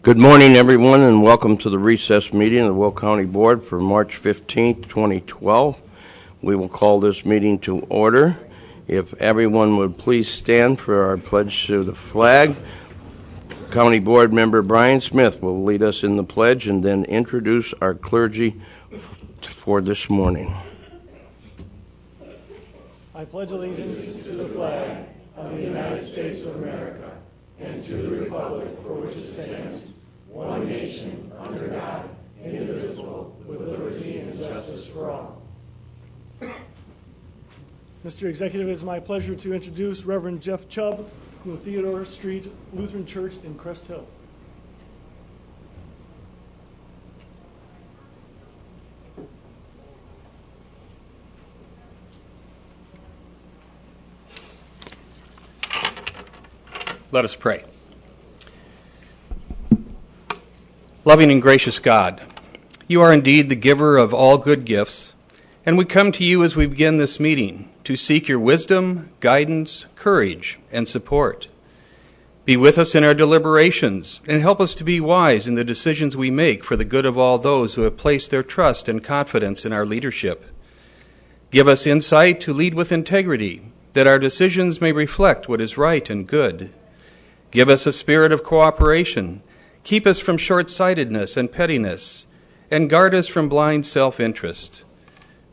Good morning, everyone, and welcome to the recess meeting of the Will County Board for March 15th, 2012. We will call this meeting to order. If everyone would please stand for our pledge to the flag. County Board Member Brian Smith will lead us in the pledge and then introduce our clergy for this morning. I pledge allegiance to the flag of the United States of America and to the republic for which it stands, one nation, under God, indivisible, with liberty and justice for all. Mr. Executive, it is my pleasure to introduce Reverend Jeff Chubb from the Theodore Street Lutheran Church in Crest Hill. Let us pray. Loving and gracious God, you are indeed the giver of all good gifts, and we come to you as we begin this meeting to seek your wisdom, guidance, courage, and support. Be with us in our deliberations and help us to be wise in the decisions we make for the good of all those who have placed their trust and confidence in our leadership. Give us insight to lead with integrity, that our decisions may reflect what is right and good. Give us a spirit of cooperation. Keep us from short-sightedness and pettiness, and guard us from blind self-interest.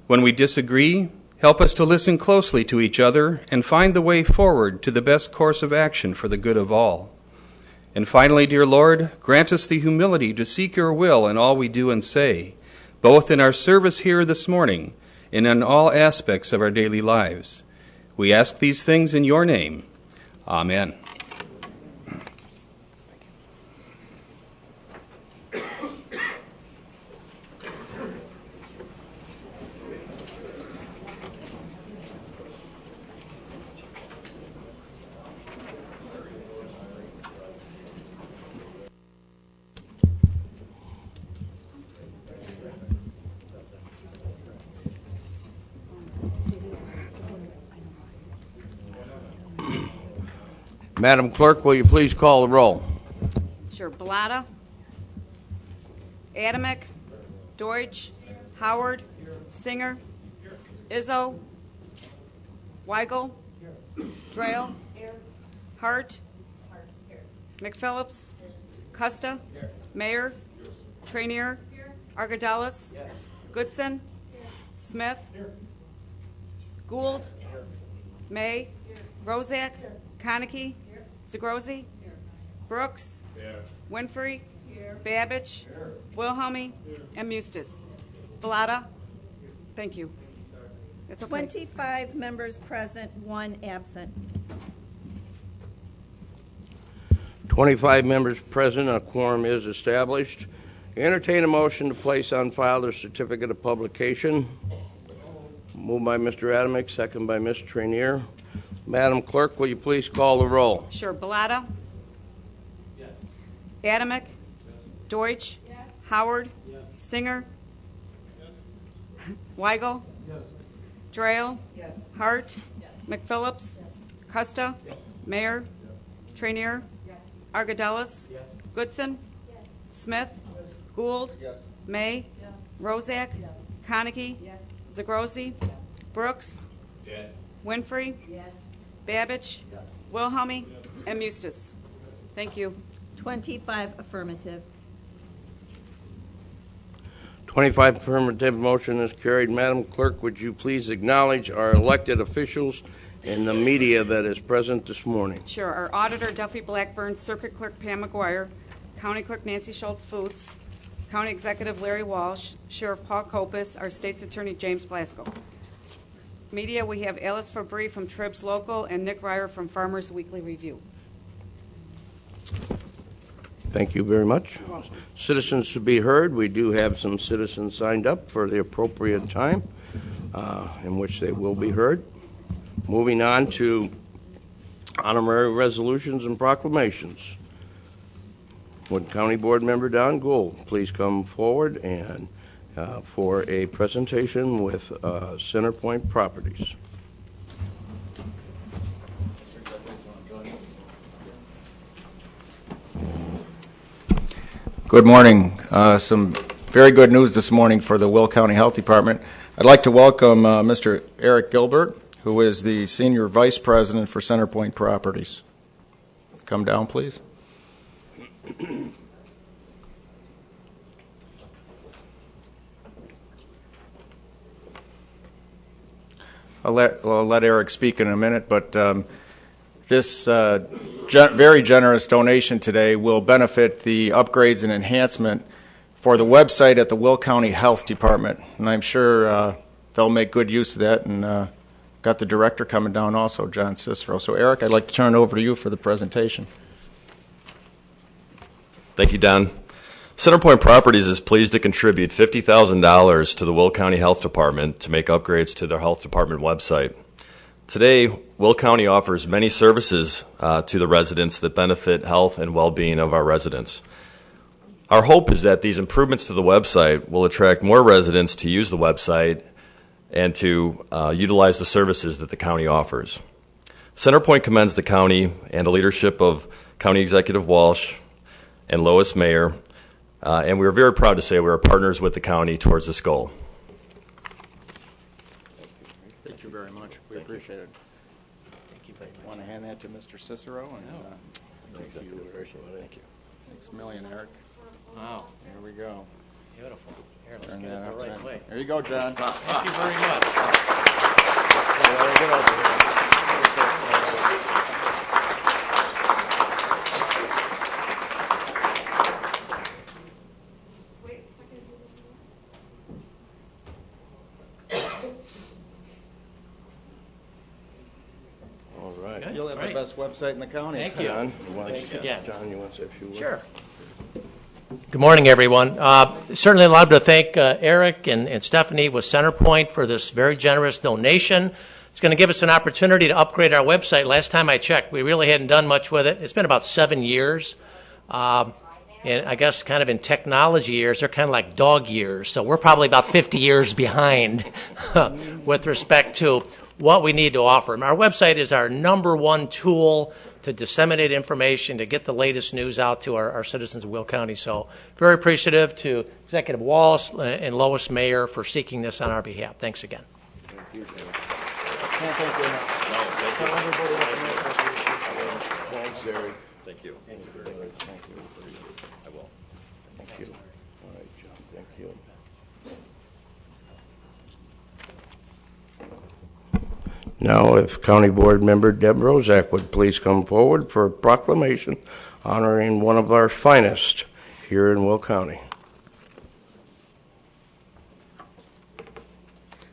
When we disagree, help us to listen closely to each other and find the way forward to the best course of action for the good of all. And finally, dear Lord, grant us the humility to seek your will in all we do and say, both in our service here this morning and in all aspects of our daily lives. We ask these things in your name. Amen. Madam Clerk, will you please call the roll? Sure. Bellotta, Adamick, Deutsch, Howard, Singer, Izzo, Weigel, Drayle, Hart, McPhillips, Custa, Mayer, Trainier, Argadelis, Goodson, Smith, Gould, May, Rozak, Konecki, Zagrozi, Brooks, Winfrey, Babbage, Wilhelmy, and Mustis. Bellotta, thank you. It's okay. 25 members present, 1 absent. 25 members present, a quorum is established. Entertain a motion to place on file the certificate of publication. Moved by Mr. Adamick, second by Ms. Trainier. Madam Clerk, will you please call the roll? Sure. Bellotta? Yes. Adamick? Yes. Deutsch? Yes. Howard? Yes. Singer? Yes. Weigel? Yes. Drayle? Yes. Hart? Yes. McPhillips? Yes. Custa? Yes. Mayer? Yes. Trainier? Yes. Argadelis? Yes. Goodson? Yes. Smith? Yes. Gould? Yes. May? Yes. Rozak? Yes. Konecki? Yes. Zagrozi? Yes. Brooks? Yes. Winfrey? Yes. Babbage, yes. Wilhelmy, yes. And Mustis. Thank you. 25 affirmative. 25 affirmative, motion is carried. Madam Clerk, would you please acknowledge our elected officials and the media that is present this morning? Sure. Our Auditor, Duffy Blackburn, Circuit Clerk Pam McGuire, County Clerk Nancy Schultz-Foots, County Executive Larry Walsh, Sheriff Paul Kopis, our State's Attorney James Blasco. Media, we have Alice Fabry from Tribs Local and Nick Ryer from Farmers Weekly Review. Thank you very much. Citizens to be heard. We do have some citizens signed up for the appropriate time in which they will be heard. Moving on to honorary resolutions and proclamations. Would County Board Member Don Gould please come forward and for a presentation with Centerpoint Properties. Good morning. Some very good news this morning for the Will County Health Department. I'd like to welcome Mr. Eric Gilbert, who is the Senior Vice President for Centerpoint Properties. Come down, please. I'll let Eric speak in a minute, but this very generous donation today will benefit the upgrades and enhancement for the website at the Will County Health Department, and I'm sure they'll make good use of that, and got the director coming down also, John Cicero. So Eric, I'd like to turn it over to you for the presentation. Thank you, Don. Centerpoint Properties is pleased to contribute $50,000 to the Will County Health Department to make upgrades to their health department website. Today, Will County offers many services to the residents that benefit health and well-being of our residents. Our hope is that these improvements to the website will attract more residents to use the website and to utilize the services that the county offers. Centerpoint commends the county and the leadership of County Executive Walsh and Lois Mayer, and we are very proud to say we are partners with the county towards this goal. Thank you very much. We appreciate it. Thank you very much. Want to hand that to Mr. Cicero? Thank you. Thank you. Thanks a million, Eric. Wow, There we go. beautiful. Here, let's Turn get it that the right upside- way. There you go, John. Thank you very much. Get over here. All right. You'll have Right. the best website in the county. Thank you. John, you want Thanks again. John, you want to say a few words? Sure. Good morning, everyone. Certainly I'd love to thank Eric and Stephanie with Centerpoint for this very generous donation. It's going to give us an opportunity to upgrade our website. Last time I checked, we really hadn't done much with it. It's been about 7 years. And I guess kind of in technology years, they're kind of like dog years. So we're probably about 50 years behind with respect to what we need to offer. And our website is our number one tool to disseminate information, to get the latest news out to our citizens of Will County. So very appreciative to Executive Walsh and Lois Mayer for seeking this on our behalf. Thanks again. Can't thank you enough. Tell everybody what to make. Thanks, Eric. Thank you. Thank you. I will. Thank you. All right, John, thank you. Now, if County Board Member Deb Rozak would please come forward for a proclamation honoring one of our finest here in Will County.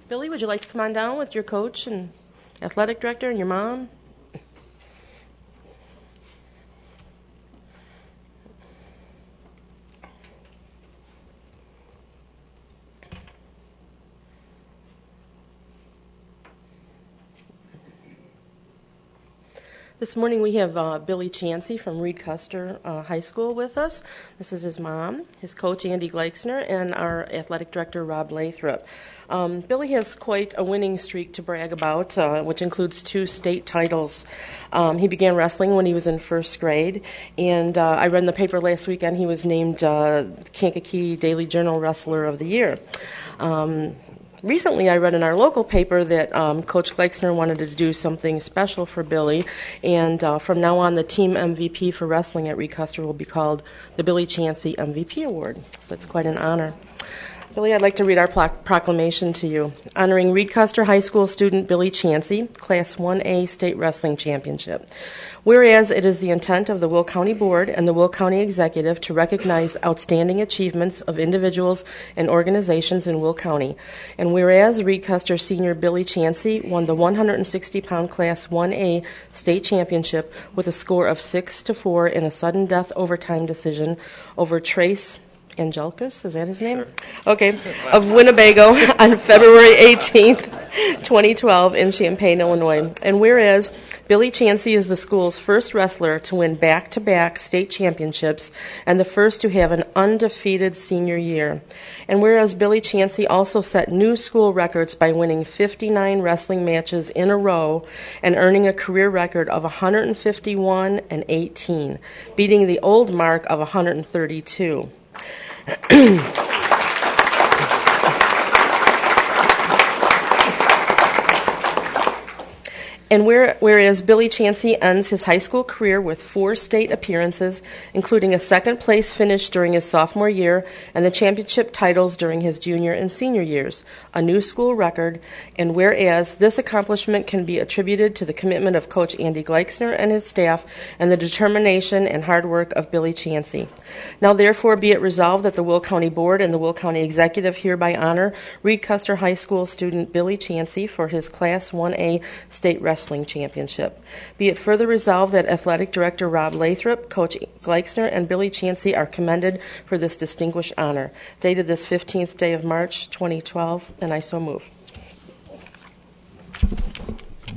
Billy, would you like to come on down with your coach and athletic director and your mom? This morning we have Billy Chansey from Reed Custer High School with us. This is his mom, his coach Andy Gleixner, and our athletic director Rob Lathrop. Billy has quite a winning streak to brag about, which includes 2 state titles. He began wrestling when he was in 1st grade, and I read in the paper last weekend he was named Kankakee Daily Journal Wrestler of the Year. Recently, I read in our local paper that Coach Gleixner wanted to do something special for Billy, and from now on, the team MVP for wrestling at Reed Custer will be called the Billy Chansey MVP Award. So that's quite an honor. Billy, I'd like to read our proclamation to you. Honoring Reed Custer High School student Billy Chansey, Class 1A State Wrestling Championship. Whereas it is the intent of the Will County Board and the Will County Executive to recognize outstanding achievements of individuals and organizations in Will County. And whereas Reed Custer senior Billy Chansey won the 160-pound Class 1A State Championship with a score of 6-4 in a sudden death overtime decision over Trace Angelicus, is that his name? Sure. Okay, of Winnebago on February 18th, 2012 in Champaign, Illinois. And whereas Billy Chansey is the school's first wrestler to win back-to-back state championships and the first to have an undefeated senior year. And whereas Billy Chansey also set new school records by winning 59 wrestling matches in a row and earning a career record of 151-18, beating the old mark of 132. And whereas Billy Chansey ends his high school career with 4 state appearances, including a second-place finish during his sophomore year and the championship titles during his junior and senior years, a new school record, and whereas this accomplishment can be attributed to the commitment of Coach Andy Gleixner and his staff and the determination and hard work of Billy Chansey. Now therefore be it resolved that the Will County Board and the Will County Executive hereby honor Reed Custer High School student Billy Chansey for his Class 1A state wrestling championship. Be it further resolved that Athletic Director Rob Lathrop, Coach Gleixner, and Billy Chansey are commended for this distinguished honor. Dated this 15th day of March, 2012, and I so move.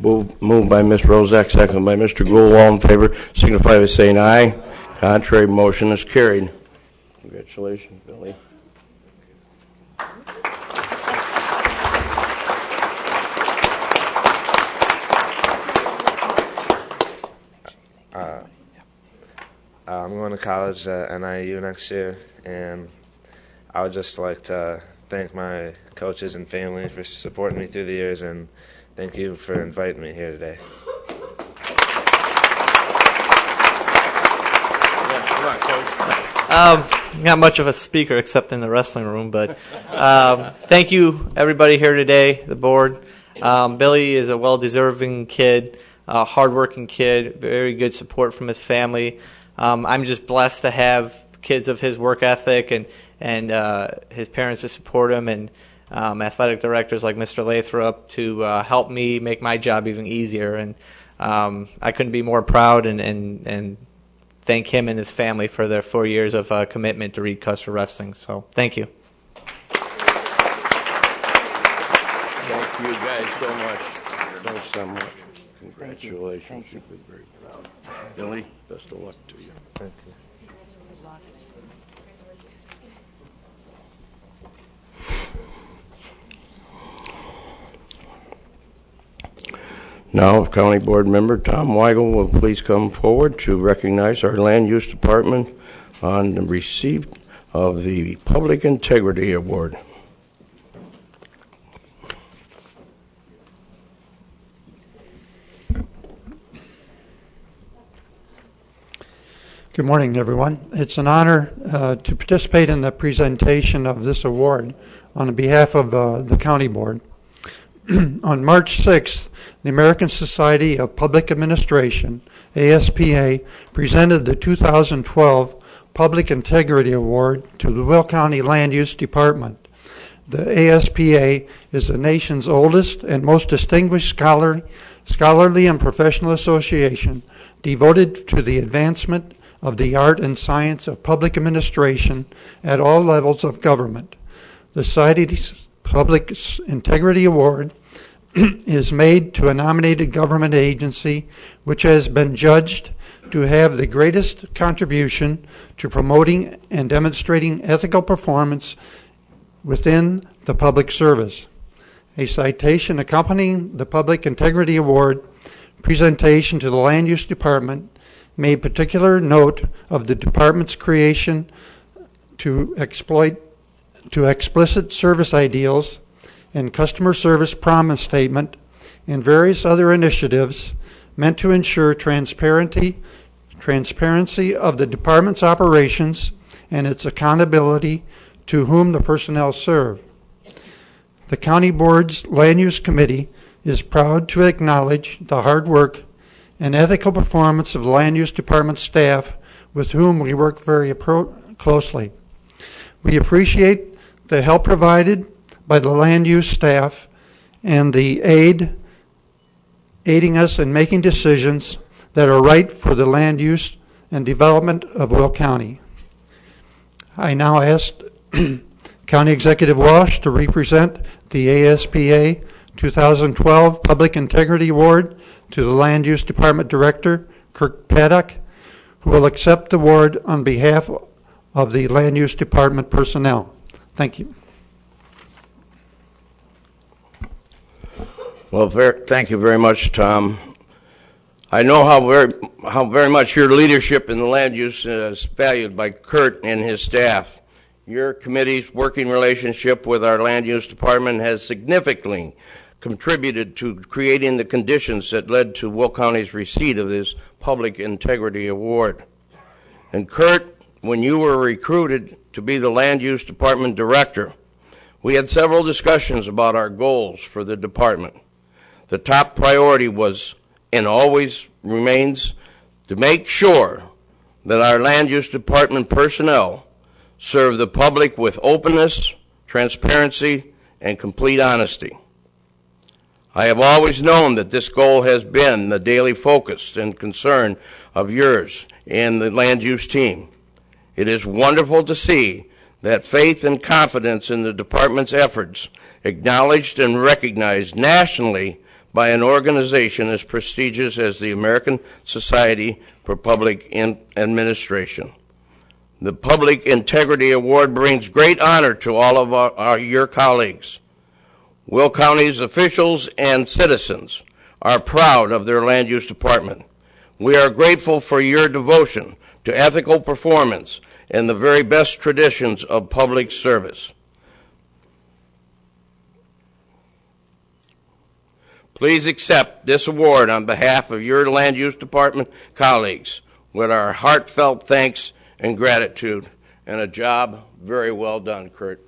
Moved by Ms. Rozak, second by Mr. Gould. All in favor signify by saying aye. Contrary, motion is carried. Congratulations, Billy. I'm going to college at NIU next year, and I would just like to thank my coaches and family for supporting me through the years, and thank you for inviting me here today. Not much of a speaker except in the wrestling room, but thank you everybody here today, the board. Billy is a well-deserving kid, a hard-working kid, very good support from his family. I'm just blessed to have kids of his work ethic and his parents to support him, and athletic directors like Mr. Lathrop to help me make my job even easier. And I couldn't be more proud and thank him and his family for their 4 years of commitment to Reed Custer Wrestling. So thank you. Thank you guys so much. Thanks so much. Congratulations. You'll be very proud. Billy, best of luck to you. Thank you. Now, County Board Member Tom Weigel will please come forward to recognize our Land Use Department on the receipt of the Public Integrity Award. Good morning, everyone. It's an honor to participate in the presentation of this award on behalf of the County Board. On March 6th, the American Society of Public Administration, ASPA, presented the 2012 Public Integrity Award to the Will County Land Use Department. The ASPA is the nation's oldest and most distinguished scholarly and professional association devoted to the advancement of the art and science of public administration at all levels of government. The Society's Public Integrity Award is made to a nominated government agency which has been judged to have the greatest contribution to promoting and demonstrating ethical performance within the public service. A citation accompanying the Public Integrity Award presentation to the Land Use Department made particular note of the department's creation to explicit service ideals and customer service promise statement and various other initiatives meant to ensure transparency of the department's operations and its accountability to whom the personnel serve. The County Board's Land Use Committee is proud to acknowledge the hard work and ethical performance of the Land Use Department staff with whom we work very closely. We appreciate the help provided by the land use staff and the aiding us in making decisions that are right for the land use and development of Will County. I now ask County Executive Walsh to represent the ASPA 2012 Public Integrity Award to the Land Use Department Director, Kirk Paddock, who will accept the award on behalf of the Land Use Department personnel. Thank you. Well, thank you very much, Tom. I know how very much your leadership in the land use is valued by Kurt and his staff. Your committee's working relationship with our land use department has significantly contributed to creating the conditions that led to Will County's receipt of this Public Integrity Award. And Kurt, when you were recruited to be the land use department director, we had several discussions about our goals for the department. The top priority was, and always remains, to make sure that our land use department personnel serve the public with openness, transparency, and complete honesty. I have always known that this goal has been the daily focus and concern of yours and the land use team. It is wonderful to see that faith and confidence in the department's efforts acknowledged and recognized nationally by an organization as prestigious as the American Society for Public Administration. The Public Integrity Award brings great honor to all of your colleagues. Will County's officials and citizens are proud of their land use department. We are grateful for your devotion to ethical performance and the very best traditions of public service. Please accept this award on behalf of your land use department colleagues with our heartfelt thanks and gratitude, and a job very well done, Kurt.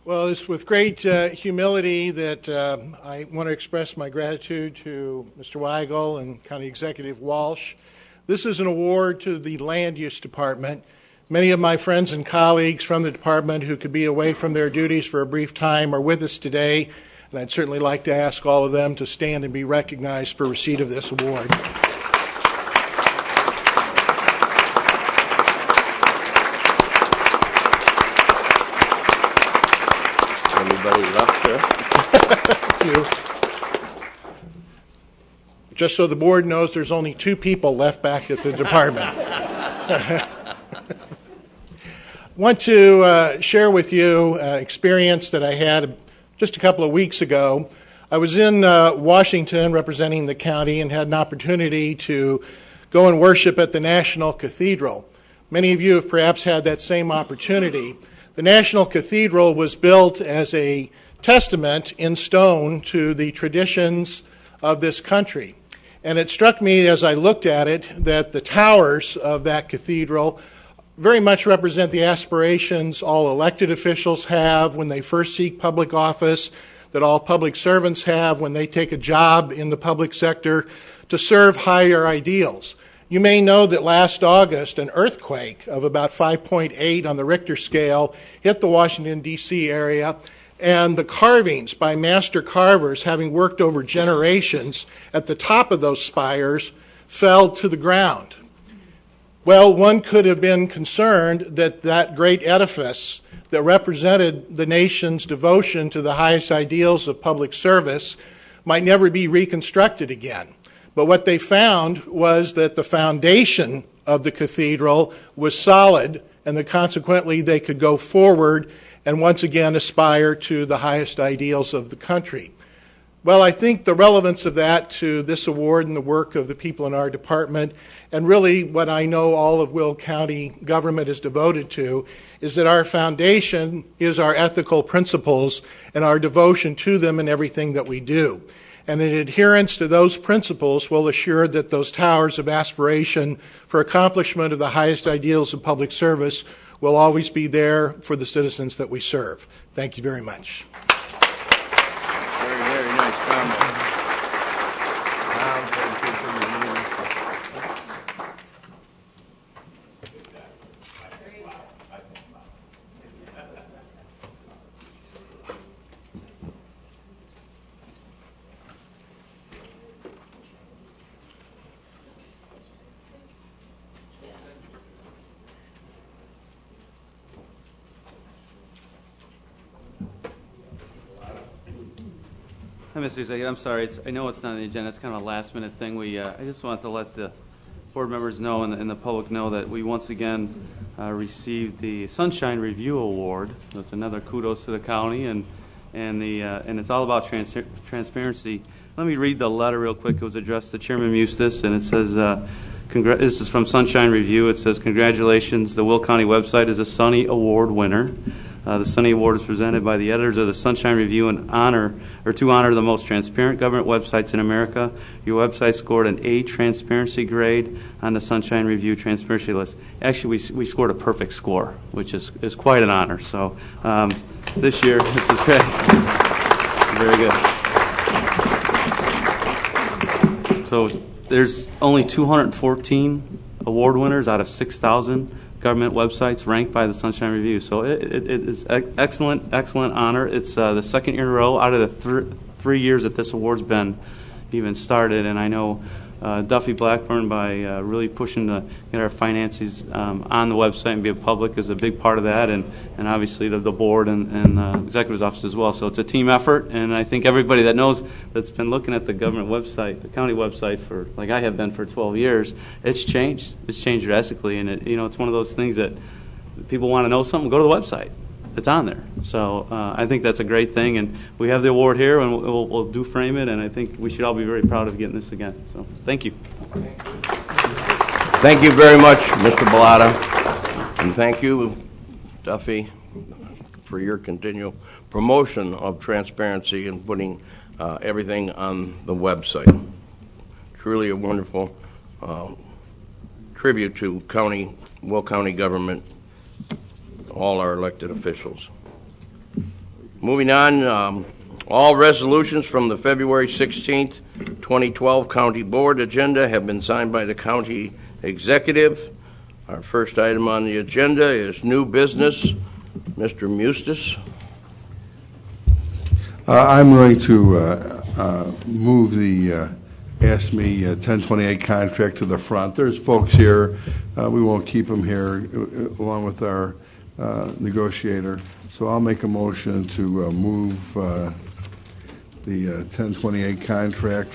Well, it's with great humility that I want to express my gratitude to Mr. Weigel and County Executive Walsh. This is an award to the Land Use Department. Many of my friends and colleagues from the department who could be away from their duties for a brief time are with us today, and I'd certainly like to ask all of them to stand and be recognized for receipt of this award. Anybody left there? Thank you. Just so the board knows, there's only 2 people left back at the department. I want to share with you an experience that I had just a couple of weeks ago. I was in Washington representing the county and had an opportunity to go and worship at the National Cathedral. Many of you have perhaps had that same opportunity. The National Cathedral was built as a testament in stone to the traditions of this country. And it struck me as I looked at it that the towers of that cathedral very much represent the aspirations all elected officials have when they first seek public office, that all public servants have when they take a job in the public sector, to serve higher ideals. You may know that last August, an earthquake of about 5.8 on the Richter scale hit the Washington, D.C. area, and the carvings by master carvers, having worked over generations at the top of those spires, fell to the ground. Well, one could have been concerned that that great edifice that represented the nation's devotion to the highest ideals of public service might never be reconstructed again. But what they found was that the foundation of the cathedral was solid, and that consequently they could go forward and once again aspire to the highest ideals of the country. Well, I think the relevance of that to this award and the work of the people in our department, and really what I know all of Will County government is devoted to, is that our foundation is our ethical principles and our devotion to them in everything that we do. And in adherence to those principles will assure that those towers of aspiration for accomplishment of the highest ideals of public service will always be there for the citizens that we serve. Thank you very much. Very, very nice comment. Hi, Mr. Executive. I'm sorry. I know it's not on the agenda. It's kind of a last-minute thing. I just wanted to let the board members know and the public know that we once again received the Sunshine Review Award. That's another kudos to the county, and and it's all about transparency. Let me read the letter real quick. It was addressed to Chairman Mustis, and it says, this is from Sunshine Review. It says, congratulations, the Will County website is a Sunny Award winner. The Sunny Award is presented by the editors of the Sunshine Review to honor the most transparent government websites in America. Your website scored an A transparency grade on the Sunshine Review transparency list. Actually, we scored a perfect score, which is quite an honor. So this year, this is great. Very good. So there's only 214 award winners out of 6,000 government websites ranked by the Sunshine Review. So it is excellent honor. It's the second year in a row out of the 3 years that this award's been even started. And I know Duffy Blackburn, by really pushing to get our finances on the website and be public, is a big part of that, and obviously the board and executive's office as well. So it's a team effort, and I think everybody that knows, that's been looking at the government website, the county website, for, like I have been for 12 years, it's changed. It's changed drastically, and it's one of those things that people want to know something, go to the website. It's on there. So I think that's a great thing, and we have the award here, and we'll do frame it, and I think we should all be very proud of getting this again. So thank you. Thank you very much, Mr. Bellata, and thank you, Duffy, for your continual promotion of transparency and putting everything on the website. Truly a wonderful tribute to Will County government, all our elected officials. Moving on, all resolutions from the February 16th, 2012 County Board agenda have been signed by the county executive. Our first item on the agenda is new business. Mr. Mustis. I'm going to move the ASME 1028 contract to the front. There's folks here. We won't keep them here along with our negotiator. So I'll make a motion to move the 1028 contract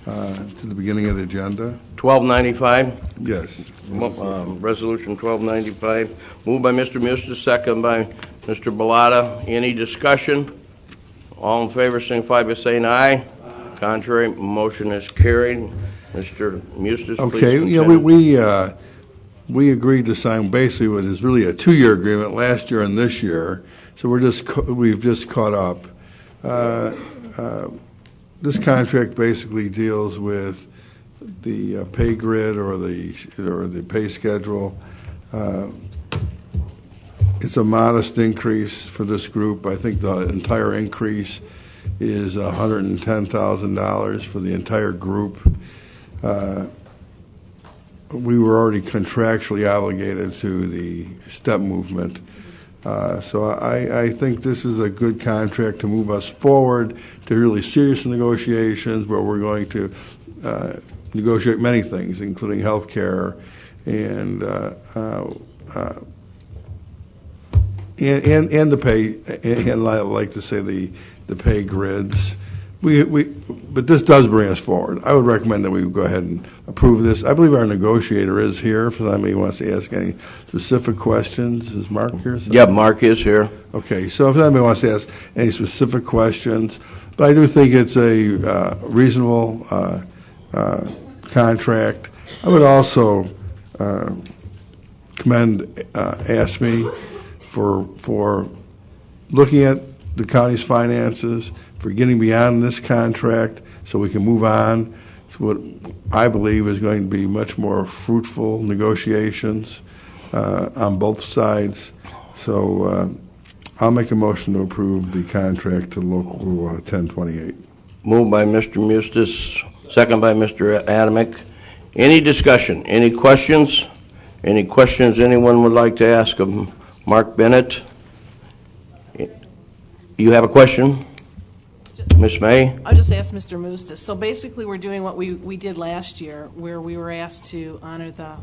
to the beginning of the agenda. 1295? Yes. Resolution 1295. Moved by Mr. Mustis, second by Mr. Bellata. Any discussion? All in favor signify by saying aye. Contrary, motion is carried. Mr. Mustis, okay, please. Yeah, we agreed to sign basically what is really a 2-year agreement last year and this year. So we've just caught up. This contract basically deals with the pay grid or the pay schedule. It's a modest increase for this group. I think the entire increase is $110,000 for the entire group. We were already contractually obligated to the step movement. So I think this is a good contract to move us forward to really serious negotiations where we're going to negotiate many things, including health care and the pay, and I like to say the pay grids. But this does bring us forward. I would recommend that we go ahead and approve this. I believe our negotiator is here. If anybody wants to ask any specific questions, is Mark here? Yeah, Mark is here. Okay, so if anybody wants to ask any specific questions, but I do think it's a reasonable contract. I would also commend ASME for looking at the county's finances, for getting beyond this contract so we can move on to what I believe is going to be much more fruitful negotiations on both sides. So I'll make a motion to approve the contract to Local 1028. Moved by Mr. Mustis, second by Mr. Adamick. Any discussion? Any questions? Any questions anyone would like to ask of Mark Bennett? You have a question? Ms. May? I'll just ask Mr. Mustis. So basically we're doing what we did last year where we were asked to honor the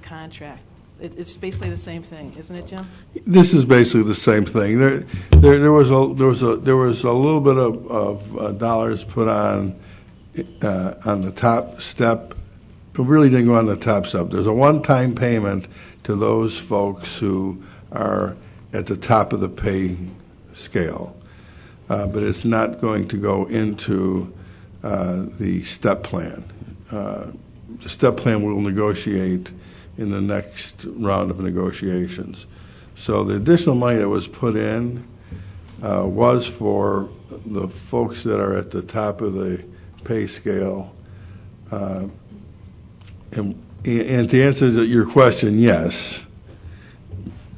contract. It's basically the same thing, isn't it, Jim? This is basically the same thing. There was a little bit of dollars put on the top step. It really didn't go on the top step. There's a one-time payment to those folks who are at the top of the pay scale. but it's not going to go into the STEP plan. The STEP plan we'll negotiate in the next round of negotiations. So the additional money that was put in was for the folks that are at the top of the pay scale. And to answer your question, yes,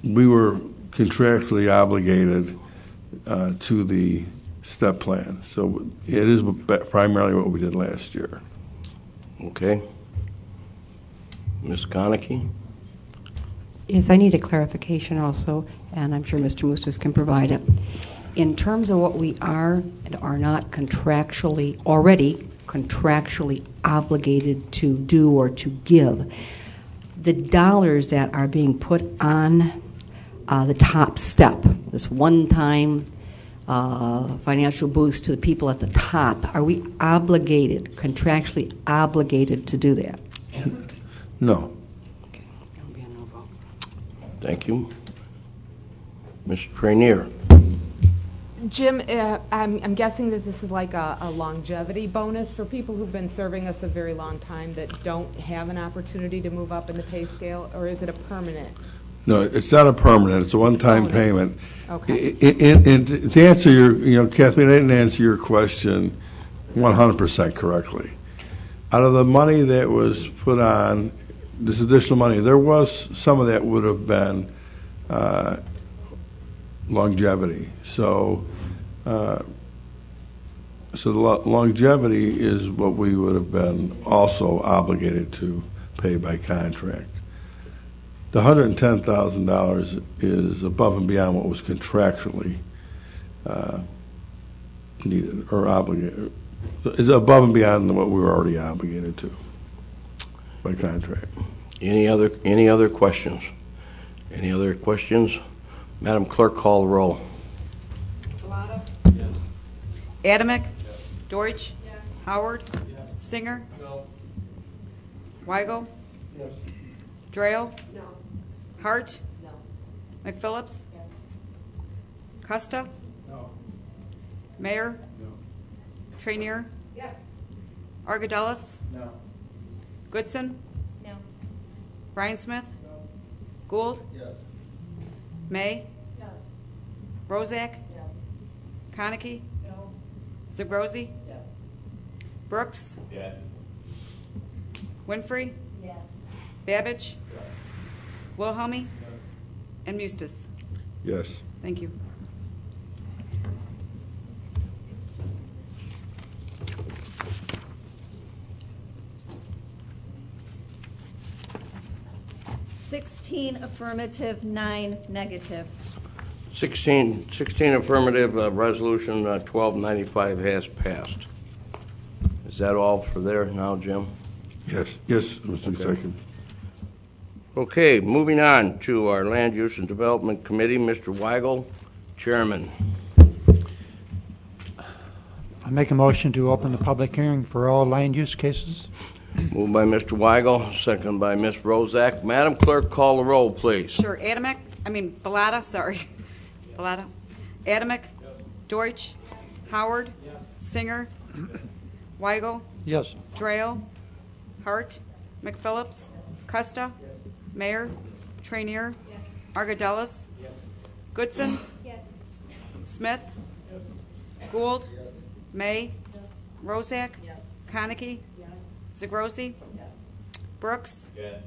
we were contractually obligated to the STEP plan. So it is primarily what we did last year. Okay. Ms. Konecki? Yes, I need a clarification also, and I'm sure Mr. Moustis can provide it. In terms of what we are and are not contractually obligated to do or to give, the dollars that are being put on the top step, this one-time financial boost to the people at the top, are we contractually obligated to do that? No. Thank you. Ms. Trainier? Jim, I'm guessing that this is like a longevity bonus for people who've been serving us a very long time that don't have an opportunity to move up in the pay scale, or is it a permanent? No, it's not a permanent. It's a one-time payment. Okay. And to answer Kathleen, I didn't answer your question 100% correctly. Out of the money that was put on, this additional money, there was some of that would have been longevity. So the longevity is what we would have been also obligated to pay by contract. The $110,000 is above and beyond what was contractually needed or obligated. It's above and beyond what we were already obligated to by contract. Any other questions? Any other questions? Madam Clerk, call the roll. Bellotta? Yes. Adamick? Yes. Deutsch? Yes. Howard? Yes. Singer? No. Weigel? Yes. Drayle? No. Hart? No. McPhillips? Yes. Costa? No. Mayor? No. Trainier? Yes. Argadelis? No. Goodson? No. Brian Smith? No. Gould? Yes. May? Yes. Rozak? Yes. Konecki? No. Zagrozi? Yes. Brooks? Yes. Winfrey? Yes. Babbage? Yes. Wilhelmy? Yes. And Mustis? Yes. Thank you. Affirmative, 9 negative. 16 affirmative. Resolution 1295 has passed. Is that all for there now, Jim? Yes, Mr. Executive. Okay, moving on to our Land Use and Development Committee. Mr. Weigel, Chairman. I make a motion to open the public hearing for all land use cases. Moved by Mr. Weigel, second by Ms. Rozak. Madam Clerk, call the roll, please. Sure. Bellotta, sorry. Bellotta. Adamick? Yes. Deutsch? Howard? Yes. Singer? Weigel? Yes. Drayle? Hart? McPhillips? Costa? Yes. Mayor? Trainier? Yes. Argadelis? Yes. Goodson? Yes. Smith? Yes. Gould? Yes. May? Yes. Rozak? Yes. Konecki? Yes. Zagrozi? Yes. Brooks? Yes.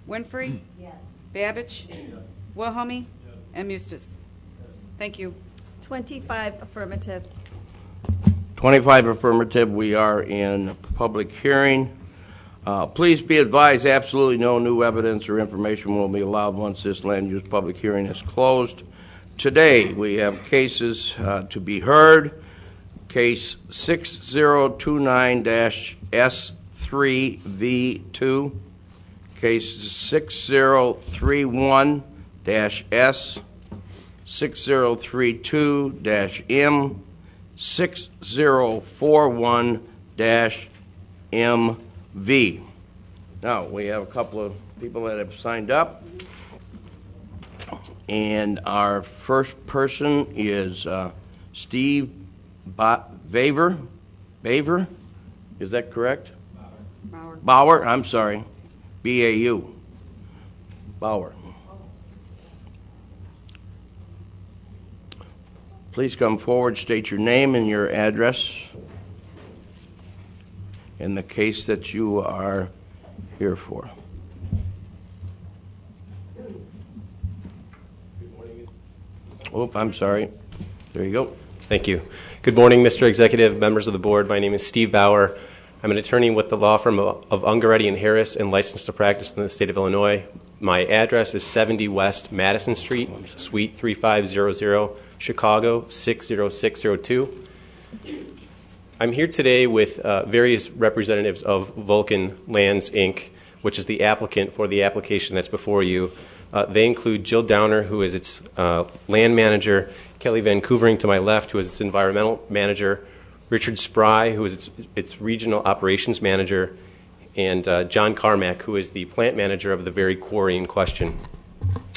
Winfrey? Yes. Babbage? Yes. Wilhelmy? And Mustis? Thank you. 25 affirmative. 25 affirmative. We are in public hearing. Please be advised, absolutely no new evidence or information will be allowed once this land use public hearing is closed. Today, we have cases to be heard. Case 6029-S3V2, case 6031-S, 6032-M, 6041-MV. Now, we have a couple of people that have signed up. And our first person is Steve Baver? Is that correct? Bauer. Bauer, I'm sorry. B-A-U. Bauer. Please come forward, state your name and your address in the case that you are here for. Oh, I'm sorry. There you go. Thank you. Good morning, Mr. Executive, members of the board. My name is Steve Bauer. I'm an attorney with the law firm of Ungaretti and Harris and licensed to practice in the state of Illinois. My address is 70 West Madison Street, Suite 3500, Chicago 60602. I'm here today with various representatives of Vulcan Lands, Inc., which is the applicant for the application that's before you. They include Jill Downer, who is its land manager, Kelly Van Koevering to my left, who is its environmental manager, Richard Spry, who is its regional operations manager, and John Carmack, who is the plant manager of the very quarry in question.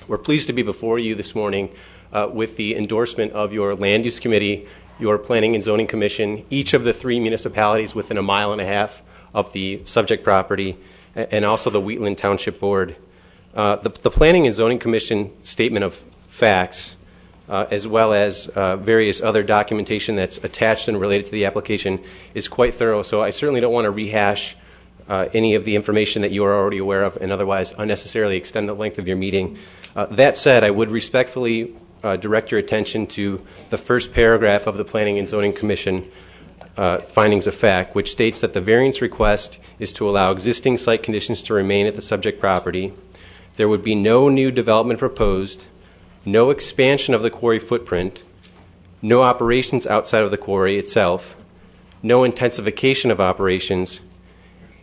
We're pleased to be before you this morning with the endorsement of your Land Use Committee, your Planning and Zoning Commission, each of the 3 municipalities within a mile and a half of the subject property, and also the Wheatland Township Board. The Planning and Zoning Commission statement of facts, as well as various other documentation that's attached and related to the application, is quite thorough, so I certainly don't want to rehash any of the information that you are already aware of and otherwise unnecessarily extend the length of your meeting. That said, I would respectfully direct your attention to the first paragraph of the Planning and Zoning Commission findings of fact, which states that the variance request is to allow existing site conditions to remain at the subject property. There would be no new development proposed, no expansion of the quarry footprint, no operations outside of the quarry itself, no intensification of operations,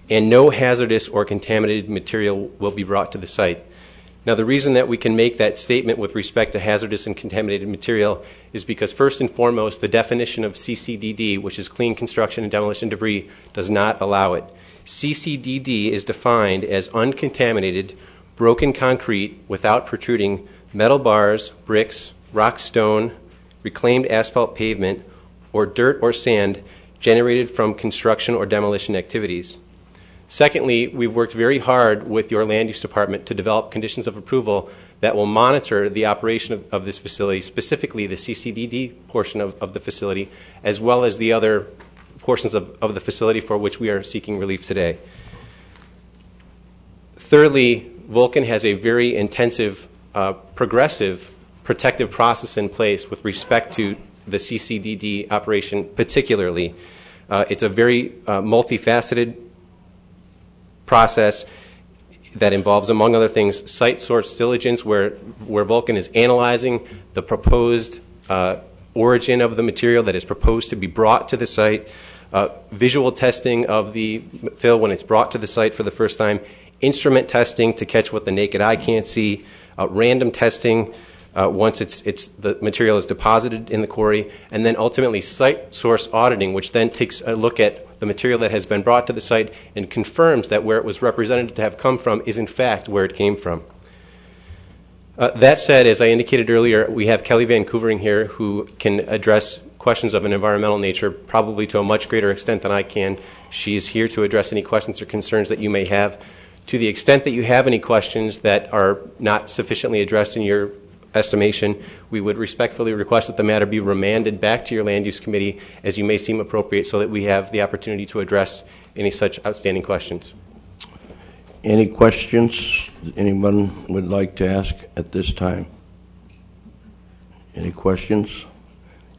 and no hazardous or contaminated material will be brought to the site. Now, the reason that we can make that statement with respect to hazardous and contaminated material is because, first and foremost, the definition of CCDD, which is clean construction and demolition debris, does not allow it. CCDD is defined as uncontaminated, broken concrete without protruding metal bars, bricks, rock stone, reclaimed asphalt pavement, or dirt or sand generated from construction or demolition activities. Secondly, we've worked very hard with your land use department to develop conditions of approval that will monitor the operation of this facility, specifically the CCDD portion of the facility, as well as the other portions of the facility for which we are seeking relief today. Thirdly, Vulcan has a very intensive, progressive protective process in place with respect to the CCDD operation particularly. It's a very multifaceted process that involves, among other things, site source diligence, where Vulcan is analyzing the proposed origin of the material that is proposed to be brought to the site, visual testing of the fill when it's brought to the site for the first time, instrument testing to catch what the naked eye can't see, random testing once the material is deposited in the quarry, and then ultimately site source auditing, which then takes a look at the material that has been brought to the site and confirms that where it was represented to have come from is in fact where it came from. That said, as I indicated earlier, we have Kelly Van Koevering here who can address questions of an environmental nature probably to a much greater extent than I can. She is here to address any questions or concerns that you may have. To the extent that you have any questions that are not sufficiently addressed in your estimation, we would respectfully request that the matter be remanded back to your Land Use Committee as you may seem appropriate so that we have the opportunity to address any such outstanding questions. Any questions anyone would like to ask at this time? Any questions?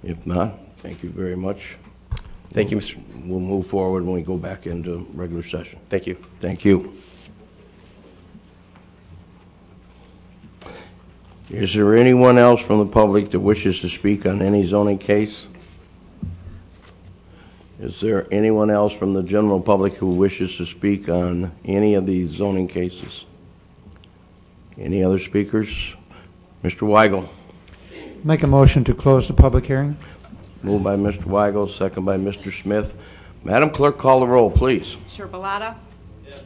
If not, thank you very much. Thank you, Mr. We'll move forward when we go back into regular session. Thank you. Thank you. Is there anyone else from the public that wishes to speak on any zoning case? Is there anyone else from the general public who wishes to speak on any of these zoning cases? Any other speakers? Mr. Weigel. Make a motion to close the public hearing. Moved by Mr. Weigel, second by Mr. Smith. Madam Clerk, call the roll, please. Sherbalata? Yes.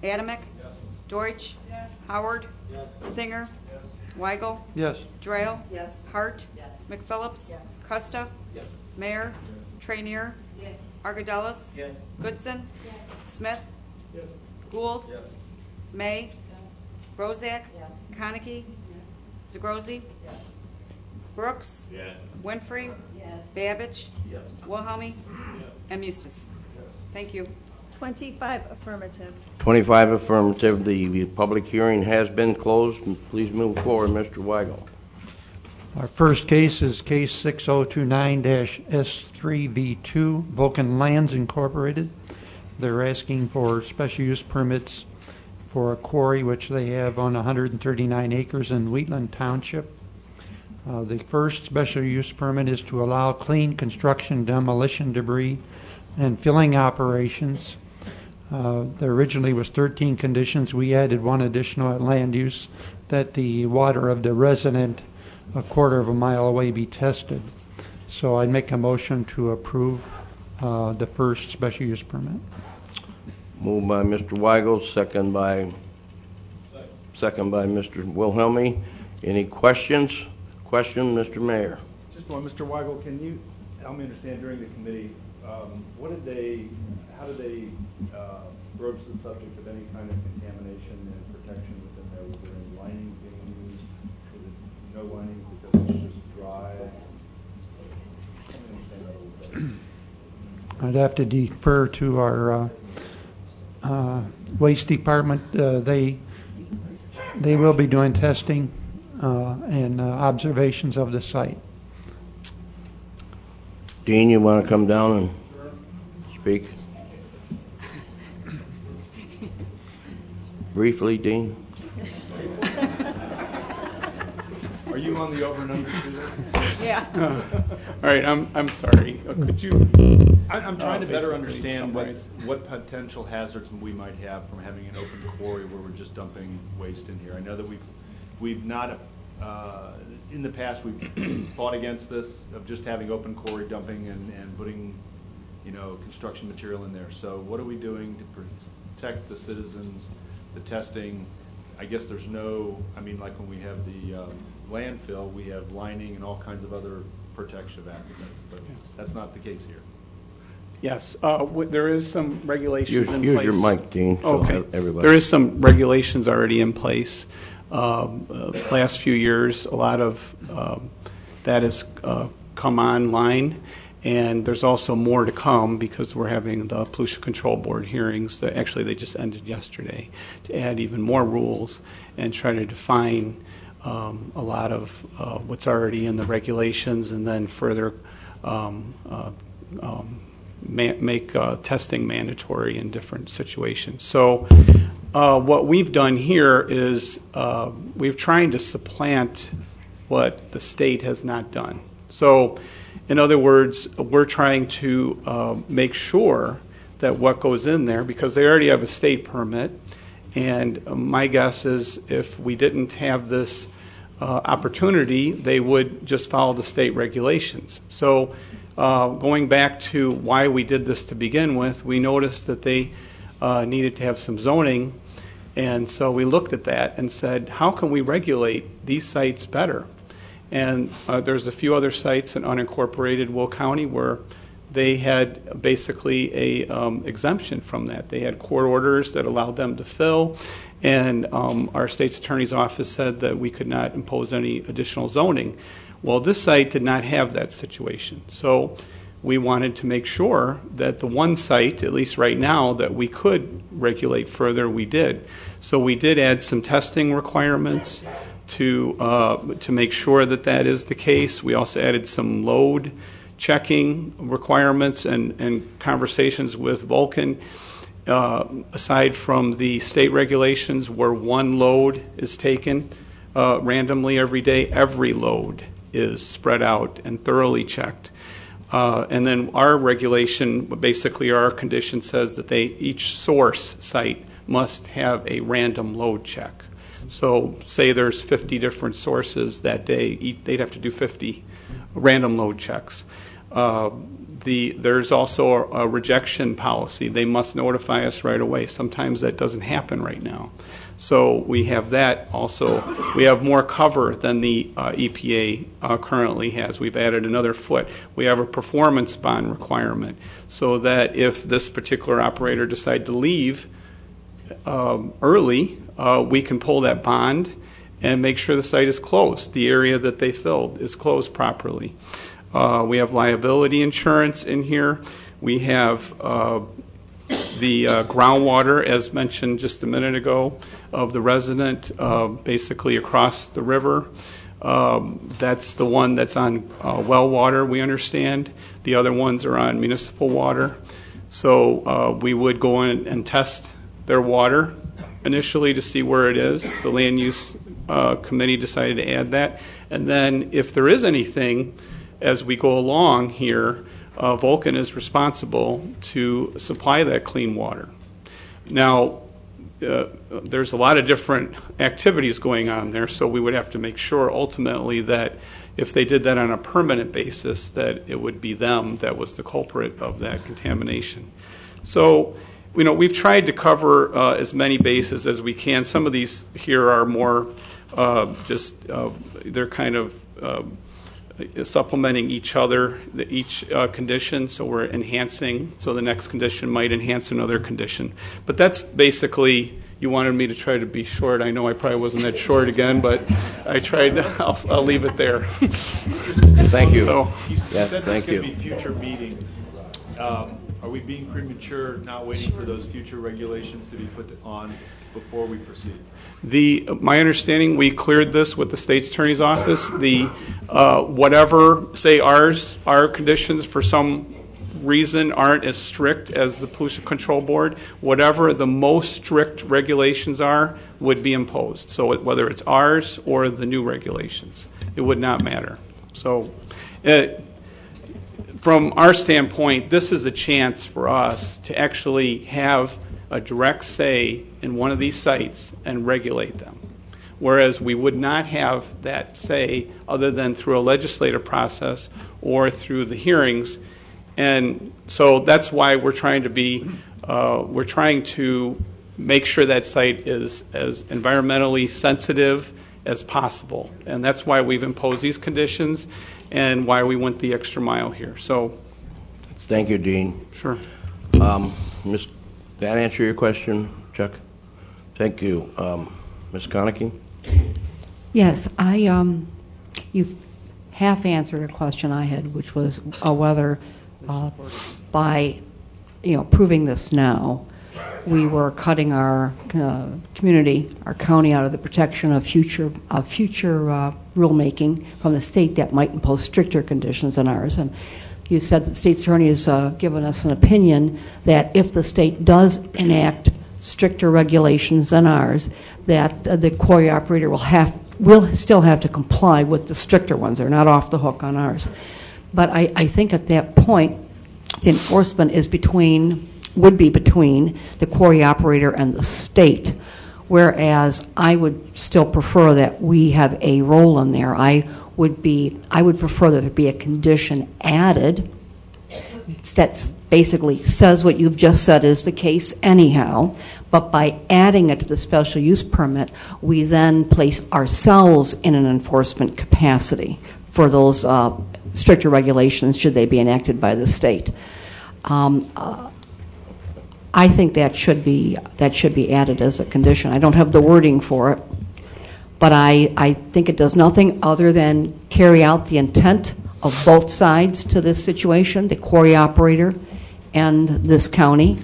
Adamick? Yes. Deutsch? Yes. Howard? Yes. Singer? Yes. Weigel? Yes. Drail? Yes. Hart? Yes. McPhillips. Costa. Mayor. Trainier. Argadelis. Goodson. Smith. Gould. May. Bozak. Conagy. Zagrozi. Brooks. Winfrey. Babbage. Wilhelmie. And Mustis. Thank you. 25 affirmative. 25 affirmative. The public hearing has been closed. Please move forward, Mr. Weigel. Our first case is case 6029-S3V2, Vulcan Lands Incorporated. They're asking for special use permits for a quarry which they have on 139 acres in Wheatland Township. The first special use permit is to allow clean construction, demolition debris, and filling operations. There originally was 13 conditions. We added one additional at land use, that the water of the resident a quarter of a mile away be tested. So I'd make a motion to approve the first special use permit. Moved by Mr. Weigel, second by Mr. Wilhelmie. Any questions? Question, Mr. Mayor. Just one, Mr. Weigel, can you help me understand during the committee, how did they broach the subject of any kind of contamination and protection within there? Was there any lining being used? Was it no lining because it's just dry? Help me understand that a little bit. I'd have to defer to our waste department. They will be doing testing and observations of the site. Dean, you want to come down and speak? Briefly, Dean. Are you on the over and under too? Yeah. All right, I'm sorry. Could you? I'm trying to better understand what potential hazards we might have from having an open quarry where we're just dumping waste in here. I know that we've not in the past we've fought against this of just having open quarry dumping and putting construction material in there. So what are we doing to protect the citizens? The testing, I guess there's no, like when we have the landfill, we have lining and all kinds of other protection aspects, but that's not the case here. Yes, there is some regulations in place. Use your mic, Dean. So okay. Everybody. There is some regulations already in place. Last few years, a lot of that has come online. And there's also more to come because we're having the Pollution Control Board hearings that actually they just ended yesterday to add even more rules and try to define a lot of what's already in the regulations and then further make testing mandatory in different situations. So what we've done here is we've tried to supplant what the state has not done. So in other words, we're trying to make sure that what goes in there, because they already have a state permit, and my guess is if we didn't have this opportunity, they would just follow the state regulations. So going back to why we did this to begin with, we noticed that they needed to have some zoning, and so we looked at that and said, how can we regulate these sites better? And there's a few other sites in unincorporated Will County where they had basically a exemption from that. They had court orders that allowed them to fill, and our state's attorney's office said that we could not impose any additional zoning. Well, this site did not have that situation. So we wanted to make sure that the one site, at least right now, that we could regulate further, we did. So we did add some testing requirements to make sure that that is the case. We also added some load checking requirements and conversations with Vulcan. Aside from the state regulations where one load is taken randomly every day, every load is spread out and thoroughly checked. And then our regulation, basically our condition says that each source site must have a random load check. So say there's 50 different sources that day, they'd have to do 50 random load checks. There's also a rejection policy. They must notify us right away. Sometimes that doesn't happen right now. So we have that also. We have more cover than the EPA currently has. We've added another foot. We have a performance bond requirement so that if this particular operator decide to leave early, we can pull that bond and make sure the site is closed. The area that they filled is closed properly. We have liability insurance in here. We have the groundwater, as mentioned just a minute ago, of the resident basically across the river. That's the one that's on well water, we understand. The other ones are on municipal water. So we would go in and test their water initially to see where it is. The land use committee decided to add that. And then if there is anything, as we go along here, Vulcan is responsible to supply that clean water. Now, there's a lot of different activities going on there, so we would have to make sure ultimately that if they did that on a permanent basis, that it would be them that was the culprit of that contamination. So, we've tried to cover as many bases as we can. Some of these here are more they're kind of supplementing each other, each condition, so we're enhancing, so the next condition might enhance another condition. But that's basically, you wanted me to try to be short. I know I probably wasn't that short again, but I tried. I'll leave it there. Thank you. So, You said there's going to be future meetings. Are we being premature, not waiting for those future regulations to be put on before we proceed? My understanding, we cleared this with the state's attorney's office. The whatever, say our conditions for some reason aren't as strict as the Pollution Control Board, whatever the most strict regulations are would be imposed. So whether it's ours or the new regulations, it would not matter. So from our standpoint, this is a chance for us to actually have a direct say in one of these sites and regulate them. Whereas we would not have that say other than through a legislative process or through the hearings. And so that's why we're trying to make sure that site is as environmentally sensitive as possible. And that's why we've imposed these conditions and why we went the extra mile here. So, thank you, Dean. Sure. That answer your question, Chuck? Thank you. Ms. Konecki? Yes, you've half answered a question I had, which was whether by proving this now, we were cutting our community, our county, out of the protection of future rulemaking from the state that might impose stricter conditions than ours. And you said that the state's attorney has given us an opinion that if the state does enact stricter regulations than ours, that the quarry operator will still have to comply with the stricter ones. They're not off the hook on ours. But I think at that point, the enforcement would be between the quarry operator and the state, whereas I would still prefer that we have a role in there. I would prefer that there be a condition added that basically says what you've just said is the case anyhow, but by adding it to the special use permit, we then place ourselves in an enforcement capacity for those stricter regulations should they be enacted by the state. I think that should be added as a condition. I don't have the wording for it, but I think it does nothing other than carry out the intent of both sides to this situation, the quarry operator and this county.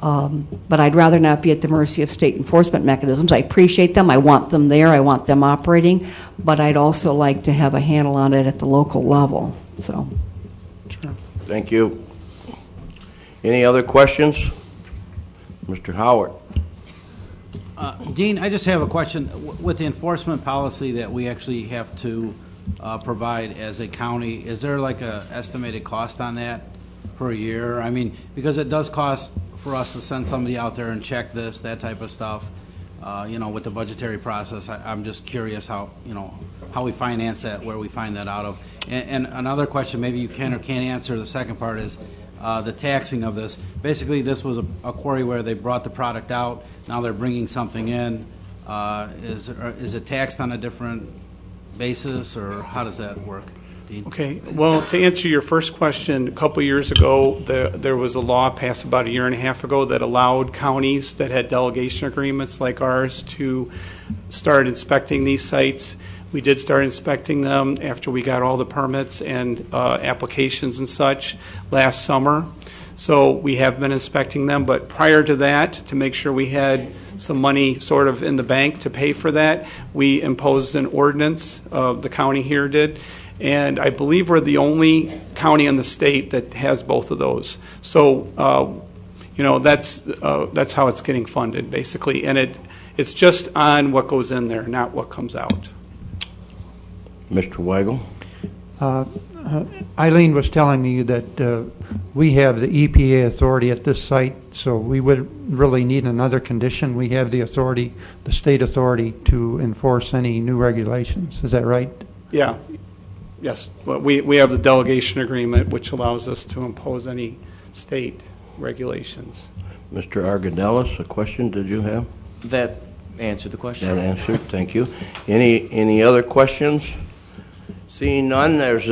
But I'd rather not be at the mercy of state enforcement mechanisms. I appreciate them. I want them there. I want them operating. But I'd also like to have a handle on it at the local level. So, sure. Thank you. Any other questions? Mr. Howard. Dean, I just have a question. With the enforcement policy that we actually have to provide as a county, is there like a estimated cost on that per year? I mean, because it does cost for us to send somebody out there and check this, that type of stuff. With the budgetary process, I'm just curious how we finance that, where we find that out of. And another question, maybe you can or can't answer. The second part is, the taxing of this. Basically, this was a quarry where they brought the product out. Now they're bringing something in. Is it taxed on a different basis, or how does that work, Dean? Okay. Well, to answer your first question, a couple years ago, there was a law passed about a year and a half ago that allowed counties that had delegation agreements like ours to start inspecting these sites. We did start inspecting them after we got all the permits and applications and such last summer. So we have been inspecting them, but prior to that, to make sure we had some money sort of in the bank to pay for that, we imposed an ordinance, the county here did, and I believe we're the only county in the state that has both of those. So, that's how it's getting funded, basically, and it's just on what goes in there, not what comes out. Mr. Weigel? Eileen was telling me that we have the EPA authority at this site, so we would really need another condition. We have the authority, the state authority, to enforce any new regulations. Is that right? Yeah. Yes. Well, we have the delegation agreement, which allows us to impose any state regulations. Mr. Argadelis, a question did you have? That answered the question. That answered. Thank you. Any other questions? Seeing none, there's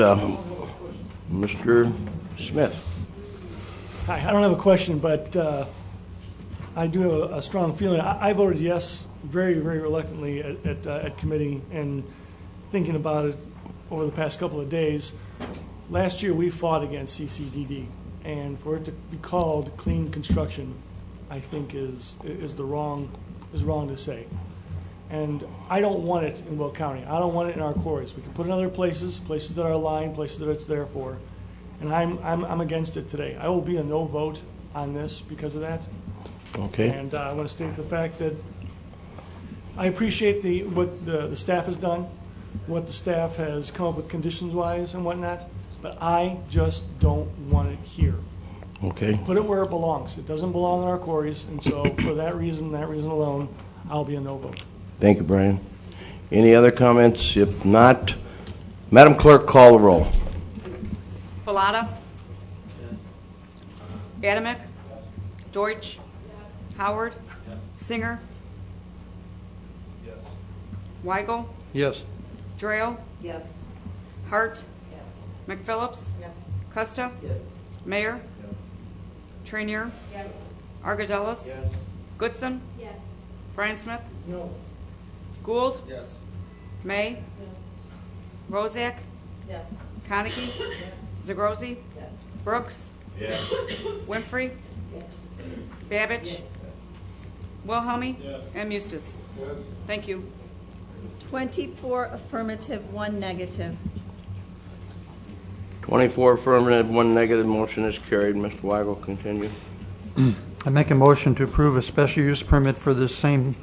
Mr. Smith. Hi, I don't have a question, but I do have a strong feeling. I voted yes very, very reluctantly at committee, and thinking about it over the past couple of days. Last year we fought against CCDD, and for it to be called clean construction, I think is wrong to say. And I don't want it in Will County. I don't want it in our quarries. We can put it in other places that are aligned, places that it's there for. And I'm against it today. I will be a no vote on this because of that. Okay. And I want to state the fact that I appreciate what the staff has done, what the staff has come up with conditions-wise and whatnot, but I just don't want it here. Okay. Put it where it belongs. It doesn't belong in our quarries, and so for that reason alone, I'll be a no vote. Thank you, Brian. Any other comments? If not, Madam Clerk, call the roll. Bellotta? Adamick? Deutsch? Howard? Singer? Weigel? Yes. Drayle? Yes. Hart? McPhillips? Costa? Mayor? Trainier? Yes. Argadelis? Goodson? Yes. Brian Smith? No. Gould? Yes. May? Rozak? Yes. Konecki? Zagrozi? Yes. Brooks? Yes. Winfrey? Yes. Babbage? Wilhelmy? And Mustis. Thank you. 24 affirmative, 1 negative. 24 affirmative, 1 negative. Motion is carried. Mr. Weigel, continue. I make a motion to approve a special use permit for this same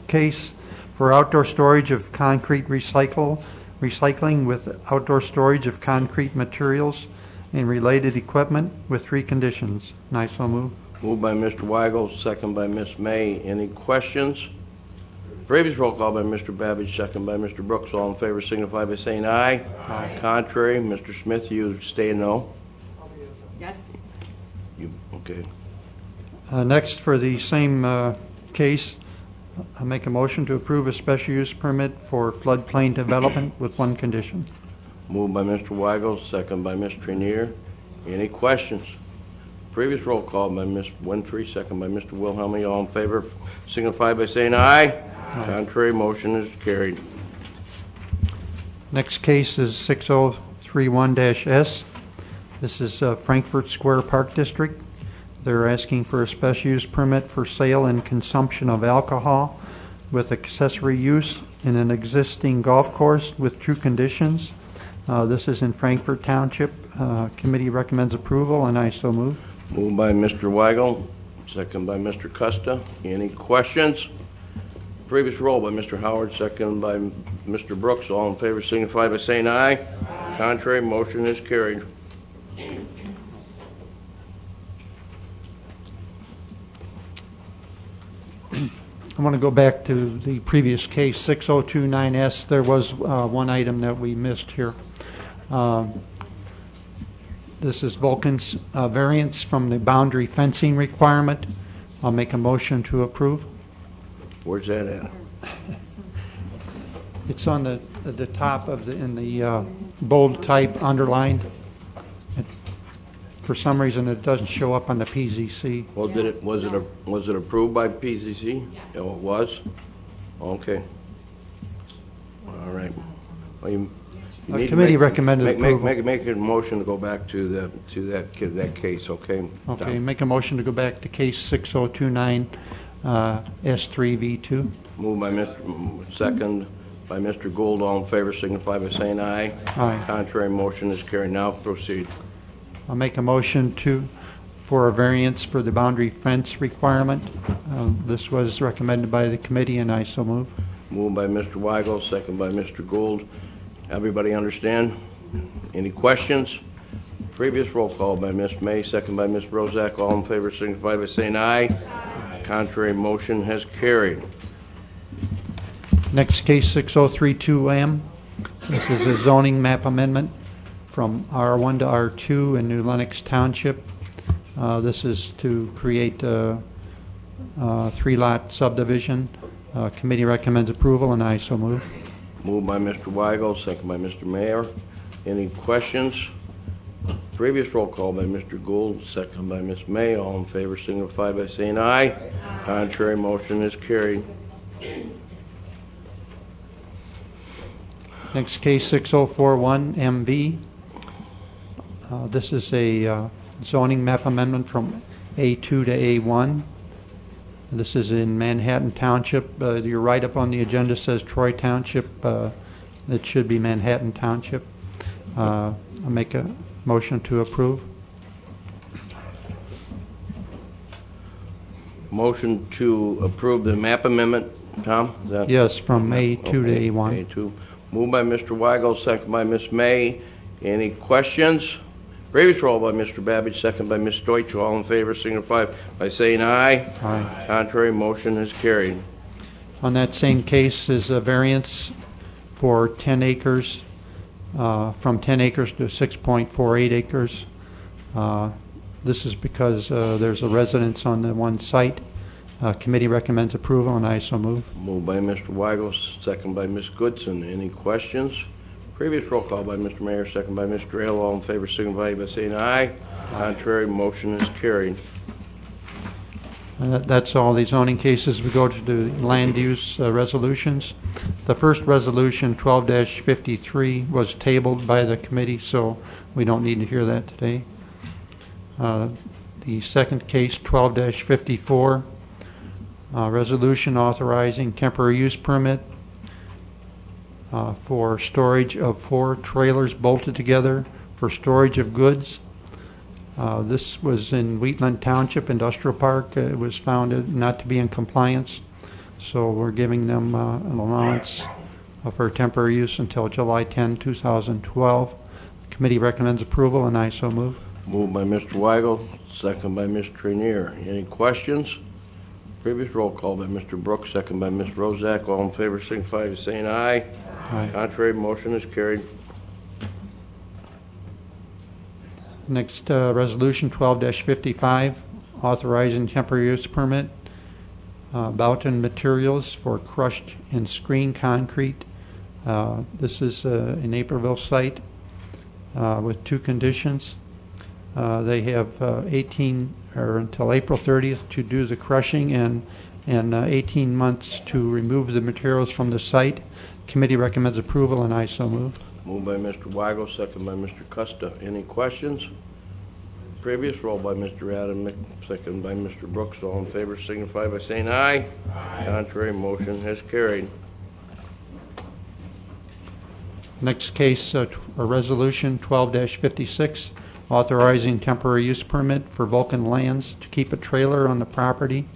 case for outdoor storage of concrete recycling with outdoor storage of concrete materials and related equipment with 3 conditions. And I so move. Moved by Mr. Weigel, second by Ms. May. Any questions? Previous roll call by Mr. Babbage, second by Mr. Brooks. All in favor signify by saying aye. Aye. Contrary, Mr. Smith, you stay no? Yes. Okay. Next, for the same case, I make a motion to approve a special use permit for floodplain development with 1 condition. Moved by Mr. Weigel, second by Ms. Trainier. Any questions? Previous roll call by Ms. Winfrey, second by Mr. Wilhelmy. All in favor signify by saying aye. Aye. Contrary, motion is carried. Next case is 6031-S. This is Frankfurt Square Park District. They're asking for a special use permit for sale and consumption of alcohol with accessory use in an existing golf course with 2 conditions. This is in Frankfurt Township. Committee recommends approval, and I so move. Moved by Mr. Weigel, second by Mr. Costa. Any questions? Previous roll by Mr. Howard, second by Mr. Brooks. All in favor signify by saying aye. Aye. Contrary, motion is carried. I want to go back to the previous case, 6029S. There was 1 item that we missed here. This is Vulcan's variance from the boundary fencing requirement. I'll make a motion to approve. Where's that at? It's on the top of in the bold type underlined. For some reason, it doesn't show up on the PZC. Well, was it approved by PZC? Yeah. Oh, it was? Okay. All right. Well, you need to committee recommended approval. Make a motion to go back to that case, okay? Okay, make a motion to go back to case 6029 S3V2. Moved by second by Mr. Gould. All in favor signify by saying aye. Aye. Contrary motion is carried. Now proceed. I'll make a motion for a variance for the boundary fence requirement. This was recommended by the committee, and I so move. Moved by Mr. Weigel, second by Mr. Gould. Everybody understand? Any questions? Previous roll call by Ms. May, second by Ms. Rozak. All in favor signify by saying aye. Aye. Contrary motion has carried. Next case 6032M. This is a zoning map amendment from R1 to R2 in New Lenox Township. This is to create a 3-lot subdivision. Committee recommends approval, and I so move. Moved by Mr. Weigel, second by Mr. Mayor. Any questions? Previous roll call by Mr. Gould, second by Ms. May. All in favor signify by saying aye. Aye. Contrary motion is carried. Next case 6041 MV. This is a zoning map amendment from A2 to A1. This is in Manhattan Township. Your write-up on the agenda says Troy Township. It should be Manhattan Township. I'll make a motion to approve. Motion to approve the map amendment, Tom? Is that Yes, from A2 to A1. A2. Moved by Mr. Weigel, second by Ms. May. Any questions? Previous roll by Mr. Babbage, second by Ms. Deutsch. All in favor signify by saying aye. Aye. Contrary motion is carried. On that same case is a variance for 10 acres, from 10 acres to 6.48 acres. This is because there's a residence on the one site. Committee recommends approval, and I so move. Moved by Mr. Weigel, second by Ms. Goodson. Any questions? Previous roll call by Mr. Mayor, second by Mr. Ailes. All in favor signify by saying aye. Contrary motion is carried. That's all the zoning cases. We go to the land use resolutions. The first resolution, 12-53, was tabled by the committee, so we don't need to hear that today. The second case, 12-54, resolution authorizing temporary use permit for storage of 4 trailers bolted together for storage of goods. This was in Wheatland Township Industrial Park. It was found not to be in compliance, so we're giving them an allowance for temporary use until July 10, 2012. The committee recommends approval, and I so move. Moved by Mr. Weigel, second by Ms. Trenier. Any questions? Previous roll call by Mr. Brooks, second by Ms. Rozak. All in favor signify by saying aye. Aye. Contrary motion is carried. Next, resolution 12-55, authorizing temporary use permit, Boughton Materials for crushed and screen concrete. This is an Naperville site with 2 conditions. They have 18 or until April 30th to do the crushing and 18 months to remove the materials from the site. Committee recommends approval, and I so move. Moved by Mr. Weigel, second by Mr. Costa. Any questions? Previous roll by Mr. Adam, second by Mr. Brooks. All in favor signify by saying aye. Aye. Contrary motion has carried. Next case, a resolution 12-56, authorizing temporary use permit for Vulcan Lands to keep a trailer on the property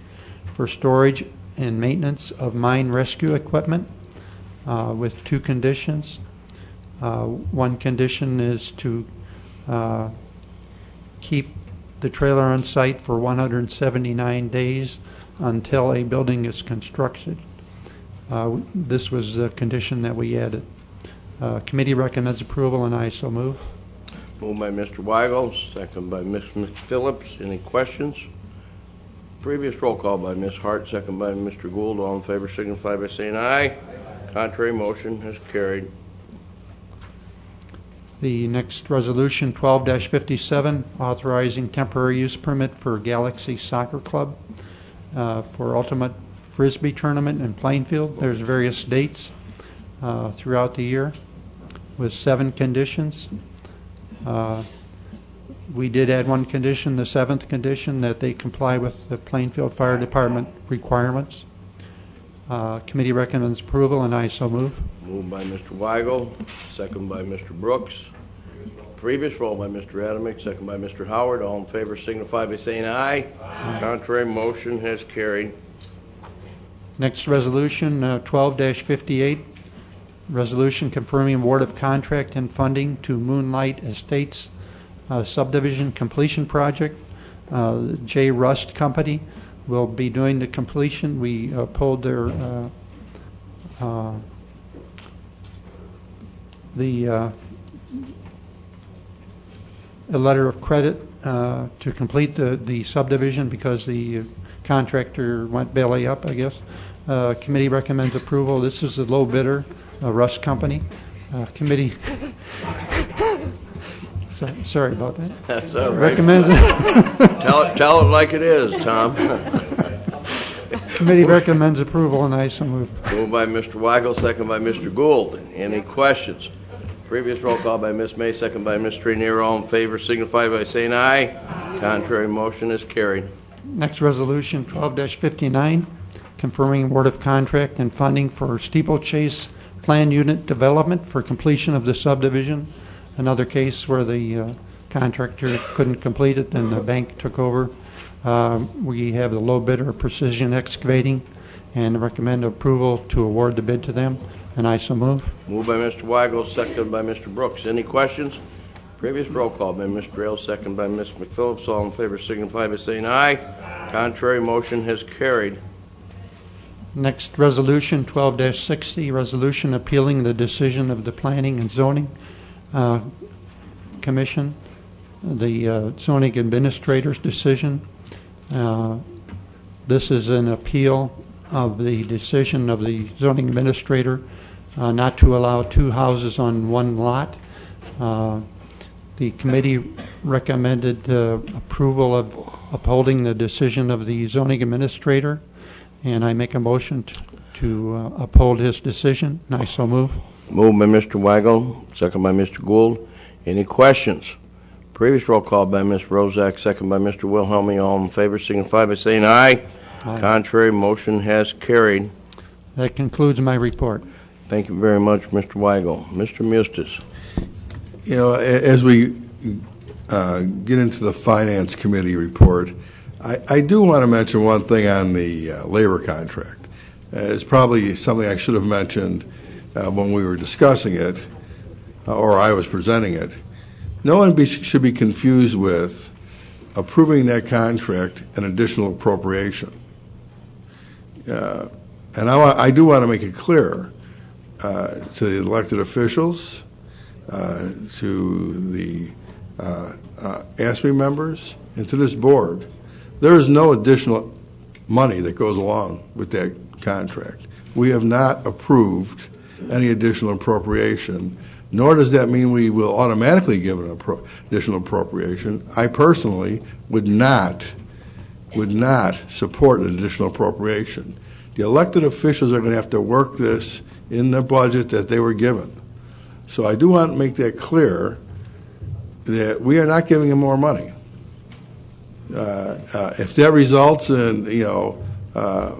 for storage and maintenance of mine rescue equipment with 2 conditions. One condition is to keep the trailer on site for 179 days until a building is constructed. This was the condition that we added. Committee recommends approval, and I so move. Moved by Mr. Weigel, second by Ms. McPhillips. Any questions? Previous roll call by Ms. Hart, second by Mr. Gould. All in favor signify by saying aye. Contrary motion has carried. The next resolution, 12-57, authorizing temporary use permit for Galaxy Soccer Club for Ultimate Frisbee Tournament in Plainfield. There's various dates throughout the year with 7 conditions. We did add one condition, the 7th condition, that they comply with the Plainfield Fire Department requirements. Committee recommends approval, and I so move. Moved by Mr. Weigel, second by Mr. Brooks. Previous roll by Mr. Adamick, second by Mr. Howard. All in favor signify by saying aye. Aye. Contrary motion has carried. Next resolution, 12-58, resolution confirming award of contract and funding to Moonlight Estates subdivision completion project. J. Rust Company will be doing the completion. We pulled their a letter of credit to complete the subdivision because the contractor went belly up, I guess. Committee recommends approval. This is a low bidder, Rust Company. Committee. Sorry about that. That's all right. Recommends. Tell it like it is, Tom. Committee recommends approval, and I so move. Moved by Mr. Weigel, second by Mr. Gould. Any questions? Previous roll call by Ms. May, second by Ms. Trainier. All in favor signify by saying aye. Aye. Contrary motion is carried. Next resolution, 12-59, confirming award of contract and funding for steeplechase plan unit development for completion of the subdivision. Another case where the contractor couldn't complete it, then the bank took over. We have the low bidder, Precision Excavating, and recommend approval to award the bid to them, and I so move. Moved by Mr. Weigel, second by Mr. Brooks. Any questions? Previous roll call by Mr. Ailes, second by Ms. McPhillips. All in favor signify by saying aye. Aye. Contrary motion has carried. Next resolution, 12-60, resolution appealing the decision of the Planning and Zoning Commission, the zoning administrator's decision. This is an appeal of the decision of the zoning administrator not to allow 2 houses on one lot. The committee recommended approval of upholding the decision of the zoning administrator, and I make a motion to uphold his decision, and I so move. Moved by Mr. Weigel, second by Mr. Gould. Any questions? Previous roll call by Ms. Rozak, second by Mr. Wilhelmi. All in favor signify by saying aye. Aye. Contrary motion has carried. That concludes my report. Thank you very much, Mr. Weigel. Mr. Mustis. You know, as we get into the Finance Committee report, I do want to mention one thing on the labor contract. It's probably something I should have mentioned when we were discussing it, or I was presenting it. No one should be confused with approving that contract an additional appropriation. And I do want to make it clear to the elected officials, to the ASME members, and to this board, there is no additional money that goes along with that contract. We have not approved any additional appropriation, nor does that mean we will automatically give an additional appropriation. I personally would not support an additional appropriation. The elected officials are going to have to work this in the budget that they were given. So I do want to make that clear that we are not giving them more money. If that results in,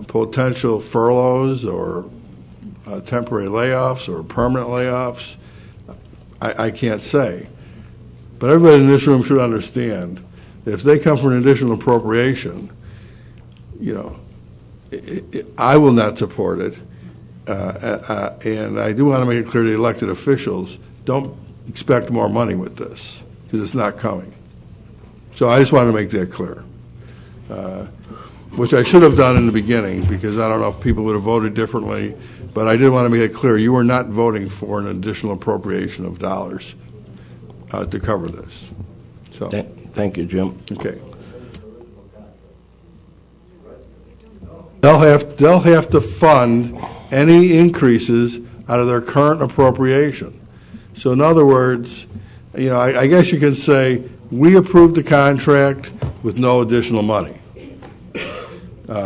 potential furloughs or temporary layoffs or permanent layoffs, I can't say. But everybody in this room should understand that if they come for an additional appropriation, I will not support it. And I do want to make it clear to the elected officials, don't expect more money with this, because it's not coming. So I just want to make that clear, which I should have done in the beginning, because I don't know if people would have voted differently, but I did want to make it clear you were not voting for an additional appropriation of dollars. to cover this. So, thank you, Jim. Okay. They'll have to fund any increases out of their current appropriation. So in other words, you know, I guess you can say we approved the contract with no additional money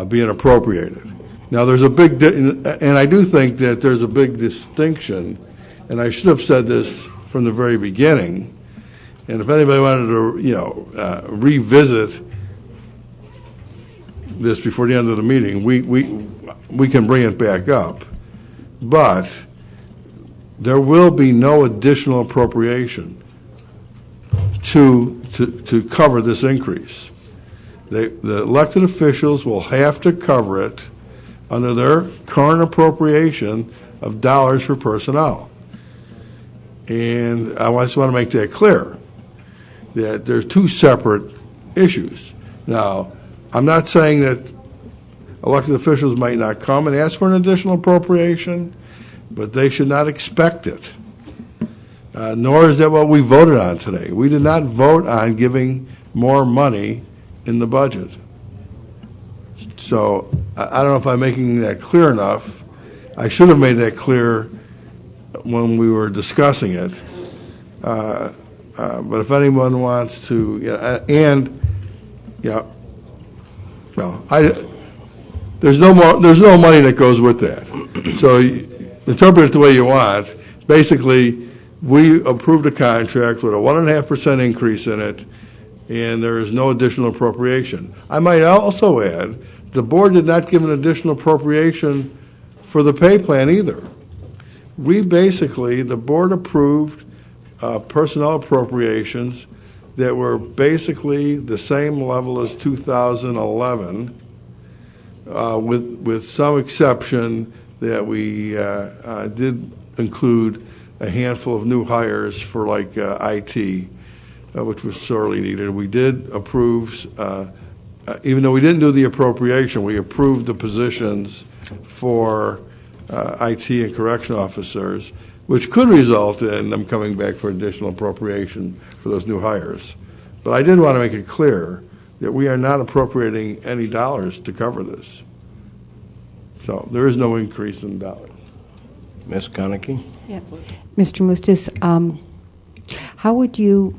being appropriated. Now there's a big, and I do think that there's a big distinction, and I should have said this from the very beginning. And if anybody wanted to, you know, revisit this before the end of the meeting, we can bring it back up. But there will be no additional appropriation to cover this increase. The elected officials will have to cover it under their current appropriation of dollars for personnel. And I just want to make that clear, that there's two separate issues. Now, I'm not saying that elected officials might not come and ask for an additional appropriation, but they should not expect it. Nor is that what we voted on today. We did not vote on giving more money in the budget. So I don't know if I'm making that clear enough. I should have made that clear when we were discussing it. But if anyone wants to, there's no money that goes with that. So interpret it the way you want. Basically, we approved a contract with a 1.5% increase in it, and there is no additional appropriation. I might also add, the board did not give an additional appropriation for the pay plan either. The board approved personnel appropriations that were basically the same level as 2011, with some exception that we did include a handful of new hires for like IT, which was sorely needed. We did approve, even though we didn't do the appropriation, we approved the positions for IT and correction officers, which could result in them coming back for additional appropriation for those new hires. But I did want to make it clear that we are not appropriating any dollars to cover this. So there is no increase in dollars. Ms. Konecki? Yeah. Mr. Mustis, how would you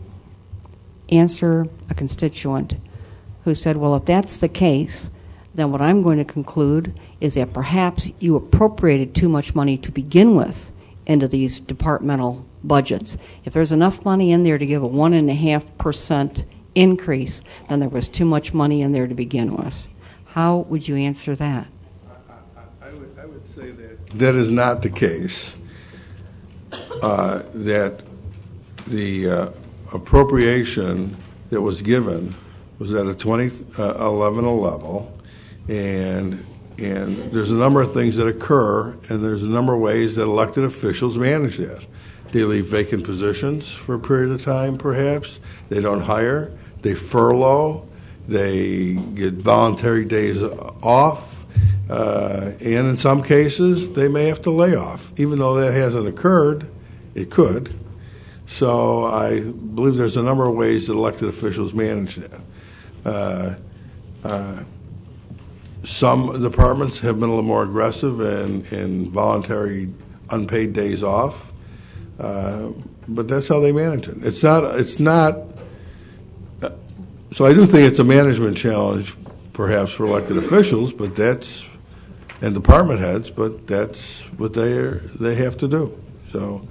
answer a constituent who said, well, if that's the case, then what I'm going to conclude is that perhaps you appropriated too much money to begin with into these departmental budgets. If there's enough money in there to give a 1.5% increase, then there was too much money in there to begin with. How would you answer that? I would say that is not the case. That the appropriation that was given was at a 2011 level, and there's a number of things that occur, and there's a number of ways that elected officials manage that. They leave vacant positions for a period of time, perhaps. They don't hire. They furlough. They get voluntary days off. And in some cases, they may have to lay off. Even though that hasn't occurred, it could. So I believe there's a number of ways that elected officials manage that. Some departments have been a little more aggressive in voluntary unpaid days off, but that's how they manage it. It's not. So I do think it's a management challenge, perhaps for elected officials, but and department heads, but that's what they have to do. So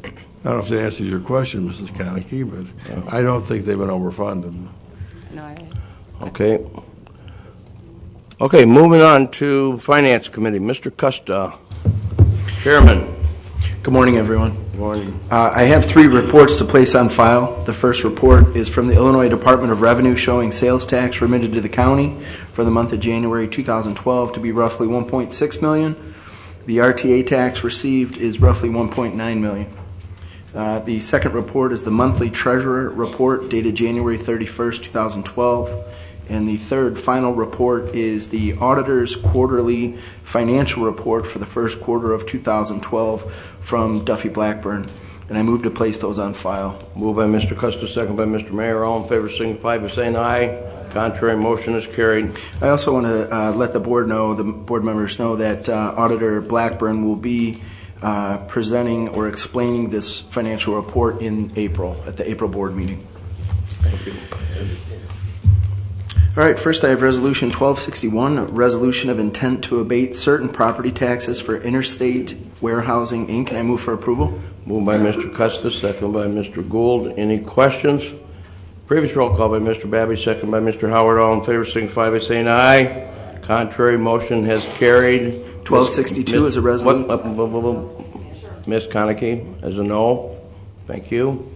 I don't know if that answers your question, Mrs. Konecki, but I don't think they've been overfunded. No. Okay, moving on to Finance Committee. Mr. Costa, Chairman. Good morning, everyone. Good morning. I have 3 reports to place on file. The first report is from the Illinois Department of Revenue showing sales tax remitted to the county for the month of January 2012 to be roughly $1.6 million. The RTA tax received is roughly $1.9 million. The second report is the monthly treasurer report dated January 31st, 2012. And the third final report is the auditor's quarterly financial report for the first quarter of 2012 from Duffy Blackburn. and I move to place those on file. Moved by Mr. Custer, second by Mr. Mayor. All in favor signify by saying aye. Contrary, motion is carried. I also want to let the board members know that Auditor Blackburn will be presenting or explaining this financial report in April, at the April board meeting. Thank you. All right, first I have Resolution 1261, a resolution of intent to abate certain property taxes for Interstate Warehousing, Inc., and I move for approval. Moved by Mr. Custis, second by Mr. Gould. Any questions? Previous roll call by Mr. Babbage, second by Mr. Howard. All in favor signify by saying aye. Contrary, motion has carried. 1262 is a resolution. Ms. Konecki as a no. Thank you.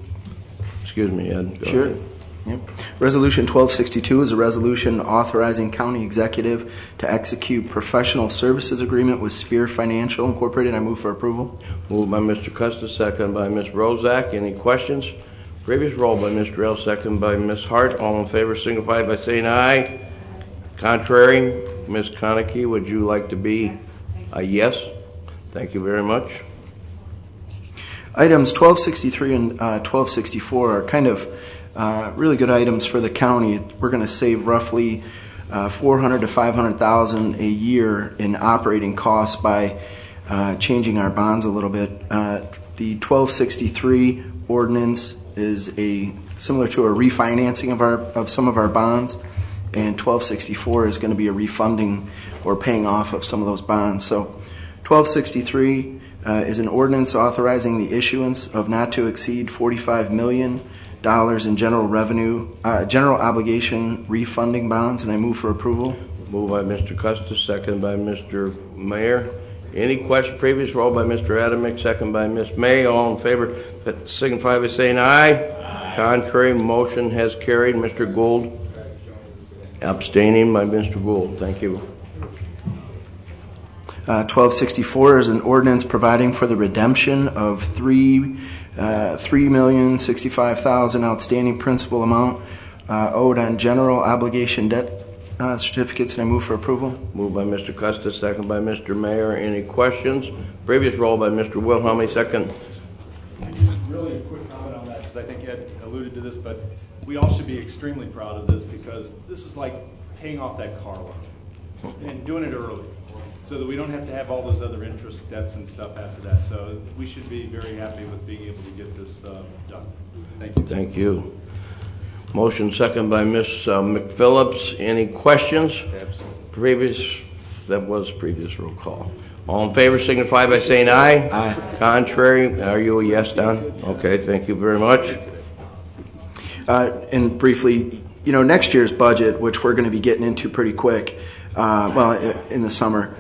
Excuse me, Ed. Go Sure. ahead. Yep. Resolution 1262 is a resolution authorizing county executive to execute professional services agreement with Sphere Financial Incorporated. I move for approval. Moved by Mr. Custis, second by Ms. Rozak. Any questions? Previous roll by Mr. L, second by Ms. Hart. All in favor signify by saying aye. Contrary, Ms. Konecki, would you like to be a yes? Thank you very much. Items 1263 and 1264 are kind of really good items for the county. We're going to save roughly $400,000 to $500,000 a year in operating costs by changing our bonds a little bit. The 1263 ordinance is similar to a refinancing of some of our bonds, and 1264 is going to be a refunding or paying off of some of those bonds. So 1263 is an ordinance authorizing the issuance of not to exceed $45 million in general obligation refunding bonds, and I move for approval. Moved by Mr. Custis, second by Mr. Mayor. Any question? Previous roll by Mr. Adamick, second by Ms. May. All in favor signify by saying aye. Contrary, motion has carried. Mr. Gould, abstaining by Mr. Gould. Thank you. 1264 is an ordinance providing for the redemption of $3,065,000 outstanding principal amount owed on general obligation debt certificates, and I move for approval. Moved by Mr. Custis, second by Mr. Mayor. Any questions? Previous roll by Mr. Wilhelmy, second. Really a quick comment on that, because I think Ed alluded to this, but we all should be extremely proud of this, because this is like paying off that car loan and doing it early, so that we don't have to have all those other interest debts and stuff after that. So we should be very happy with being able to get this done. Thank you. Thank you. Motion second by Ms. McPhillips. Any questions? That was previous roll call. All in favor signify by saying aye. Aye. Contrary, are you a yes, Don? Okay, thank you very much. And briefly, next year's budget, which we're going to be getting into pretty quick, in the summer,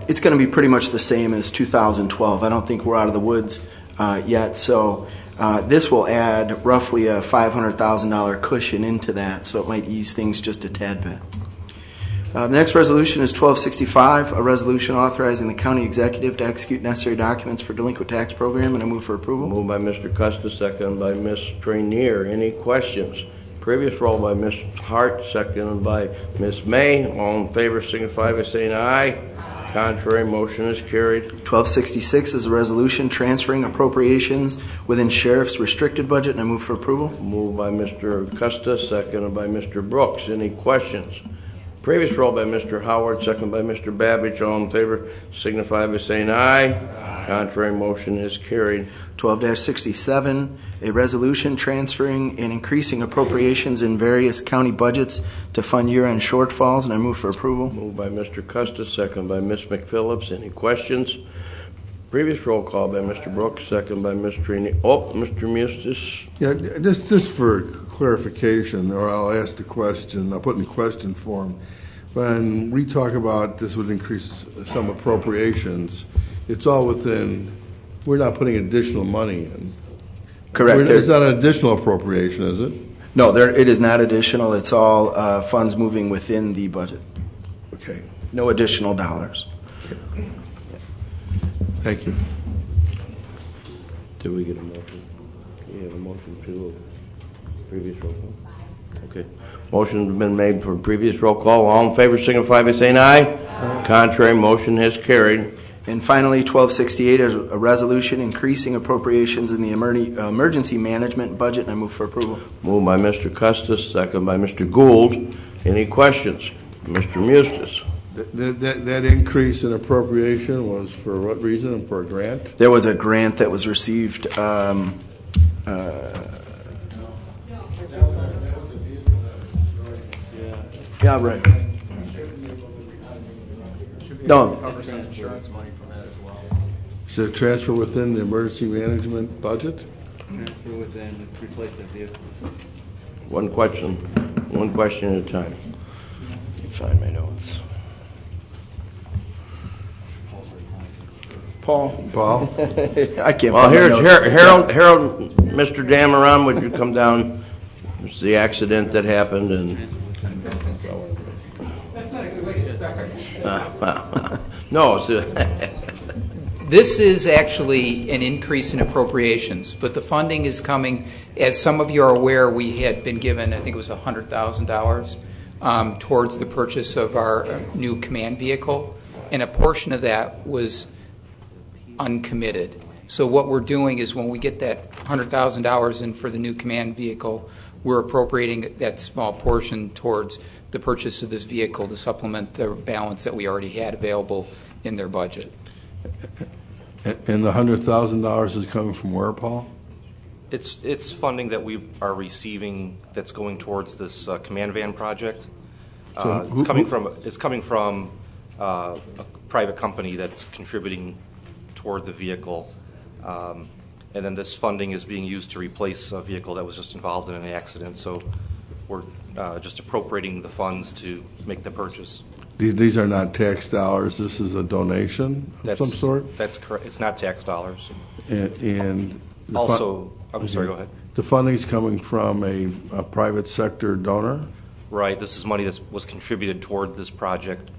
it's going to be pretty much the same as 2012. I don't think we're out of the woods yet, so this will add roughly a $500,000 cushion into that, so it might ease things just a tad bit. The next resolution is 1265, a resolution authorizing the county executive to execute necessary documents for delinquent tax program, and I move for approval. Moved by Mr. Custis, second by Ms. Trainier. Any questions? Previous roll by Ms. Hart, second by Ms. May. All in favor signify by saying aye. Contrary, motion is carried. 1266 is a resolution transferring appropriations within Sheriff's restricted budget, and I move for approval. Moved by Mr. Custis, second by Mr. Brooks. Any questions? Previous roll by Mr. Howard, second by Mr. Babbage. All in favor signify by saying aye. Contrary, motion is carried. 12-67, a resolution transferring and increasing appropriations in various county budgets to fund year-end shortfalls, and I move for approval. Moved by Mr. Custis, second by Ms. McPhillips. Any questions? Previous roll call by Mr. Brooks, second by Ms. Trini. Mr. Mustis. Yeah, just for clarification, or I'll ask the question, I'll put it in question form. When we talk about this would increase some appropriations, it's all within, we're not putting additional money in. Correct. It's not an additional appropriation, is it? No, it is not additional. It's all funds moving within the budget. Okay. No additional dollars. Thank you. Did we get a motion? We have a motion to previous roll call? Okay. Motion's been made for previous roll call. All in favor signify by saying aye. Contrary, motion has carried. And finally, 1268 is a resolution increasing appropriations in the emergency management budget, and I move for approval. Moved by Mr. Custis, second by Mr. Gould. Any questions? Mr. Mustis. That increase in appropriation was for what reason, and for a grant? There was a grant that was received. Yeah, right. No. Cover some insurance money from that as well. Is it transfer within the emergency management budget? Transfer within, replace that vehicle. One question at a time. Let me find my notes. Paul. I can't. Well, find my here's notes. Harold, Mr. Dameron, would you come down? It's the accident that happened, and That's not a good way to start. no. This is actually an increase in appropriations, but the funding is coming, as some of you are aware, we had been given, I think it was $100,000 towards the purchase of our new command vehicle, and a portion of that was uncommitted. So what we're doing is when we get that $100,000 in for the new command vehicle, we're appropriating that small portion towards the purchase of this vehicle to supplement the balance that we already had available in their budget. And the $100,000 is coming from where, Paul? It's funding that we are receiving that's going towards this command van project. It's coming from a private company that's contributing toward the vehicle, and then this funding is being used to replace a vehicle that was just involved in an accident. So we're just appropriating the funds to make the purchase. These are not tax dollars. This is a donation of some sort? That's correct. It's not tax dollars. And also, I'm sorry, go ahead. The funding's coming from a private sector donor? Right. This is money that was contributed toward this project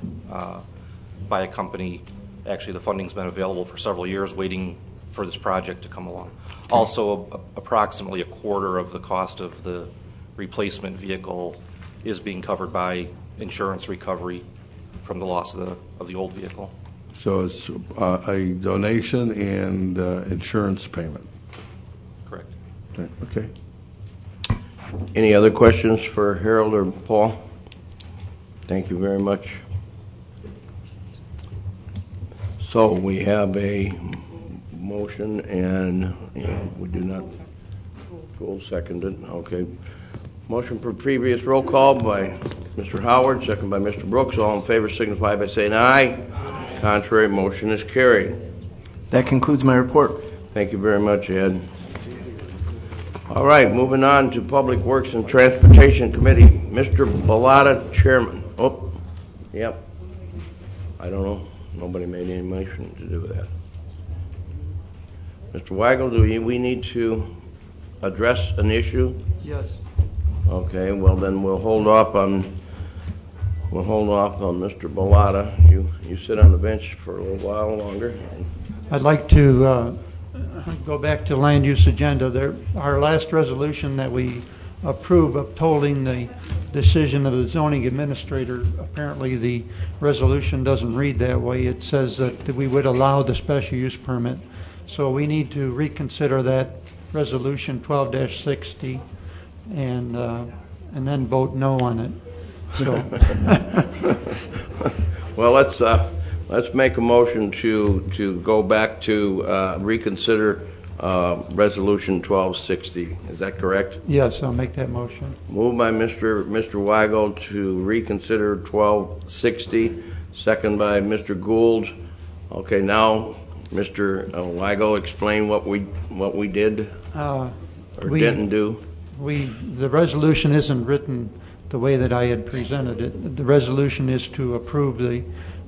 by a company. Actually, the funding's been available for several years waiting for this project to come along. Okay. Also, approximately a quarter of the cost of the replacement vehicle is being covered by insurance recovery from the loss of the old vehicle. So it's a donation and insurance payment? Correct. Okay. Any other questions for Harold or Paul? Thank you very much. So we have a motion, and we do not. Gould seconded. Okay. Motion for previous roll call by Mr. Howard, second by Mr. Brooks. All in favor signify by saying aye. Aye. Contrary, motion is carried. That concludes my report. Thank you very much, Ed. All right, moving on to Public Works and Transportation Committee. Mr. Bellotta, Chairman. Oh, yep. I don't know. Nobody made any motion to do that. Mr. Weigel, do we need to address an issue? Yes. Okay, well then we'll hold off on Mr. Bellotta. You sit on the bench for a little while longer. I'd like to go back to land use agenda. Our last resolution that we approve upholding the decision of the zoning administrator, apparently the resolution doesn't read that way. It says that we would allow the special use permit. So we need to reconsider that resolution 12-60 and then vote no on it. So. Well, let's make a motion to go back to reconsider resolution 1260. Is that correct? Yes, I'll make that motion. Moved by Mr. Weigel to reconsider 1260. Second by Mr. Gould. Okay, now Mr. Weigel, explain what we did or didn't do. The resolution isn't written the way that I had presented it. The resolution is to approve the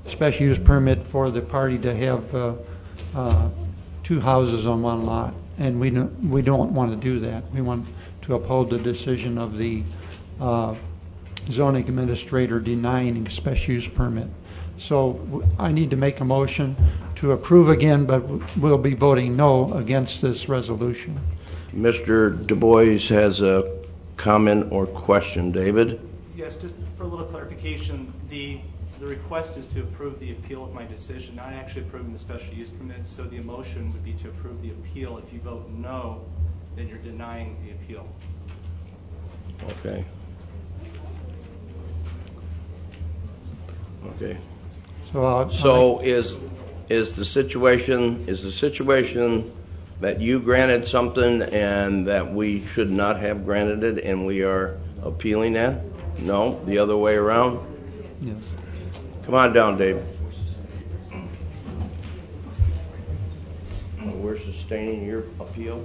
special use permit for the party to have two houses on one lot, and we don't want to do that. We want to uphold the decision of the zoning administrator denying a special use permit. So I need to make a motion to approve again, but we'll be voting no against this resolution. Mr. Du Bois has a comment or question. David? Yes, just for a little clarification, the The request is to approve the appeal of my decision, not actually approving the special use permit. So the motion would be to approve the appeal. If you vote no, then you're denying the appeal. Okay. Okay. So is the situation that you granted something and that we should not have granted it, and we are appealing that? No, the other way around? Yes. Come on down, Dave. We're sustaining your appeal.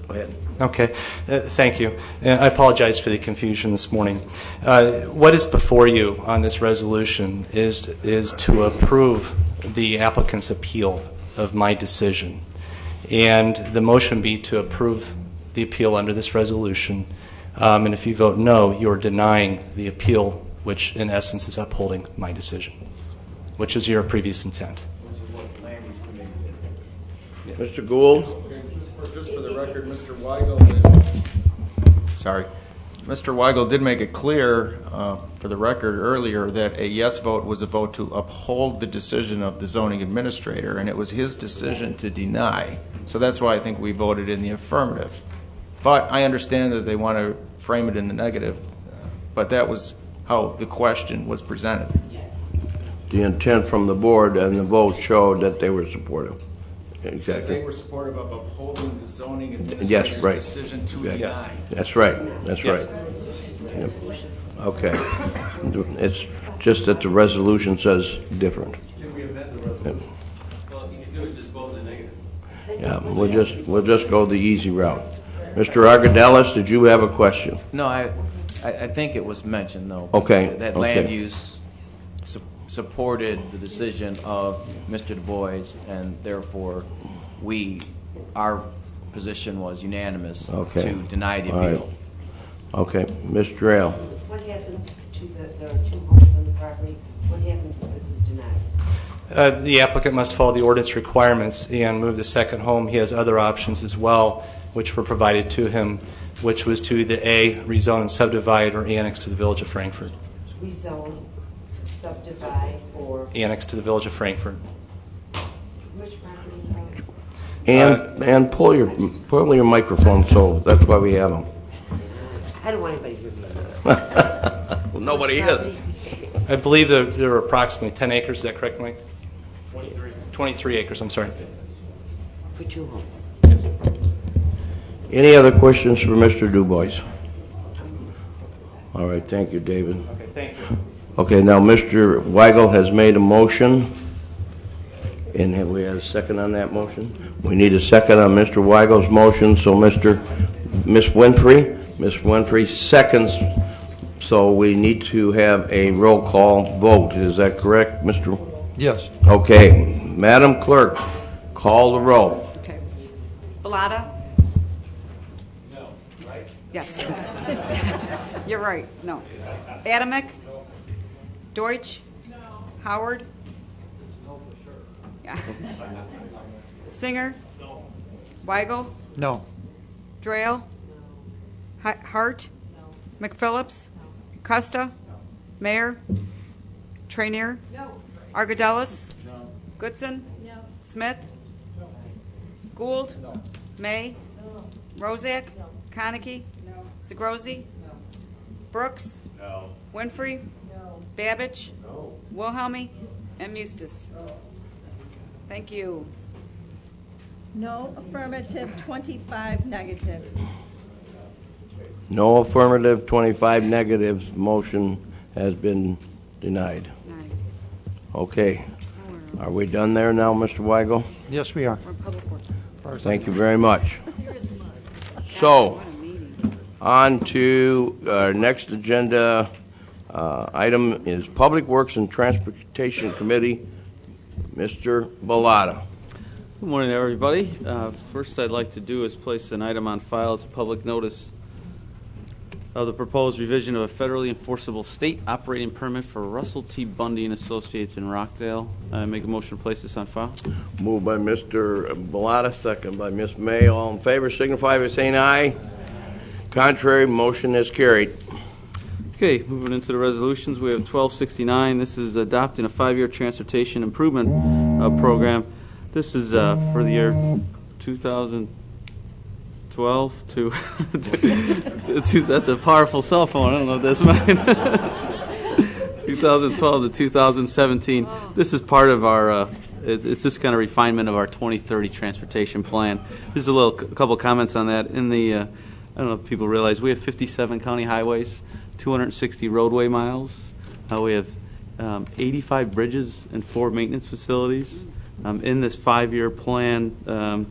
Go ahead. Okay, thank you. I apologize for the confusion this morning. What is before you on this resolution is to approve the applicant's appeal of my decision. And the motion be to approve the appeal under this resolution. And if you vote no, you're denying the appeal, which in essence is upholding my decision, which is your previous intent. Mr. Gould? Just for the record, Mr. Weigel did make it clear for the record earlier that a yes vote was a vote to uphold the decision of the zoning administrator, and it was his decision to deny. So that's why I think we voted in the affirmative. But I understand that they want to frame it in the negative, but that was how the question was presented. The intent from the board and the vote showed that they were supportive. Exactly. They were supportive of upholding the zoning administrator's decision to deny. That's right. That's right. Yep. Okay. It's just that the resolution says different. Yep. Yeah, we'll just go the easy route. Mr. Argadelis, did you have a question? No, I think it was mentioned though. Okay. That land use supported the decision of Mr. Du Bois, and therefore our position was unanimous to deny the appeal. Right. Okay, Ms. Drayle. What happens to there are two homes on the property? What happens if this is denied? The applicant must follow the ordinance requirements and move the second home. He has other options as well, which were provided to him, which was to either A, rezone and subdivide, or annex to the Village of Frankfort. Rezone, subdivide, or Annex to the Village of Frankfort. which property? And pull your microphone, so that's why we have them. I don't want anybody to hear me. Well, nobody is. I believe there are approximately 10 acres. Is that correct, Mike? 23 acres, I'm sorry. For two homes. Any other questions for Mr. Du Bois? All right, thank you, David. Okay, thank you. Okay, now Mr. Weigel has made a motion, and have we had a second on that motion? We need a second on Mr. Weigel's motion, so Ms. Winfrey seconds, so we need to have a roll call vote. Is that correct, Mr.? Yes. Okay, Madam Clerk, call the roll. Okay. Bellotta? No. Right? Yes. You're right. No. Adamick? No. Deutsch? No. Howard? No, for sure. Yeah. Singer? No. Weigel? No. Drayle? No. Hart? No. McPhillips? No. Costa? No. Mayor? Trainier? No. Argadelis? No. Goodson? No. Smith? No. Gould? No. May? No. Rozak? No. Konecki? No. Zagrozi? No. Brooks? No. Winfrey? No. Babbage? No. Wilhelmy? And Mustis? No. Thank you. No affirmative, 25 negative. No affirmative, 25 negatives. Motion has been denied. Okay. Are we done there now, Mr. Weigel? Yes, we are. Thank you very much. So, on to our next agenda item is Public Works and Transportation Committee. Mr. Bellotta. Good morning, everybody. First I'd like to do is place an item on file. It's public notice of the proposed revision of a federally enforceable state operating permit for Russell T. Bundy and Associates in Rockdale. I make a motion to place this on file. Moved by Mr. Bellotta, second by Ms. May. All in favor signify by saying aye. Contrary, motion is carried. Okay, moving into the resolutions, we have 1269. This is adopting a 5-year transportation improvement program. This is for the year 2012 to, that's a powerful cell phone. I don't know if that's mine. 2012 to 2017. This is part of our, it's just kind of refinement of our 2030 transportation plan. Just a couple comments on that. In the, I don't know if people realize, we have 57 county highways, 260 roadway miles. We have 85 bridges and 4 maintenance facilities. In this 5-year plan,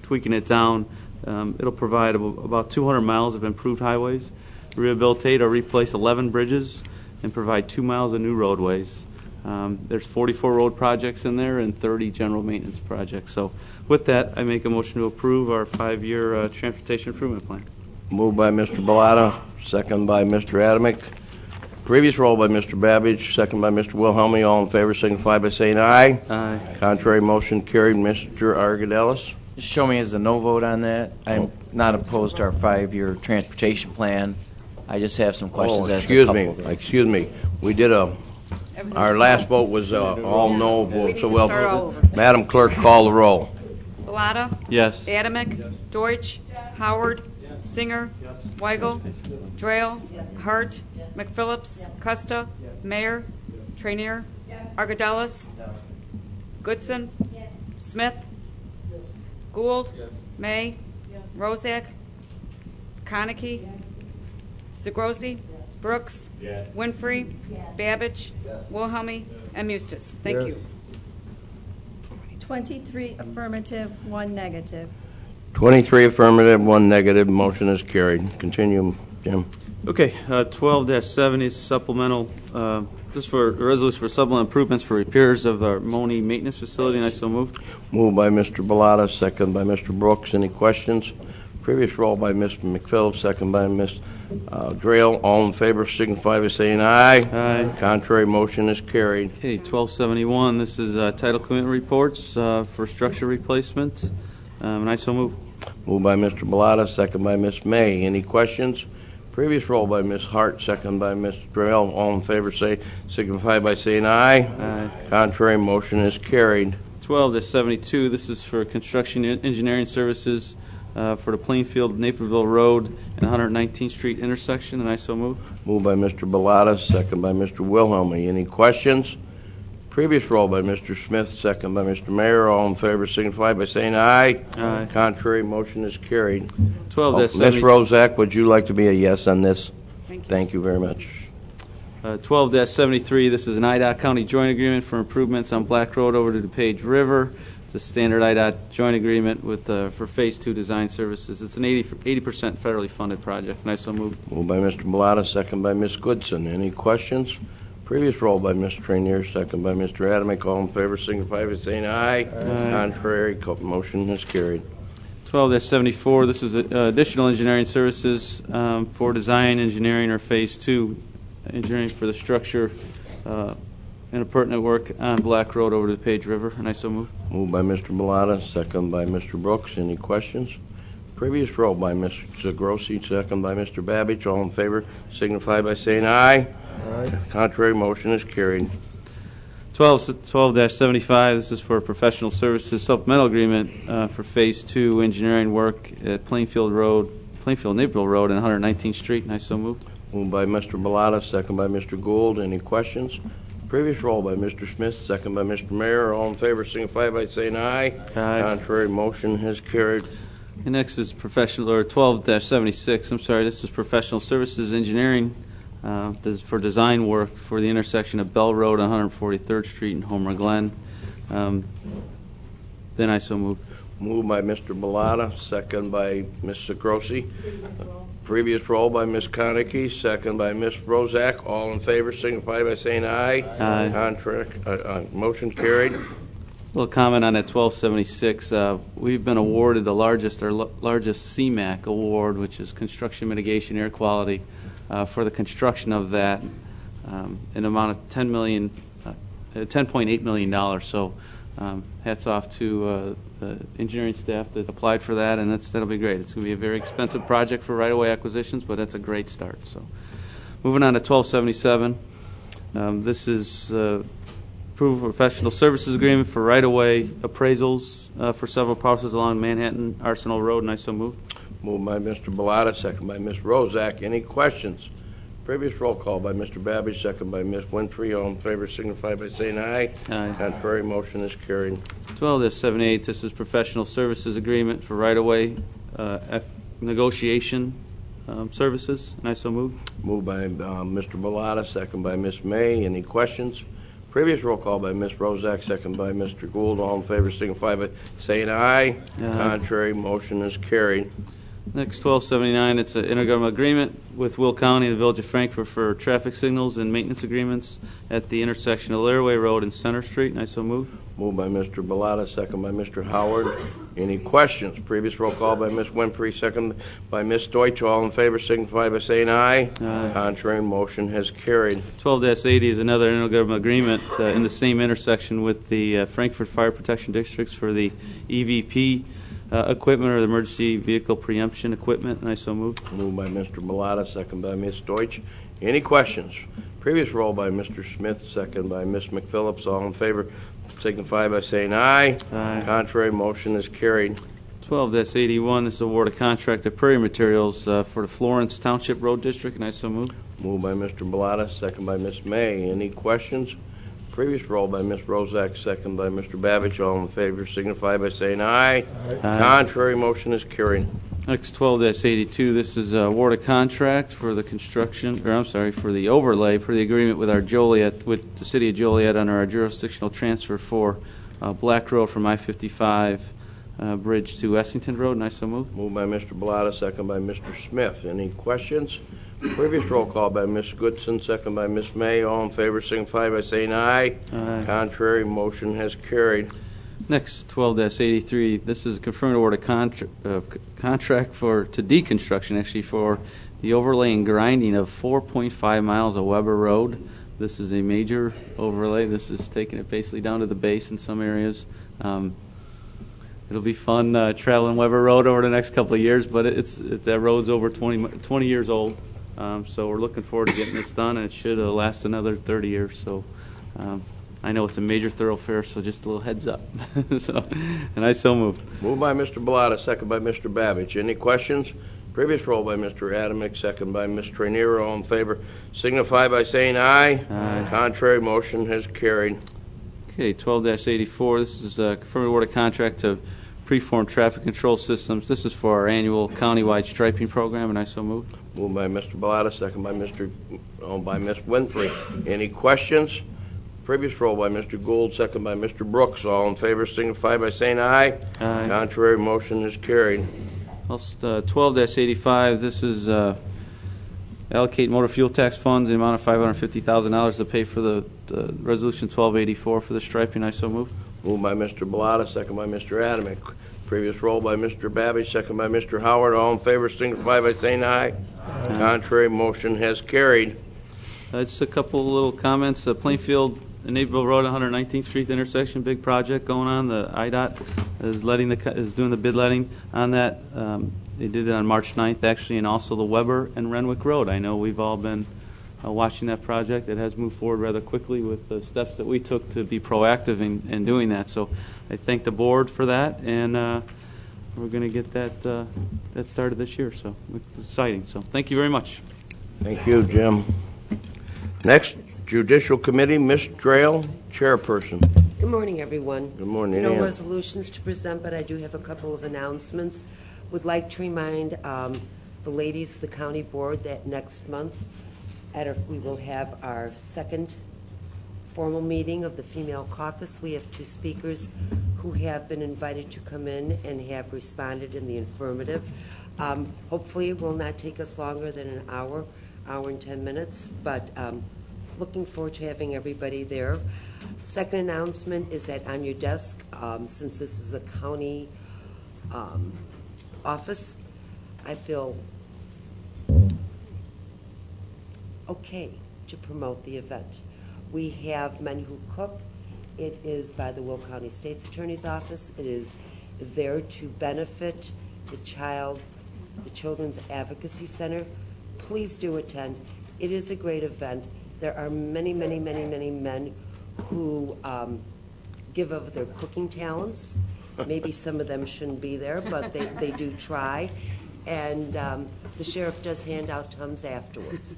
tweaking it down, it'll provide about 200 miles of improved highways, rehabilitate or replace 11 bridges, and provide 2 miles of new roadways. There's 44 road projects in there and 30 general maintenance projects. So with that, I make a motion to approve our 5-year transportation improvement plan. Moved by Mr. Bellotta, second by Mr. Adamick. Previous roll by Mr. Babbage, second by Mr. Wilhelmy. All in favor signify by saying aye. Aye. Contrary, motion carried. Mr. Argadelis. Just show me as a no vote on that. I'm not opposed to our 5-year transportation plan. I just have some questions as to a couple of things. Excuse me. We did our last vote was all no vote. So well, Madam Clerk, call the roll. Bellotta? Yes. Adamick? Deutsch? Howard? Singer? Weigel? Drayle? Hart? McPhillips? Costa? Mayor? Trainier? Argadelis? Goodson? Smith? Gould? May? Rozak? Konecki? Zagrosi? Brooks? Winfrey? Babbage? Wilhelmy? And Mustis. Thank you. 23 affirmative, 1 negative. 23 affirmative, 1 negative. Motion is carried. Continue, Jim. Okay, 12-70 is supplemental. This is for a resolution for supplemental improvements for repairs of our Moni maintenance facility, and I so moved. Moved by Mr. Bellotta, second by Mr. Brooks. Any questions? Previous roll by Mr. McPhillips, second by Ms. Drayle. All in favor signify by saying aye. Aye. Contrary, motion is carried. Okay, 1271. This is title commitment reports for structure replacement, and I so move. Moved by Mr. Bellotta, second by Ms. May. Any questions? Previous roll by Ms. Hart, second by Ms. Drayle. All in favor signify by saying aye. Aye. Contrary, motion is carried. 12-72. This is for construction engineering services for the Plainfield Naperville Road and 119th Street intersection, and I so move. Moved by Mr. Bellotta, second by Mr. Wilhelmy. Any questions? Previous roll by Mr. Smith, second by Mr. Mayor. All in favor signify by saying aye. Aye. Contrary, motion is carried. 12-70. Ms. Rozak, would you like to be a yes on this? Thank you very much. 12-73. This is an IDOT County joint agreement for improvements on Black Road over to the DuPage River. It's a standard IDOT joint agreement with for Phase 2 design services. It's an 80% federally funded project, and I so move. Moved by Mr. Bellotta, second by Ms. Goodson. Any questions? Previous roll by Mr. Trainier, second by Mr. Adamick. All in favor signify by saying aye. Aye. Contrary, motion is carried. 12-74. This is additional engineering services for design engineering or Phase 2 engineering for the structure and appurtenant work on Black Road over to the Page River, and I so move. Moved by Mr. Bellotta, second by Mr. Brooks. Any questions? Previous roll by Mr. Zagrosi, second by Mr. Babbage. All in favor signify by saying aye. Aye. Contrary, motion is carried. 12-75. This is for professional services supplemental agreement for Phase 2 engineering work at Plainfield Naperville Road and 119th Street, and I so move. Moved by Mr. Bellotta, second by Mr. Gould. Any questions? Previous roll by Mr. Smith, second by Mr. Mayor. All in favor signify by saying aye. Aye. Contrary, motion has carried. And next is professional, or 12-76. I'm sorry, this is professional services engineering. This is for design work for the intersection of Bell Road and 143rd Street in Homer Glen. Then I so move. Moved by Mr. Bellotta, second by Ms. Zagrosi. Previous roll by Ms. Konecki, second by Ms. Rozak. All in favor signify by saying aye. Aye. Contrary, motion carried. A little comment on that 1276. We've been awarded our largest CMAQ award, which is Construction Mitigation Air Quality, for the construction of that, an amount of $10.8 million. So Hats off to the engineering staff that applied for that, and that'll be great. It's going to be a very expensive project for right-of-way acquisitions, but that's a great start. So, moving on to 1277. This is approval of professional services agreement for right-of-way appraisals for several parcels along Manhattan Arsenal Road, and I so move. Moved by Mr. Bellotta, second by Ms. Rozak. Any questions? Previous roll call by Mr. Babbage, second by Ms. Winfrey. All in favor signify by saying aye. Aye. Contrary, motion is carried. 12-78, this is professional services agreement for right-of-way negotiation services, and I so move. Moved by Mr. Bellotta, second by Ms. May. Any questions? Previous roll call by Ms. Rozak, second by Mr. Gould. All in favor signify by saying aye. Contrary, motion is carried. Next, 1279, it's an intergovernmental agreement with Will County and the Village of Frankfort for traffic signals and maintenance agreements at the intersection of Laraway Road and Center Street, and I so move. Moved by Mr. Bellotta, second by Mr. Howard. Any questions? Previous roll call by Ms. Winfrey, second by Ms. Deutsch. All in favor signify by saying aye. Aye. Contrary, motion has carried. 12-80 is another intergovernmental agreement in the same intersection with the Frankfort Fire Protection Districts for the EVP equipment, or the emergency vehicle preemption equipment, and I so move. Moved by Mr. Bellotta, second by Ms. Deutsch. Any questions? Previous roll by Mr. Smith, second by Ms. McPhillips. All in favor signify by saying aye. Aye. Contrary, motion is carried. 12-81, this is award of contract of Prairie Materials for the Florence Township Road District, and I so move. Moved by Mr. Bellotta, second by Ms. May. Any questions? Previous roll by Ms. Rozak, second by Mr. Babbage. All in favor signify by saying aye. Aye. Contrary, motion is carried. Next, 12-82, this is award of contract for the construction, or I'm sorry, for the overlay for the agreement with our Joliet, with the City of Joliet under our jurisdictional transfer for Black Road from I-55 bridge to Essington Road, and I so move. Moved by Mr. Bellotta, second by Mr. Smith. Any questions? Previous roll call by Ms. Goodson, second by Ms. May. All in favor signify by saying aye. Aye. Contrary, motion has carried. Next, 12-83, this is a confirmed award of contract to deconstruction, actually, for the overlay and grinding of 4.5 miles of Weber Road. This is a major overlay. This is taking it basically down to the base in some areas. It'll be fun traveling Weber Road over the next couple of years, but that road's over 20 years old. So we're looking forward to getting this done, and it should last another 30 years. So I know it's a major thoroughfare, so just a little heads up. And I so move. Moved by Mr. Bellotta, second by Mr. Babbage. Any questions? Previous roll by Mr. Adamick, second by Ms. Trainier. All in favor signify by saying aye. Aye. Contrary, motion has carried. Okay, 12-84, this is a confirmed award of contract to Preform Traffic Control Systems. This is for our annual countywide striping program, and I so move. Moved by Mr. Bellotta, second by Ms. Winfrey. Any questions? Previous roll by Mr. Gould, second by Mr. Brooks. All in favor signify by saying aye. Aye. Contrary, motion is carried. 12-85, this is allocate motor fuel tax funds in the amount of $550,000 to pay for the Resolution 1284 for the striping. I so move. Moved by Mr. Bellotta, second by Mr. Adamick. Previous roll by Mr. Babbage, second by Mr. Howard. All in favor signify by saying aye. Aye. Contrary, motion has carried. Just a couple of little comments. Plainfield and Naperville Road, 119th Street intersection, big project going on. The IDOT is doing the bid letting on that. They did it on March 9th, actually, and also the Weber and Renwick Road. I know we've all been watching that project. It has moved forward rather quickly with the steps that we took to be proactive in doing that. So I thank the board for that, and we're going to get that started this year. So it's exciting. So thank you very much. Thank you, Jim. Next, Judicial Committee, Ms. Trail, Chairperson. Good morning, everyone. Good morning, No Ann. resolutions to present, but I do have a couple of announcements. Would like to remind the ladies of the county board that next month we will have our second formal meeting of the female caucus. We have two speakers who have been invited to come in and have responded in the affirmative. Hopefully it will not take us longer than an hour and 10 minutes, but looking forward to having everybody there. Second announcement is that on your desk, since this is a county office, I feel okay to promote the event. We have men who cook It is by the Will County State's Attorney's Office. It is there to benefit the Children's Advocacy Center. Please do attend. It is a great event. There are many, many, many, many men who give of their cooking talents. Maybe some of them shouldn't be there, but they do try. And the sheriff does hand out Tums afterwards.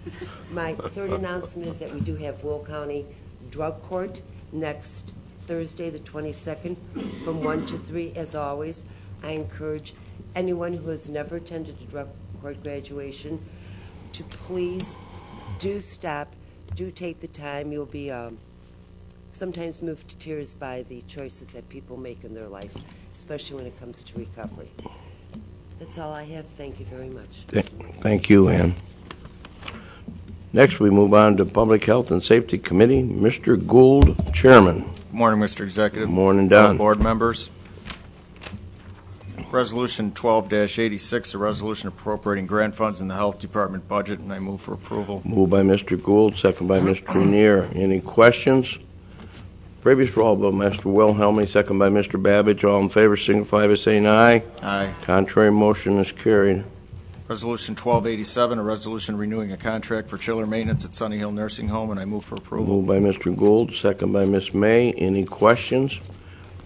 My third announcement is that we do have Will County Drug Court next Thursday, the 22nd, from 1 to 3. As always, I encourage anyone who has never attended a drug court graduation to please do stop, do take the time. You'll be sometimes moved to tears by the choices that people make in their life, especially when it comes to recovery. That's all I have. Thank you very much. Thank you, Ann. Next, we move on to Public Health and Safety Committee. Mr. Gould, Chairman. Good morning, Mr. Executive. Good morning, Don. Board members. Resolution 12-86, a resolution appropriating grant funds in the Health Department budget, and I move for approval. Moved by Mr. Gould, second by Mr. Neer. Any questions? Previous roll by Mr. Wilhelmy, second by Mr. Babbage. All in favor signify by saying aye. Aye. Contrary motion is carried. Resolution 1287, a resolution renewing a contract for chiller maintenance at Sunny Hill Nursing Home, and I move for approval. Moved by Mr. Gould, second by Ms. May. Any questions?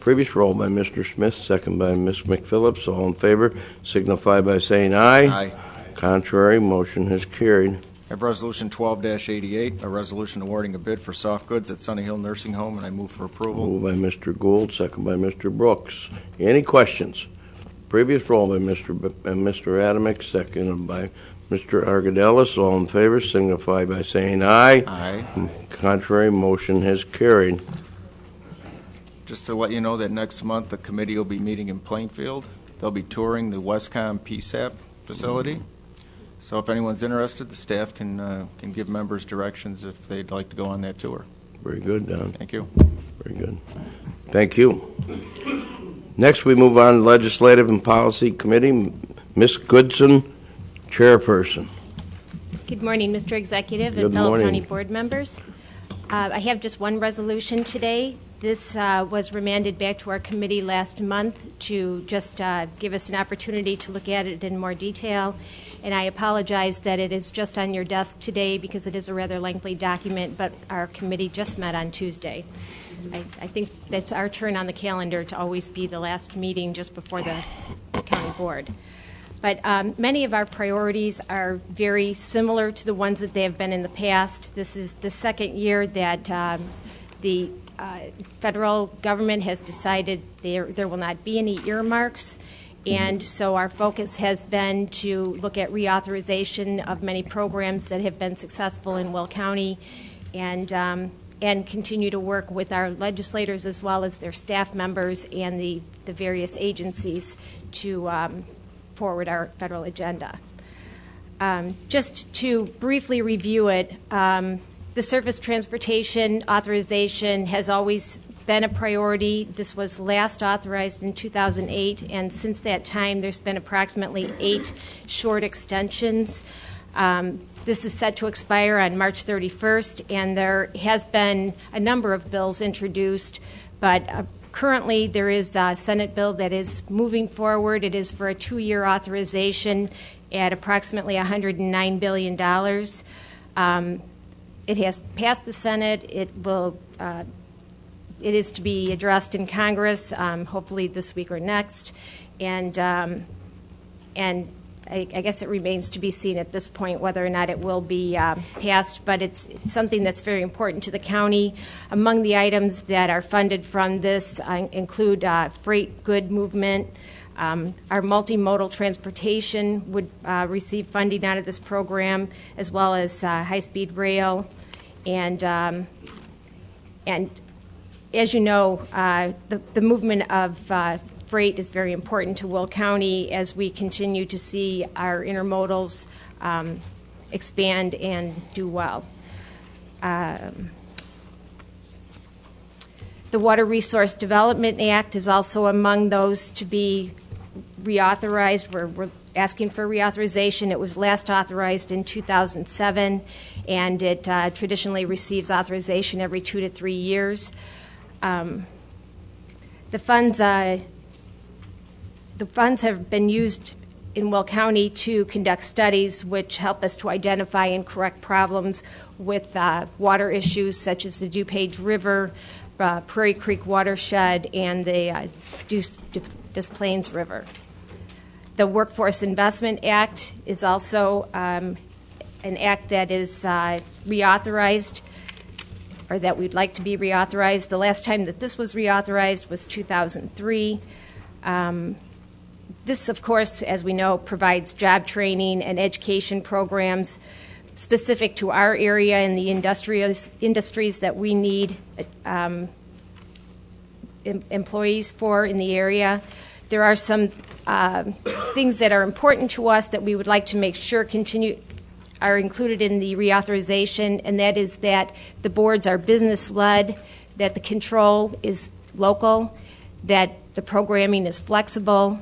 Previous roll by Mr. Smith, second by Ms. McPhillips. All in favor signify by saying aye. Aye. Contrary motion has carried. I have Resolution 12-88, a resolution awarding a bid for soft goods at Sunny Hill Nursing Home, and I move for approval. Moved by Mr. Gould, second by Mr. Brooks. Any questions? Previous roll by Mr. Adamick, second by Mr. Argadelis. All in favor signify by saying aye. Aye. Contrary motion has carried. Just to let you know that next month the committee will be meeting in Plainfield. They'll be touring the Westcom PSAP facility. So if anyone's interested, the staff can give members directions if they'd like to go on that tour. Very good, Don. Thank you. Very good. Thank you. Next, we move on to Legislative and Policy Committee. Ms. Goodson, Chairperson. Good morning, Mr. Executive Good and fellow morning. county board members. I have just one resolution today. This was remanded back to our committee last month to just give us an opportunity to look at it in more detail. And I apologize that it is just on your desk today because it is a rather lengthy document, but our committee just met on Tuesday. I think that's our turn on the calendar to always be the last meeting just before the county board. But many of our priorities are very similar to the ones that they have been in the past. This is the second year that the federal government has decided there will not be any earmarks. And so our focus has been to look at reauthorization of many programs that have been successful in Will County and continue to work with our legislators as well as their staff members and the various agencies to forward our federal agenda. Just to briefly review it, the surface transportation authorization has always been a priority. This was last authorized in 2008, and since that time there's been approximately 8 short extensions. This is set to expire on March 31st, and there has been a number of bills introduced, but currently there is a Senate bill that is moving forward. It is for a 2-year authorization at approximately $109 billion. It has passed the Senate. It is to be addressed in Congress, hopefully this week or next, and I guess it remains to be seen at this point whether or not it will be passed, but it's something that's very important to the county. Among the items that are funded from this include freight good movement. Our multimodal transportation would receive funding out of this program, as well as high-speed rail. And as you know, the movement of freight is very important to Will County as we continue to see our intermodals expand and do well. The Water Resource Development Act is also among those to be reauthorized. We're asking for reauthorization. It was last authorized in 2007, and it traditionally receives authorization every 2 to 3 years. The funds have been used in Will County to conduct studies which help us to identify and correct problems with water issues such as the DuPage River, Prairie Creek watershed, and the Des Plaines River. The Workforce Investment Act is also an act that is reauthorized, or that we'd like to be reauthorized. The last time that this was reauthorized was 2003. This, of course, as we know, provides job training and education programs specific to our area and the industries that we need employees for in the area. There are some things that are important to us that we would like to make sure are included in the reauthorization, and that is that the boards are business-led, that the control is local, that the programming is flexible,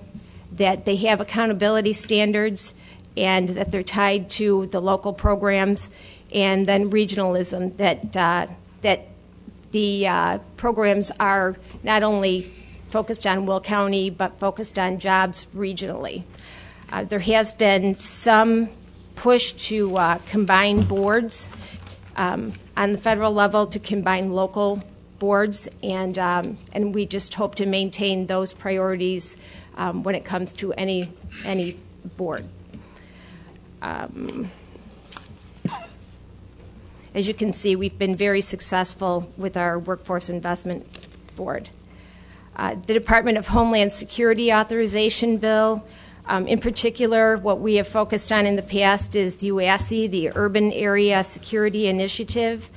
that they have accountability standards, and that they're tied to the local programs, and then regionalism, that the programs are not only focused on Will County, but focused on jobs regionally. There has been some push to combine boards on the federal level, to combine local boards, and we just hope to maintain those priorities when it comes to any board. As you can see, we've been very successful with our Workforce Investment Board. The Department of Homeland Security authorization bill, in particular, what we have focused on in the past is the UASI, the Urban Area Security Initiative.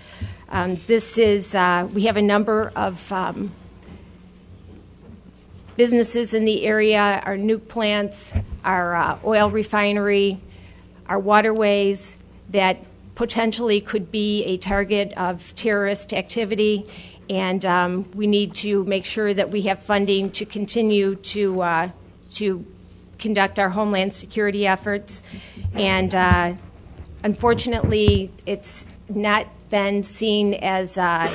This is, we have a number of businesses in the area, our nuke plants, our oil refinery, our waterways that potentially could be a target of terrorist activity, and we need to make sure that we have funding to continue to conduct our homeland security efforts. And unfortunately, it's not been seen as a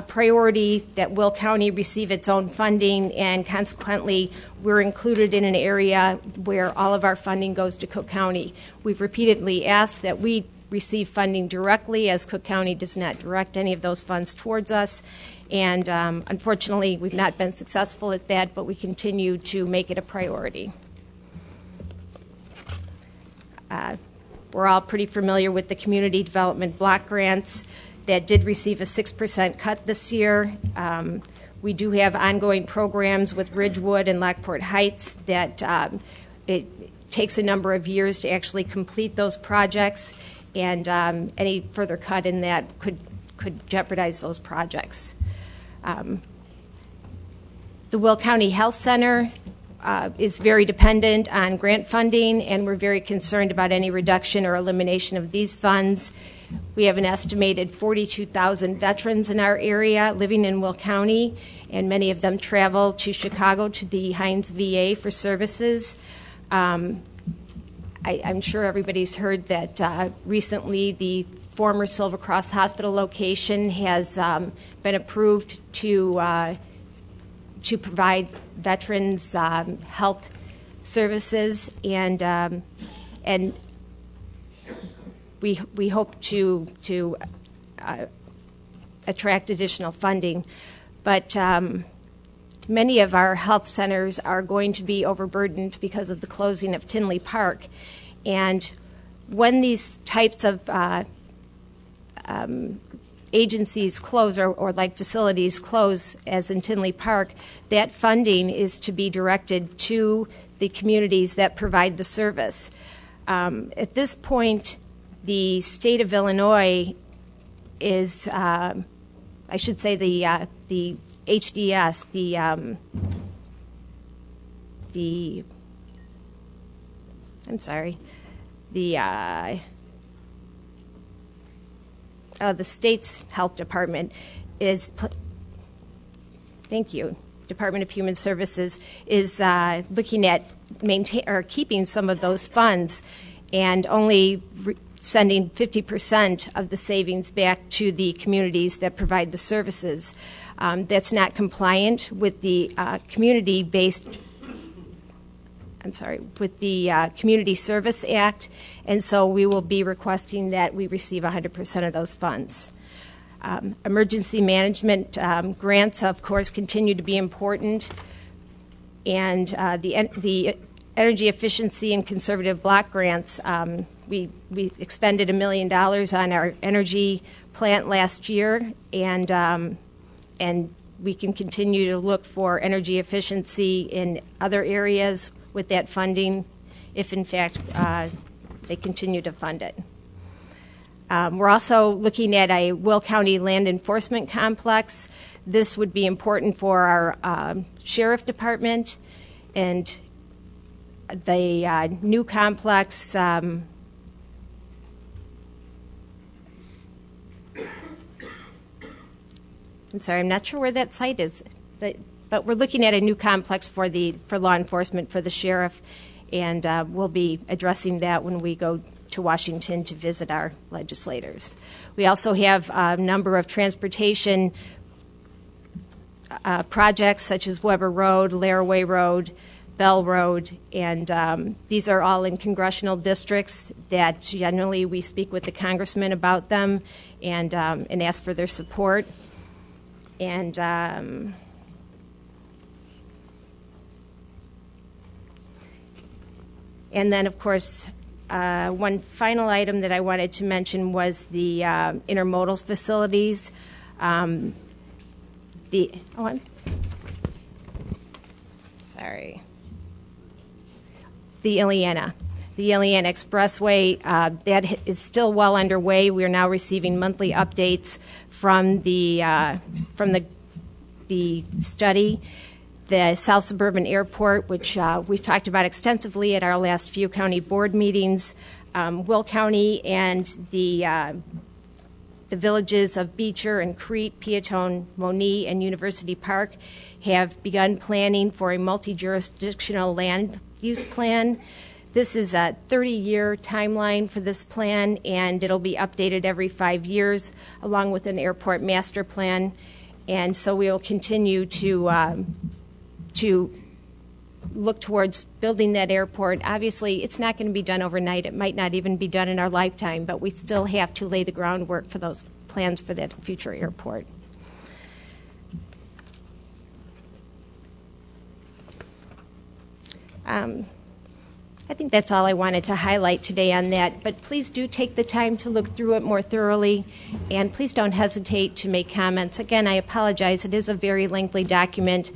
priority that Will County receive its own funding, and consequently, we're included in an area where all of our funding goes to Cook County. We've repeatedly asked that we receive funding directly, as Cook County does not direct any of those funds towards us. And unfortunately, we've not been successful at that, but we continue to make it a priority. We're all pretty familiar with the community development block grants that did receive a 6% cut this year. We do have ongoing programs with Ridgewood and Lockport Heights that it takes a number of years to actually complete those projects, and any further cut in that could jeopardize those projects. The Will County Health Center is very dependent on grant funding, and we're very concerned about any reduction or elimination of these funds. We have an estimated 42,000 veterans in our area living in Will County, and many of them travel to Chicago to the Hines VA for services. I'm sure everybody's heard that recently the former Silver Cross Hospital location has been approved to provide veterans health services, and we hope to attract additional funding. But many of our health centers are going to be overburdened because of the closing of Tinley Park. And when these types of agencies close, or like facilities close, as in Tinley Park, that funding is to be directed to the communities that provide the service. At this point, the state of Illinois is, I should say, the HDS, the state's health department is, Department of Human Services is looking at keeping some of those funds, and only sending 50% of the savings back to the communities that provide the services. that's not compliant with the with the Community Service Act, and so we will be requesting that we receive 100% of those funds. Emergency management grants, of course, continue to be important, and the energy efficiency and conservative block grants, we expended $1 million on our energy plant last year, and we can continue to look for energy efficiency in other areas with that funding, if in fact they continue to fund it. We're also looking at a Will County land enforcement complex. This would be important for our sheriff department, and the new complex I'm sorry, I'm not sure where that site is, but we're looking at a new complex for law enforcement for the sheriff, and we'll be addressing that when we go to Washington to visit our legislators. We also have a number of transportation projects such as Weber Road, Laraway Road, Bell Road, and these are all in congressional districts that generally we speak with the congressman about them and ask for their support. And then, of course, one final item that I wanted to mention was the intermodal facilities. The Ileana Expressway, that is still well underway. We are now receiving monthly updates from the study. The South Suburban Airport, which we've talked about extensively at our last few county board meetings, Will County and the villages of Beecher and Crete, Peatone, Monee, and University Park have begun planning for a multi-jurisdictional land use plan. This is a 30-year timeline for this plan, and it'll be updated every 5 years, along with an airport master plan. And so we will continue to look towards building that airport. Obviously, it's not going to be done overnight. It might not even be done in our lifetime, but we still have to lay the groundwork for those plans for that future airport. I think that's all I wanted to highlight today on that, but please do take the time to look through it more thoroughly, and please don't hesitate to make comments. Again, I apologize. It is a very lengthy document.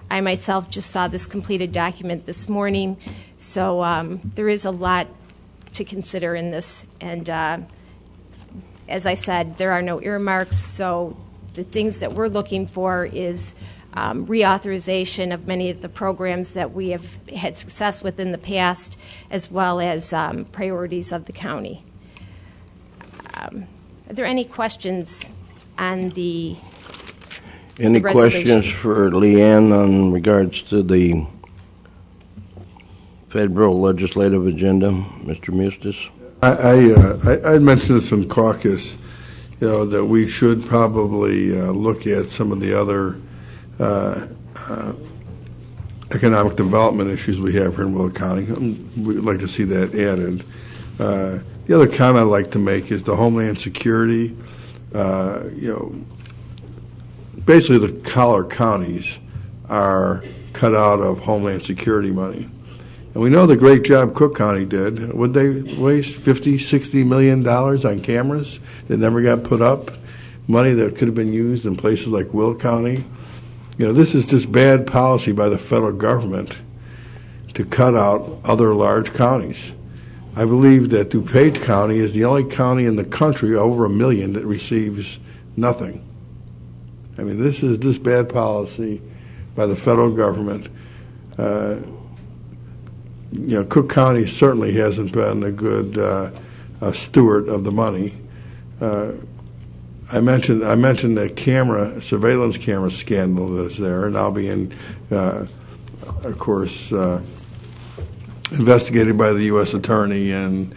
I myself just saw this completed document this morning, so there is a lot to consider in this, and as I said, there are no earmarks, so the things that we're looking for is reauthorization of many of the programs that we have had success with in the past, as well as priorities of the county. Are there any questions on the Any questions for Leanne on regards to the federal legislative agenda, Mr. Mustis? I mentioned this in caucus, that we should probably look at some of the other economic development issues we have here in Will County. We'd like to see that added. The other comment I'd like to make is the Homeland Security. Basically the collar counties are cut out of Homeland Security money. And we know the great job Cook County did. Would they waste $50, $60 million on cameras that never got put up? Money that could have been used in places like Will County. This is just bad policy by the federal government to cut out other large counties. I believe that DuPage County is the only county in the country over 1 million that receives nothing. I mean, this is just bad policy by the federal government. Cook County certainly hasn't been a good steward of the money. I mentioned the surveillance camera scandal that's there, and now being, of course, investigated by the U.S. Attorney and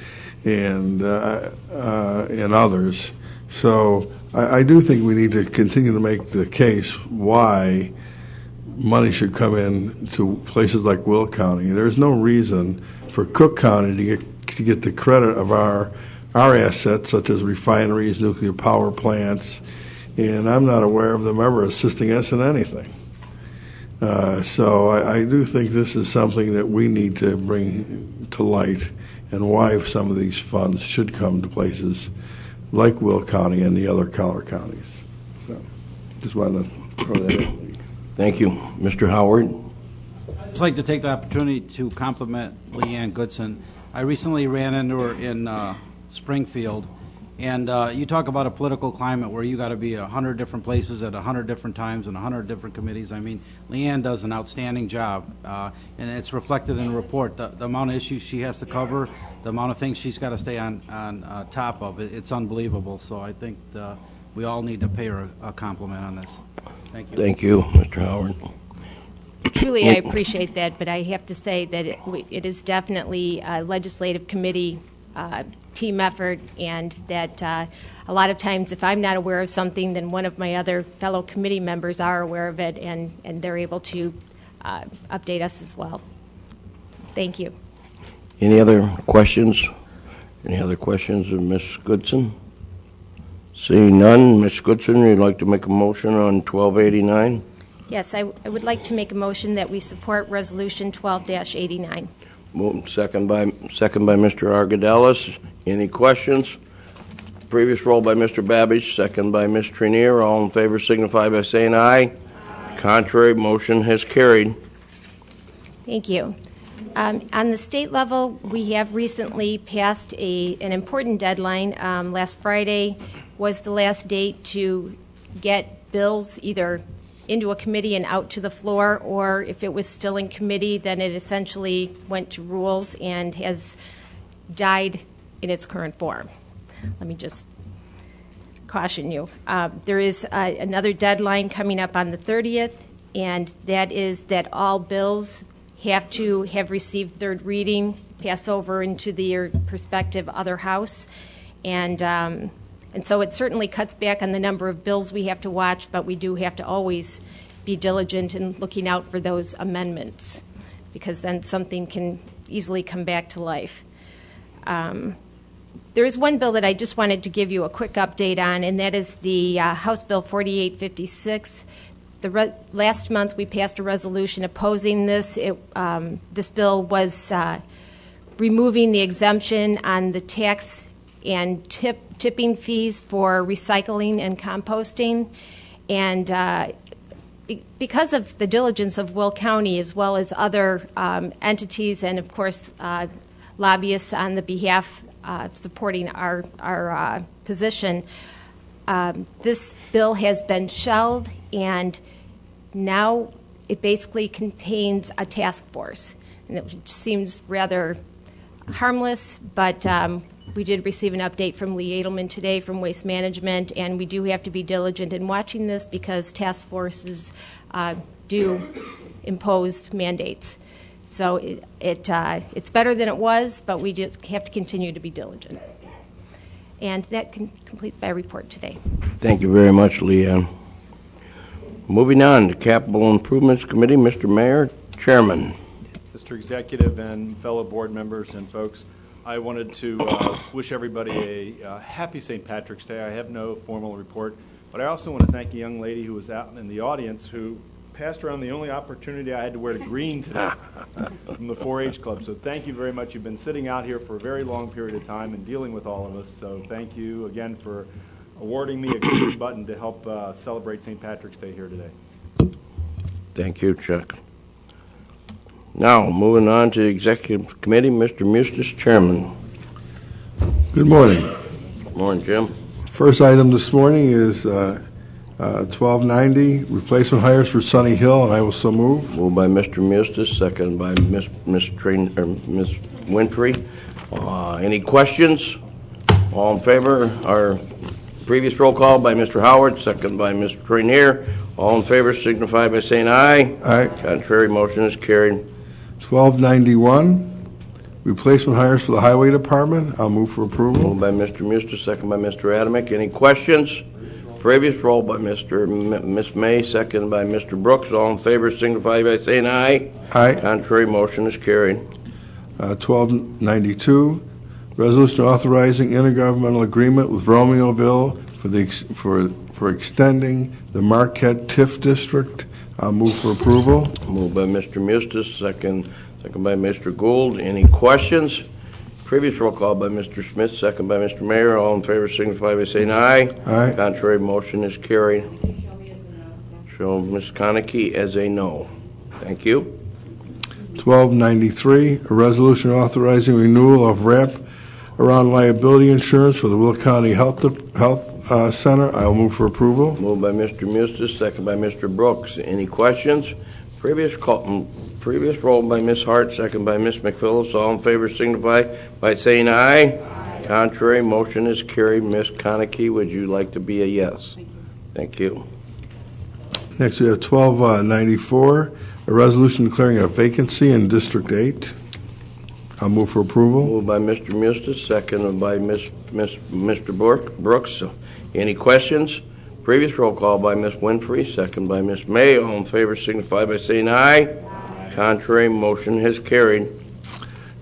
others. So I do think we need to continue to make the case why money should come in to places like Will County. There's no reason for Cook County to get the credit of our assets, such as refineries, nuclear power plants, and I'm not aware of them ever assisting us in anything. So I do think this is something that we need to bring to light, and why some of these funds should come to places like Will County and the other collar counties. So just wanted to throw that in. Thank you. Mr. Howard? I'd just like to take the opportunity to compliment Leanne Goodson. I recently ran into her in Springfield, and you talk about a political climate where you got to be 100 different places at 100 different times and 100 different committees. I mean, Leanne does an outstanding job, and it's reflected in the report. The amount of issues she has to cover, the amount of things she's got to stay on top of, it's unbelievable. So I think we all need to pay her a compliment on this. Thank you. Thank you, Mr. Howard. Truly, I appreciate that, but I have to say that it is definitely a legislative committee team effort, and that a lot of times if I'm not aware of something, then one of my other fellow committee members are aware of it, and they're able to update us as well. Thank you. Any other questions? Any other questions of Ms. Goodson? Seeing none, Ms. Goodson, you'd like to make a motion on 1289? Yes, I would like to make a motion that we support Resolution 12-89. Moved, second by Mr. Argadelis. Any questions? Previous roll by Mr. Babbage, second by Ms. Trenier. All in favor signify by saying aye. Contrary, motion has carried. Thank you. On the state level, we have recently passed an important deadline. Last Friday was the last date to get bills either into a committee and out to the floor, or if it was still in committee, then it essentially went to rules and has died in its current form. Let me just caution you. There is another deadline coming up on the 30th, and that is that all bills have to have received third reading, pass over into their prospective other house, and so it certainly cuts back on the number of bills we have to watch, but we do have to always be diligent in looking out for those amendments, because then something can easily come back to life. There is one bill that I just wanted to give you a quick update on, and that is the House Bill 4856. Last month we passed a resolution opposing this. This bill was removing the exemption on the tax and tipping fees for recycling and composting. And because of the diligence of Will County, as well as other entities and, of course, lobbyists on the behalf of supporting our position, this bill has been shelved, and now it basically contains a task force. And it seems rather harmless, but we did receive an update from Lee Edelman today from Waste Management, and we do have to be diligent in watching this because task forces do impose mandates. So it's better than it was, but we just have to continue to be diligent. And that completes my report today. Thank you very much, Leanne. Moving on to Capital Improvements Committee, Mr. Mayor, Chairman. Mr. Executive and fellow board members and folks, I wanted to wish everybody a happy St. Patrick's Day. I have no formal report, but I also want to thank a young lady who was out in the audience who passed around the only opportunity I had to wear the green today from the 4-H Club. So thank you very much. You've been sitting out here for a very long period of time and dealing with all of us. So thank you again for awarding me a green button to help celebrate St. Patrick's Day here today. Thank you, Chuck. Now, moving on to the Executive Committee, Mr. Mustis, Chairman. Good morning. Good morning, Jim. First item this morning is 1290, replacement hires for Sunny Hill, and I will so move. Moved by Mr. Mustis, second by Ms. Wintry. Any questions? All in favor? Our previous roll call by Mr. Howard, second by Ms. Trenier. All in favor signify by saying aye. Aye. Contrary, motion is carried. 1291, replacement hires for the Highway Department. I'll move for approval. Moved by Mr. Muster, second by Mr. Adamick. Any questions? Previous roll by Ms. May, second by Mr. Brooks. All in favor signify by saying aye. Aye. Contrary, motion is carried. 1292, resolution authorizing intergovernmental agreement with Romeoville for extending the Marquette TIF district. I'll move for approval. Moved by Mr. Mustis, second by Mr. Gould. Any questions? Previous roll call by Mr. Smith, second by Mr. Mayor. All in favor signify by saying aye. Aye. Contrary, motion is carried. Show Ms. Konecki as a no. Thank you. 1293, a resolution authorizing renewal of wrap around liability insurance for the Will County Health Center. I'll move for approval. Moved by Mr. Mustis, second by Mr. Brooks. Any questions? Previous roll by Ms. Hart, second by Ms. McPhillips. All in favor signify by saying aye. Aye. Contrary, motion is carried. Ms. Konecki, would you like to be a yes? Thank you. Next, we have 1294, a resolution declaring a vacancy in District 8. I'll move for approval. Moved by Mr. Mustis, second by Mr. Brooks. Any questions? Previous roll call by Ms. Winfrey, second by Ms. May. All in favor signify by saying aye. Aye. Contrary, motion has carried.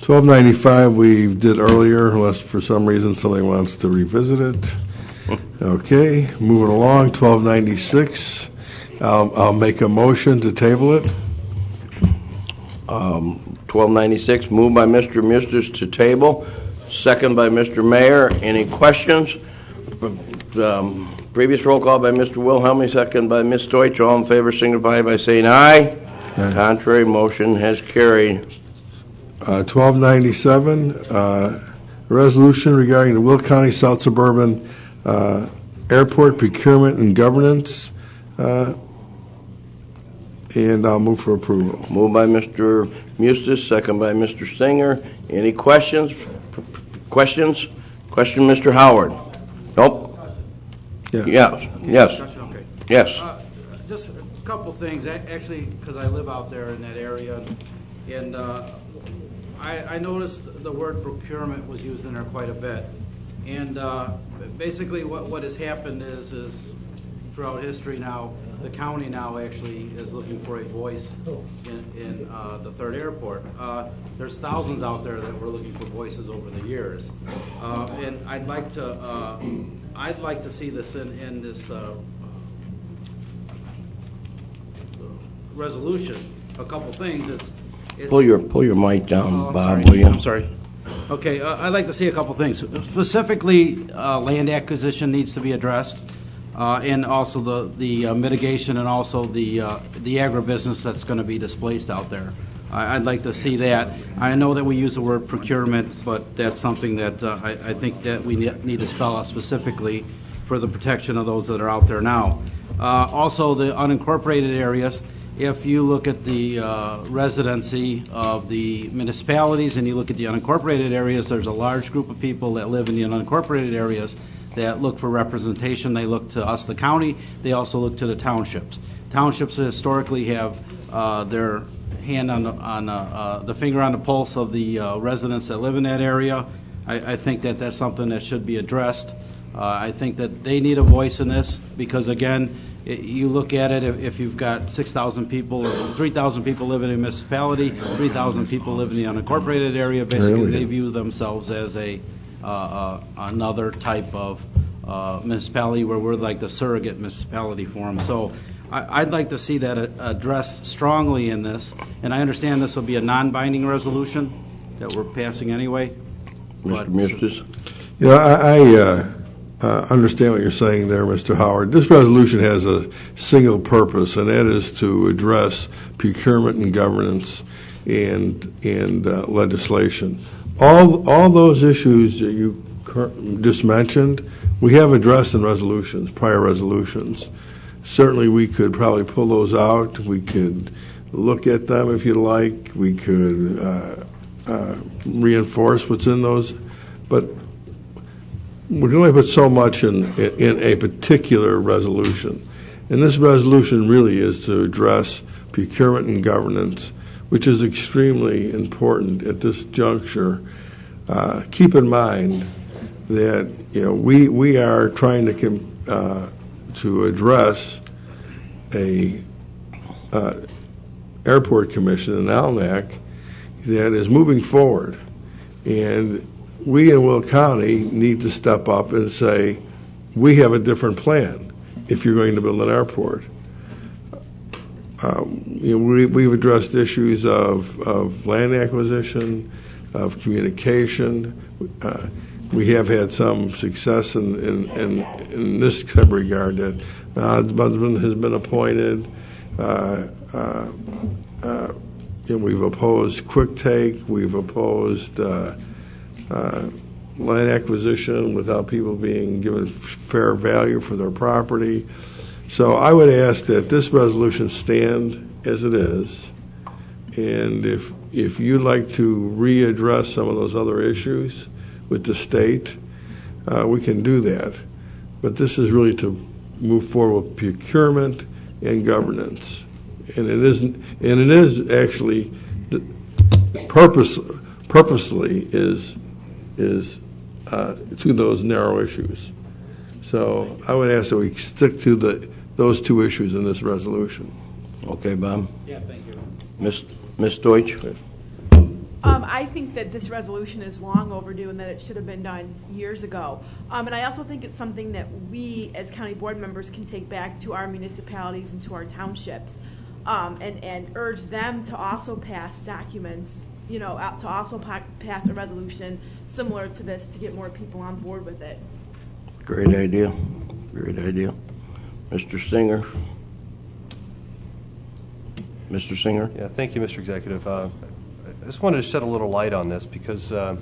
1295 we did earlier, unless for some reason somebody wants to revisit it. Okay, moving along, 1296. I'll make a motion to table it. 1296, moved by Mr. Mustis to table, second by Mr. Mayor. Any questions? Previous roll call by Mr. Wilhelmy, second by Ms. Deutsch. All in favor signify by saying aye. Aye. Contrary, motion has carried. 1297, a resolution regarding the Will County South Suburban Airport Procurement and Governance, and I'll move for approval. Moved by Mr. Mustis, second by Mr. Singer. Any questions? Questions? Question, Mr. Howard? Nope. Yeah. Yes. Okay. Yes. Just a couple things, actually, because I live out there in that area, and I noticed the word procurement was used in there quite a bit. And basically what has happened is throughout history now, the county now actually is looking for a voice in the third airport. There's thousands out there that were looking for voices over the years. And I'd like to see this in this resolution. A couple things. It's pull your mic down, Bob, sorry. will you? I'm sorry. Okay, I'd like to see a couple things. Specifically, land acquisition needs to be addressed, and also the mitigation and also the agribusiness that's going to be displaced out there. I'd like to see that. I know that we use the word procurement, but that's something that I think that we need to spell out specifically for the protection of those that are out there now. Also, the unincorporated areas. If you look at the residency of the municipalities and you look at the unincorporated areas, there's a large group of people that live in the unincorporated areas that look for representation. They look to us, the county. They also look to the townships. Townships historically have their hand on the finger on the pulse of the residents that live in that area. I think that that's something that should be addressed. I think that they need a voice in this because, again, you look at it, if you've got 6,000 people or 3,000 people living in a municipality, 3,000 people live in the unincorporated area, basically they view themselves as another type of municipality where we're like the surrogate municipality for them. So I'd like to see that addressed strongly in this, and I understand this will be a non-binding resolution that we're passing anyway. Mr. Mustis? Yeah, I understand what you're saying there, Mr. Howard. This resolution has a single purpose, and that is to address procurement and governance and legislation. All those issues that you just mentioned, we have addressed in resolutions, prior resolutions. Certainly, we could probably pull those out. We could look at them if you like. We could reinforce what's in those, but we can only put so much in a particular resolution. And this resolution really is to address procurement and governance, which is extremely important at this juncture. Keep in mind that we are trying to address a airport commission in Alnac that is moving forward, and we in Will County need to step up and say we have a different plan if you're going to build an airport. We've addressed issues of land acquisition, of communication. We have had some success in this type of regard. That ombudsman has been appointed. We've opposed quick take. We've opposed land acquisition without people being given fair value for their property. So I would ask that this resolution stand as it is, and if you'd like to readdress some of those other issues with the state, we can do that. But this is really to move forward with procurement and governance, and it is actually purposely is to those narrow issues. So I would ask that we stick to those two issues in this resolution. Okay, Bob. Yeah, thank you. Ms. Deutsch. I think that this resolution is long overdue and that it should have been done years ago. And I also think it's something that we as county board members can take back to our municipalities and to our townships, and urge them to also pass documents, to also pass a resolution similar to this to get more people on board with it. Great idea. Great idea. Mr. Singer. Mr. Singer. Yeah, thank you, Mr. Executive. I just wanted to shed a little light on this because I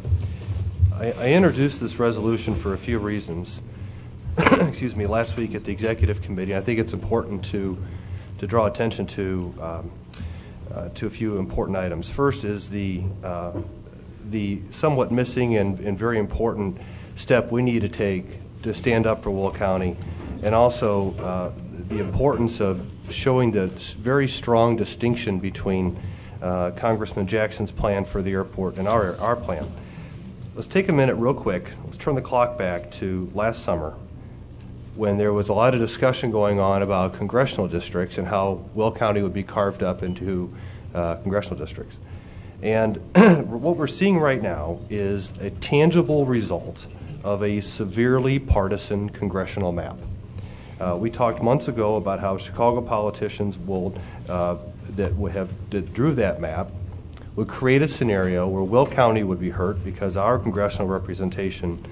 introduced this resolution for a few reasons. Excuse me, last week at the Executive Committee. I think it's important to draw attention to a few important items. First is the somewhat missing and very important step we need to take to stand up for Will County, and also the importance of showing the very strong distinction between Congressman Jackson's plan for the airport and our plan. Let's take a minute real quick. Let's turn the clock back to last summer when there was a lot of discussion going on about congressional districts and how Will County would be carved up into congressional districts. And what we're seeing right now is a tangible result of a severely partisan congressional map. We talked months ago about how Chicago politicians that drew that map would create a scenario where Will County would be hurt because our congressional representation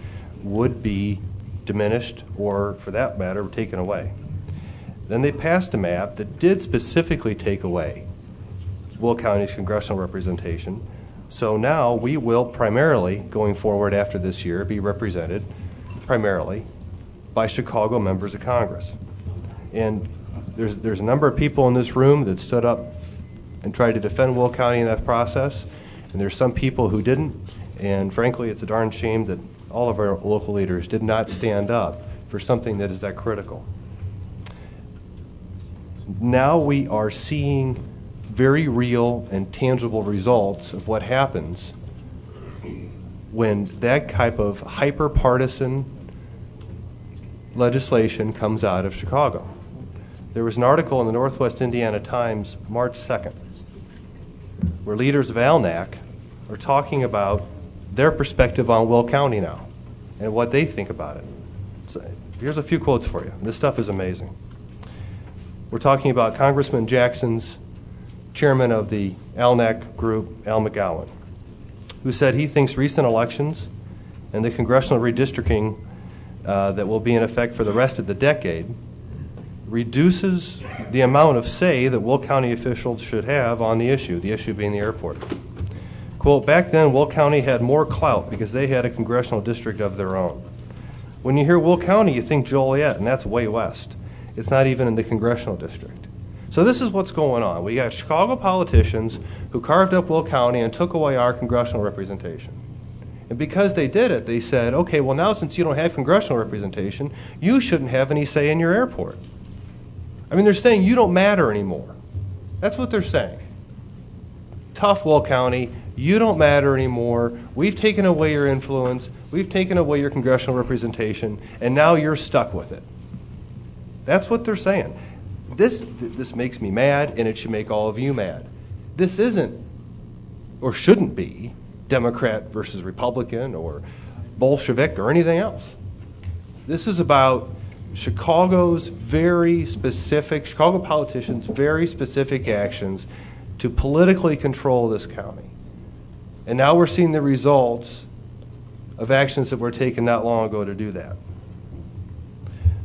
would be diminished or, for that matter, taken away. Then they passed a map that did specifically take away Will County's congressional representation. So now we will primarily, going forward after this year, be represented primarily by Chicago members of Congress. And there's a number of people in this room that stood up and tried to defend Will County in that process, and there's some people who didn't, and frankly it's a darn shame that all of our local leaders did not stand up for something that is that critical. Now we are seeing very real and tangible results of what happens when that type of hyper-partisan legislation comes out of Chicago. There was an article in the Northwest Indiana Times March 2nd where leaders of Alnac are talking about their perspective on Will County now and what they think about it. So here's a few quotes for you. This stuff is amazing. We're talking about Congressman Jackson's chairman of the Alnac group, Al McGowan, who said he thinks recent elections and the congressional redistricting that will be in effect for the rest of the decade reduces the amount of say that Will County officials should have on the issue being the airport. Quote, back then Will County had more clout because they had a congressional district of their own. When you hear Will County, you think Joliet, and that's way west. It's not even in the congressional district. So this is what's going on. We got Chicago politicians who carved up Will County and took away our congressional representation. And because they did it, they said, okay, well now since you don't have congressional representation, you shouldn't have any say in your airport. I mean, they're saying you don't matter anymore. That's what they're saying. tough, Will County. You don't matter anymore. We've taken away your influence. We've taken away your congressional representation, and now you're stuck with it. That's what they're saying. This makes me mad, and it should make all of you mad. This isn't, or shouldn't be, Democrat versus Republican or Bolshevik or anything else. This is about Chicago politicians' very specific actions to politically control this county. And now we're seeing the results of actions that were taken not long ago to do that.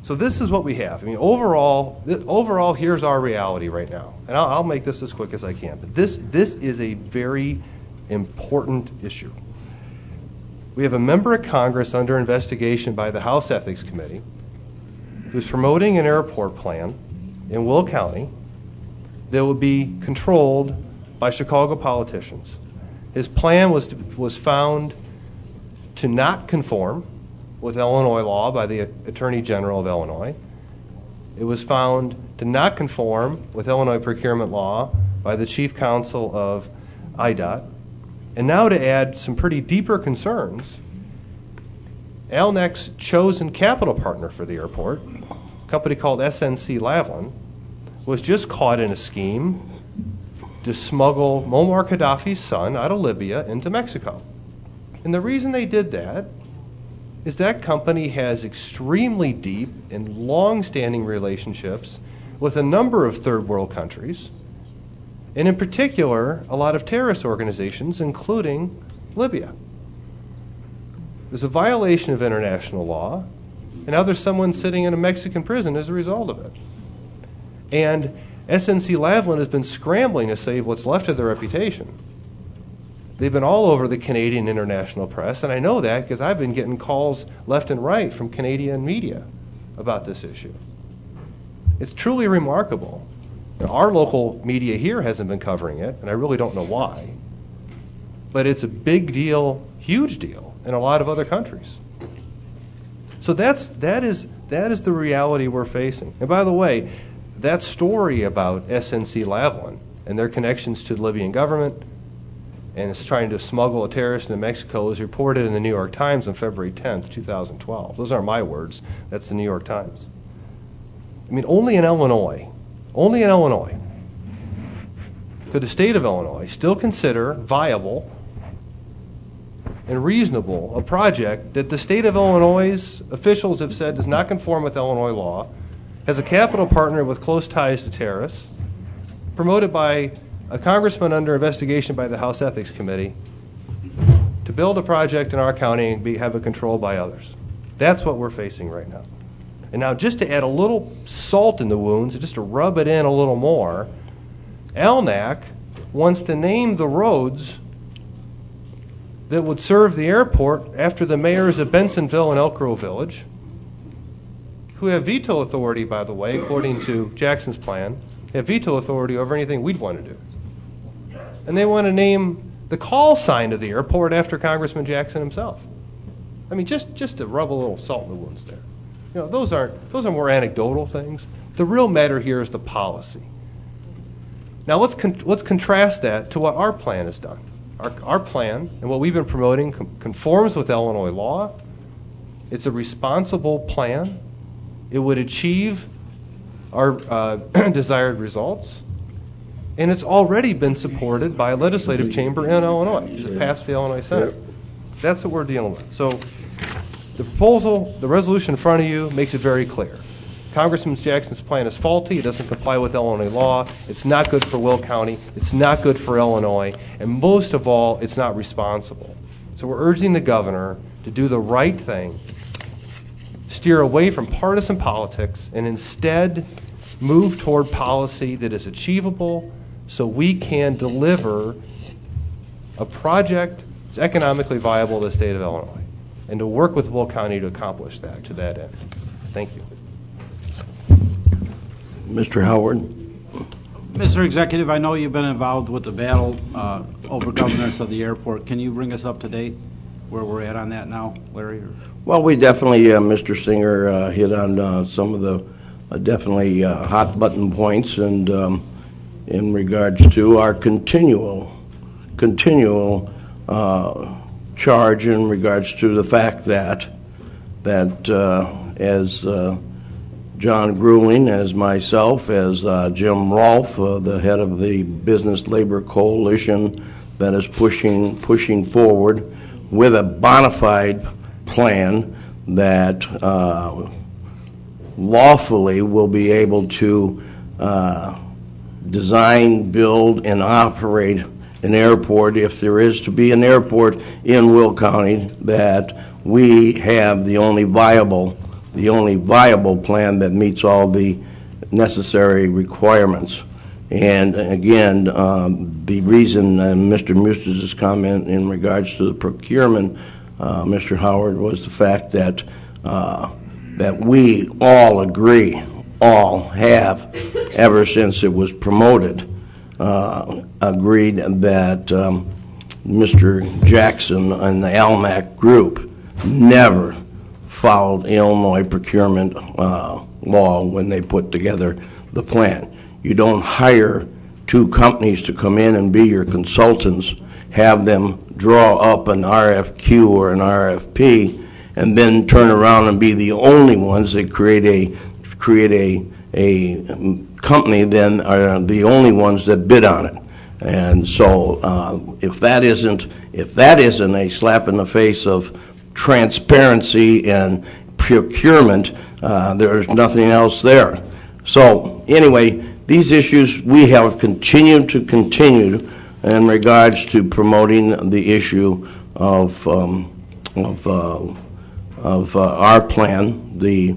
So this is what we have. I mean, overall, here's our reality right now. And I'll make this as quick as I can. But this is a very important issue. We have a member of Congress under investigation by the House Ethics Committee who's promoting an airport plan in Will County that will be controlled by Chicago politicians. His plan was found to not conform with Illinois law by the Attorney General of Illinois. It was found to not conform with Illinois procurement law by the Chief Counsel of IDOT. And now to add some pretty deeper concerns, ALNEC's chosen capital partner for the airport, a company called SNC Lavalin, was just caught in a scheme to smuggle Muammar Gaddafi's son out of Libya into Mexico. And the reason they did that is that company has extremely deep and long-standing relationships with a number of third world countries, and in particular, a lot of terrorist organizations, including Libya. There's a violation of international law, and now there's someone sitting in a Mexican prison as a result of it. And SNC Lavalin has been scrambling to save what's left of their reputation. They've been all over the Canadian international press, and I know that because I've been getting calls left and right from Canadian media about this issue. It's truly remarkable. Now, our local media here hasn't been covering it, and I really don't know why. But it's a big deal, huge deal, in a lot of other countries. So that is the reality we're facing. And by the way, that story about SNC Lavalin and their connections to the Libyan government and is trying to smuggle a terrorist into Mexico was reported in the New York Times on February 10th, 2012. Those aren't my words. That's the New York Times. I mean, only in Illinois, could the state of Illinois still consider viable and reasonable a project that the state of Illinois' officials have said does not conform with Illinois law, has a capital partner with close ties to terrorists, promoted by a congressman under investigation by the House Ethics Committee, to build a project in our county and have it controlled by others. That's what we're facing right now. And now just to add a little salt in the wounds, just to rub it in a little more, ALNAC wants to name the roads that would serve the airport after the mayors of Bensonville and Elk Grove Village, who have veto authority, by the way, according to Jackson's plan, have veto authority over anything we'd want to do. And they want to name the call sign of the airport after Congressman Jackson himself. I mean, just to rub a little salt in the wounds there. You know, those are more anecdotal things. The real matter here is the policy. Now let's contrast that to what our plan has done. Our plan and what we've been promoting conforms with Illinois law. It's a responsible plan. It would achieve our desired results. And it's already been supported by a legislative chamber in Illinois. It passed the Illinois Senate. That's what we're dealing with. So the proposal, the resolution in front of you makes it very clear. Congressman Jackson's plan is faulty. It doesn't comply with Illinois law. It's not good for Will County. It's not good for Illinois. And most of all, it's not responsible. So we're urging the governor to do the right thing, steer away from partisan politics, and instead move toward policy that is achievable so we can deliver a project that's economically viable to the state of Illinois, and to work with Will County to accomplish that, to that end. Thank you. Mr. Howard. Mr. Executive, I know you've been involved with the battle over governance of the airport. Can you bring us up to date where we're at on that now, Larry? Well, we definitely, Mr. Singer, hit on some of the definitely hot button points, and in regards to our continual continual charge in regards to the fact that as John Grueling, as myself, as Jim Rolfe, the head of the Business Labor Coalition that is pushing forward with a bona fide plan that lawfully will be able to design, build, and operate an airport, if there is to be an airport in Will County, that we have the only viable plan that meets all the necessary requirements. And again, the reason Mr. Mustis' comment in regards to the procurement, Mr. Howard, was the fact that we all agree, all have, ever since it was promoted, agreed that Mr. Jackson and the ALMAC group never followed Illinois procurement law when they put together the plan. You don't hire two companies to come in and be your consultants, have them draw up an RFQ or an RFP, and then turn around and be the only ones that create a company, then are the only ones that bid on it. And so if that isn't a slap in the face of transparency and procurement, there's nothing else there. So anyway, these issues we have continued in regards to promoting the issue of our plan, the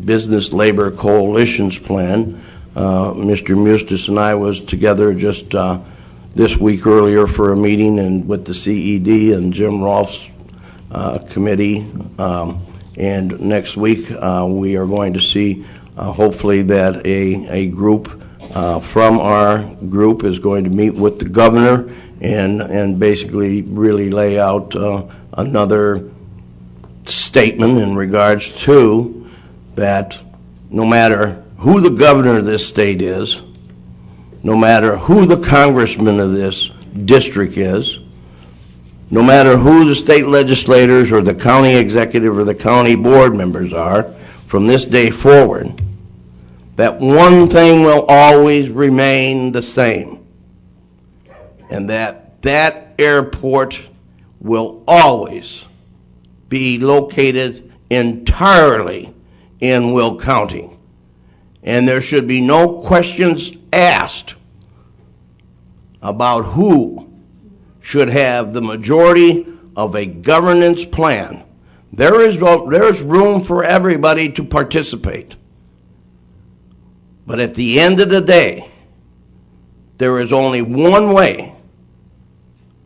Business Labor Coalition's plan. Mr. Mustis and I was together just this week earlier for a meeting and with the CED and Jim Rolfe's committee. And next week we are going to see hopefully that a group from our group is going to meet with the governor and basically really lay out another statement in regards to that no matter who the governor of this state is, no matter who the congressman of this district is, no matter who the state legislators or the county executive or the county board members are, from this day forward, that one thing will always remain the same, and that airport will always be located entirely in Will County. And there should be no questions asked about who should have the majority of a governance plan. There's room for everybody to participate. But at the end of the day, there is only one way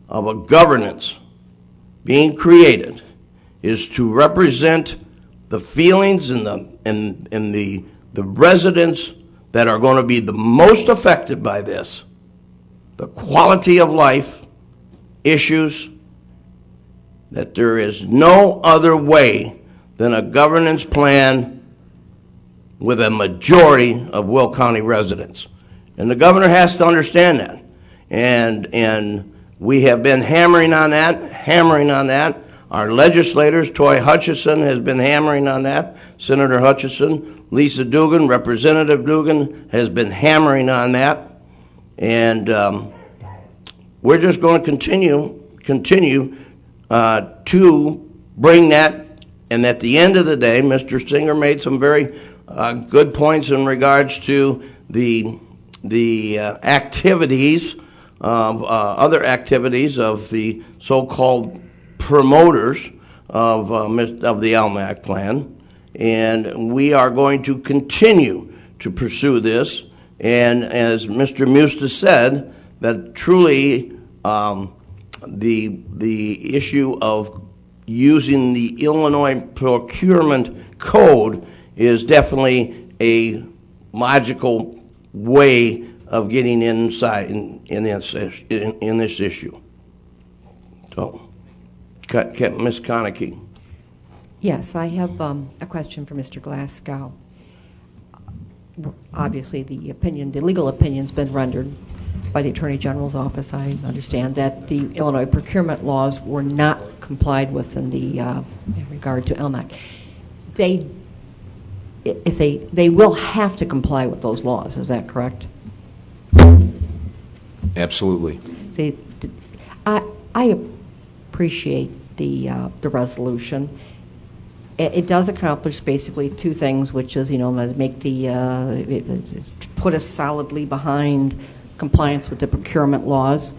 of a governance being created, is to represent the feelings and the residents that are going to be the most affected by this, the quality of life issues, that there is no other way than a governance plan with a majority of Will County residents. And the governor has to understand that. And we have been hammering on that. Our legislators, Toy Hutchison has been hammering on that. Senator Hutchison, Lisa Dugan, Representative Dugan has been hammering on that. And we're just going to continue to bring that. And at the end of the day, Mr. Singer made some very good points in regards to the activities of other activities of the so-called promoters of the ALMAC plan, and we are going to continue to pursue this. And as Mr. Mustis said, that truly the issue of using the Illinois Procurement Code is definitely a logical way of getting inside in this issue. So, Ms. Konecki. Yes, I have a question for Mr. Glasgow. Obviously, the legal opinion's been rendered. by the Attorney General's office, I understand, that the Illinois procurement laws were not complied with in regard to LMAC. They will have to comply with those laws. Is that correct? Absolutely. See, I appreciate the resolution. It does accomplish basically two things, which is, make put us solidly behind compliance with the procurement laws,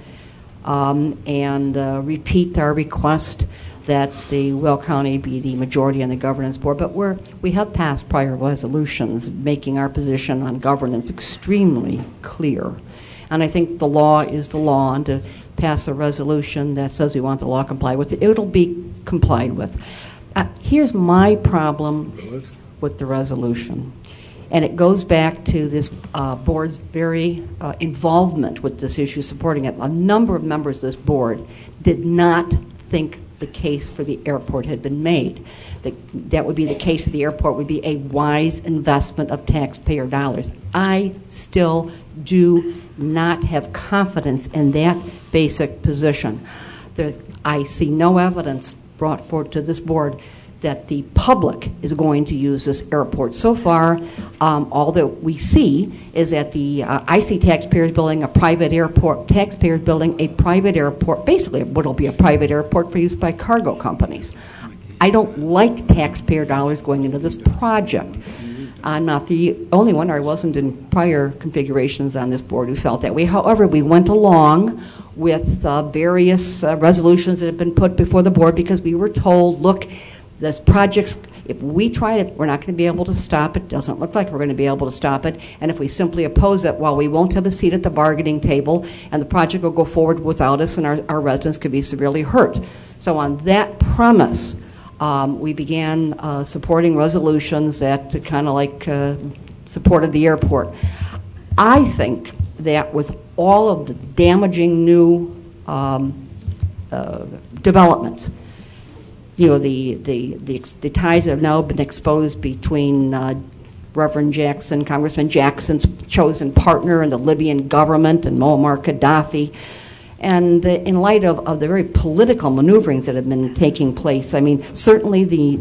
and repeat our request that the Will County be the majority on the governance board. But we have passed prior resolutions making our position on governance extremely clear. And I think the law is the law, and to pass a resolution that says we want the law complied with, it'll be complied with. Here's my problem with the resolution, and it goes back to this board's very involvement with this issue, supporting it. A number of members of this board did not think the case for the airport had been made. That would be the case of the airport would be a wise investment of taxpayer dollars. I still do not have confidence in that basic position. I see no evidence brought forward to this board that the public is going to use this airport. So far, all that we see is that I see taxpayers building a private airport, basically what will be a private airport for use by cargo companies. I don't like taxpayer dollars going into this project. I'm not the only one, or I wasn't in prior configurations on this board who felt that way. However, we went along with various resolutions that have been put before the board because we were told, look, this project's, if we try it, we're not going to be able to stop it. Doesn't look like we're going to be able to stop it. And if we simply oppose it, well, we won't have a seat at the bargaining table, and the project will go forward without us, and our residents could be severely hurt. So on that premise, we began supporting resolutions that kind of like supported the airport. I think that with all of the damaging new developments, the ties that have now been exposed between Reverend Jackson, Congressman Jackson's chosen partner, and the Libyan government, and Muammar Gaddafi. And in light of the very political maneuverings that have been taking place, I mean, certainly the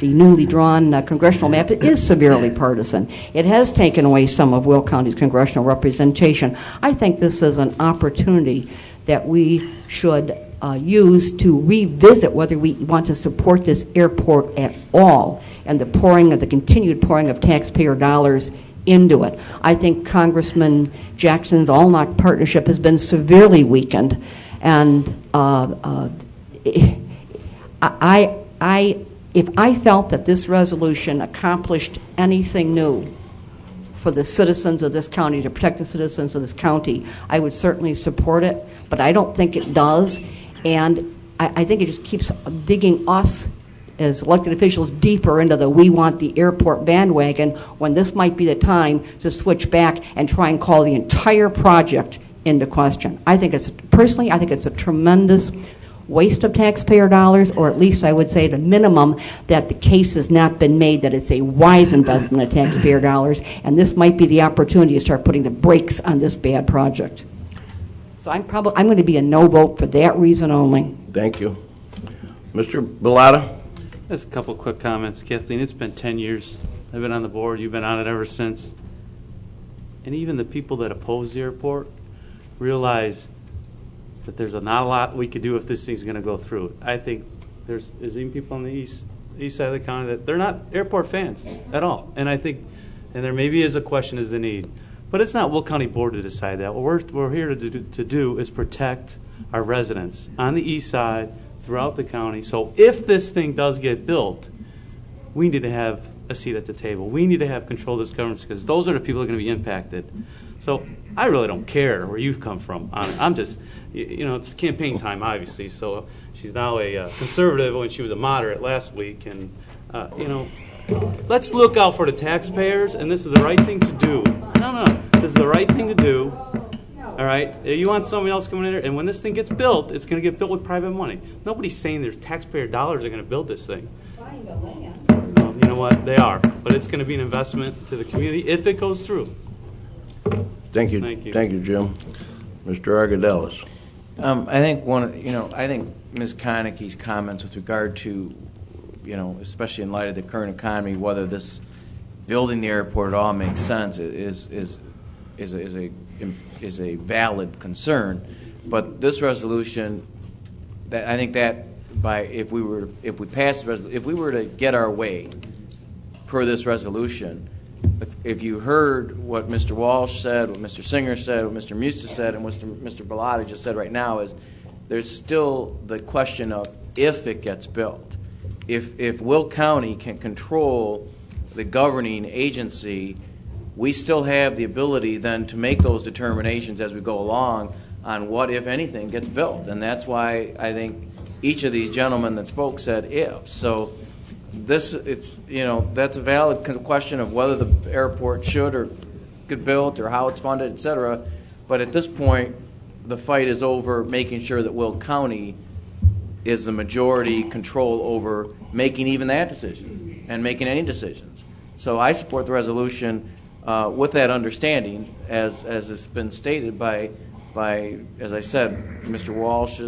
newly drawn congressional map is severely partisan. It has taken away some of Will County's congressional representation. I think this is an opportunity that we should use to revisit whether we want to support this airport at all, and the continued pouring of taxpayer dollars into it. I think Congressman Jackson's Allnock partnership has been severely weakened, and if I felt that this resolution accomplished anything new for the citizens of this county, to protect the citizens of this county, I would certainly support it, but I don't think it does, and I think it just keeps digging us as elected officials deeper into the we want the airport bandwagon, when this might be the time to switch back and try and call the entire project into question. I think it's a tremendous waste of taxpayer dollars, or at least I would say at a minimum that the case has not been made that it's a wise investment of taxpayer dollars, and this might be the opportunity to start putting the brakes on this bad project. So I'm going to be a no vote for that reason only. Thank you. Mr. Bellotta? Just a couple quick comments. Kathleen, it's been 10 years. I've been on the board. You've been on it ever since. And even the people that oppose the airport realize that there's not a lot we could do if this thing's going to go through. I think there's even people on the east side of the county that they're not airport fans at all. And I think, and there maybe is a question as the need. But it's not Will County Board to decide that. What we're here to do is protect our residents on the east side, throughout the county. So if this thing does get built, we need to have a seat at the table. We need to have control of this government, because those are the people that are going to be impacted. So I really don't care where you've come from. I'm just, it's campaign time, obviously. So she's now a conservative when she was a moderate last week. And, let's look out for the taxpayers, and this is the right thing to do. No. This is the right thing to do. All right? You want somebody else coming in there, and when this thing gets built, it's going to get built with private money. Nobody's saying there's taxpayer dollars that are going to build this thing. Well, you know what? They are. But it's going to be an investment to the community if it goes through. Thank you. Thank you. Thank you, Jim. Mr. Argadelis. I think Ms. Konicke's comments with regard to, especially in light of the current economy, whether this building the airport at all makes sense is a valid concern. But this resolution, I think that if we were to get our way per this resolution, if you heard what Mr. Walsh said, what Mr. Singer said, what Mr. Musta said, and what Mr. Bellotti just said right now, is there's still the question of if it gets built. If Will County can control the governing agency, we still have the ability then to make those determinations as we go along on what, if anything, gets built. And that's why I think each of these gentlemen that spoke said if. So that's a valid question of whether the airport should or get built or how it's funded, et cetera. But at this point, the fight is over making sure that Will County is the majority control over making even that decision and making any decisions. So I support the resolution with that understanding, as has been stated by, as I said, Mr. Walsh,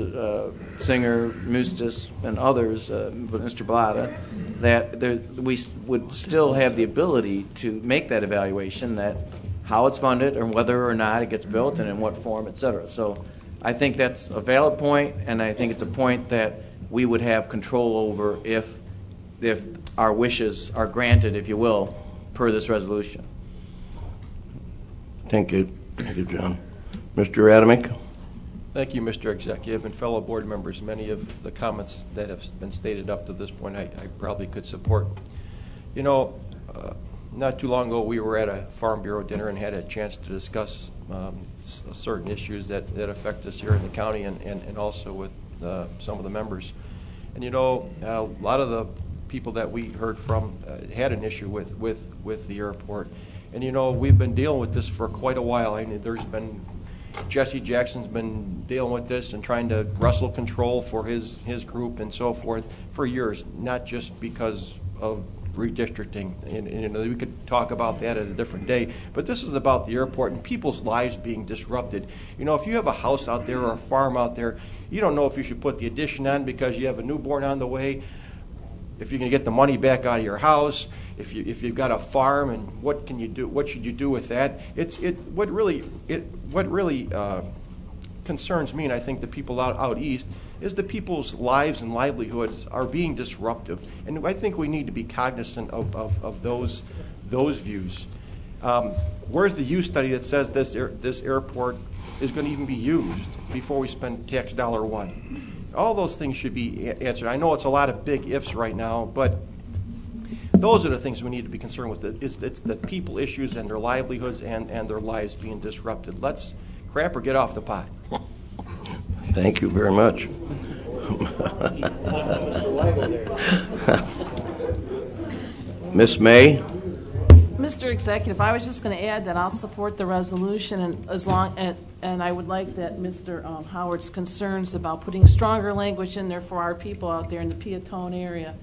Singer, Mustis, and others, Mr. Bellotti, that we would still have the ability to make that evaluation, that how it's funded and whether or not it gets built and in what form, et cetera. So I think that's a valid point, and I think it's a point that we would have control over if our wishes are granted, if you will, per this resolution. Thank you. Thank you, John. Mr. Adamick. Thank you, Mr. Executive, and fellow board members. Many of the comments that have been stated up to this point I probably could support. Not too long ago we were at a Farm Bureau dinner and had a chance to discuss certain issues that affect us here in the county and also with some of the members. And a lot of the people that we heard from had an issue with the airport. And we've been dealing with this for quite a while. I mean, Jesse Jackson's been dealing with this and trying to wrestle control for his group and so forth for years, not just because of redistricting. And we could talk about that at a different day, but this is about the airport and people's lives being disrupted. If you have a house out there or a farm out there, you don't know if you should put the addition on because you have a newborn on the way, if you're going to get the money back out of your house, if you've got a farm, and what can you do? What should you do with that? What really concerns me, and I think the people out east, is the people's lives and livelihoods are being disruptive, and I think we need to be cognizant of those views. Where's the use study that says this airport is going to even be used before we spend tax dollar one? All those things should be answered. I know it's a lot of big ifs right now, but those are the things we need to be concerned with. It's the people issues and their livelihoods and their lives being disrupted. Let's crap or get off the pot. Thank you very much. Miss May. Mr. Executive, I was just going to add that I'll support the resolution, and I would like that Mr. Howard's concerns about putting stronger language in there for our people out there in the Peatone area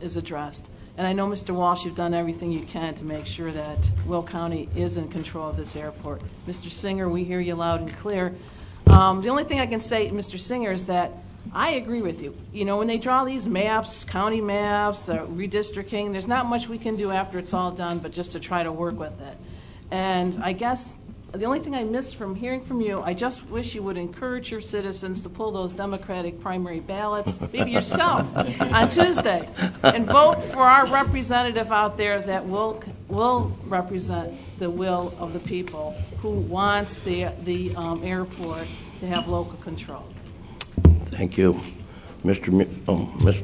is addressed. And I know, Mr. Walsh, you've done everything you can to make sure that Will County is in control of this airport. Mr. Singer, we hear you loud and clear. The only thing I can say, Mr. Singer, is that I agree with you. When they draw these maps, county maps, redistricting, there's not much we can do after it's all done but just to try to work with it. And I guess the only thing I missed from hearing from you, I just wish you would encourage your citizens to pull those Democratic primary ballots, maybe yourself, on Tuesday, and vote for our representative out there that will represent the will of the people who wants the airport to have local control. Thank you. Mr.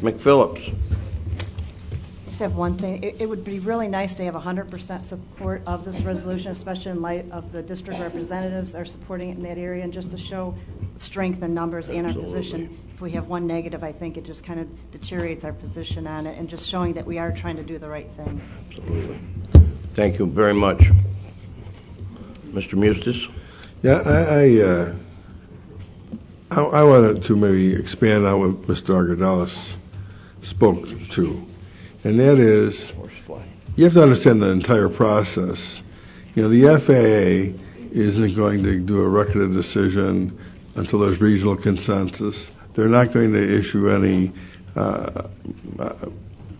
McPhillips. I just have one thing. It would be really nice to have 100% support of this resolution, especially in light of the district representatives are supporting it in that area, and just to show strength in numbers and our position. If we have one negative, I think it just kind of deteriorates our position on it, and just showing that we are trying to do the right thing. Absolutely. Thank you very much. Mr. Mustis? Yeah, I wanted to maybe expand on what Mr. Argadelis spoke to, and that is you have to understand the entire process. The FAA isn't going to do a record of decision until there's regional consensus. They're not going to issue any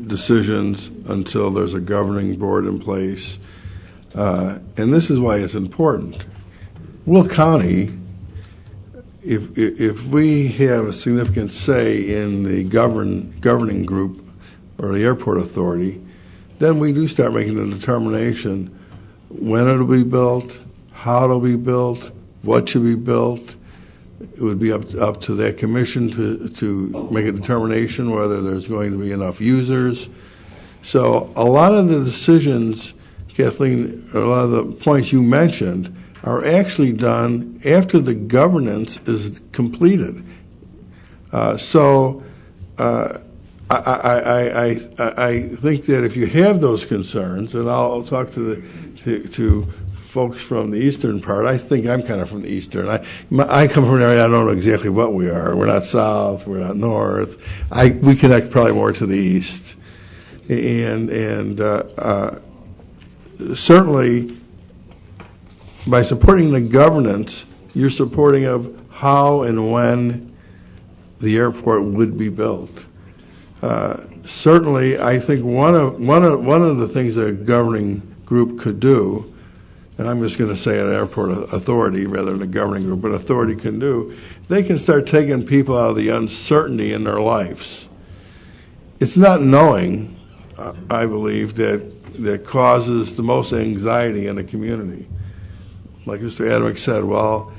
decisions until there's a governing board in place. And this is why it's important. Will County, if we have a significant say in the governing group or the airport authority, then we do start making the determination when it'll be built, how it'll be built, what should be built. It would be up to that commission to make a determination whether there's going to be enough users. So a lot of the decisions, Kathleen, a lot of the points you mentioned are actually done after the governance is completed. I think that if you have those concerns, and I'll talk to folks from the eastern part. I think I'm kind of from the eastern. I come from an area I don't know exactly what we are. We're not south. We're not north. We connect probably more to the east, and certainly by supporting the governance, you're supporting of how and when the airport would be built. Certainly, I think one of the things a governing group could do, and I'm just going to say an airport authority rather than a governing group, but authority can do, they can start taking people out of the uncertainty in their lives. It's not knowing, I believe, that causes the most anxiety in a community. Like Mr. Adamick said, well,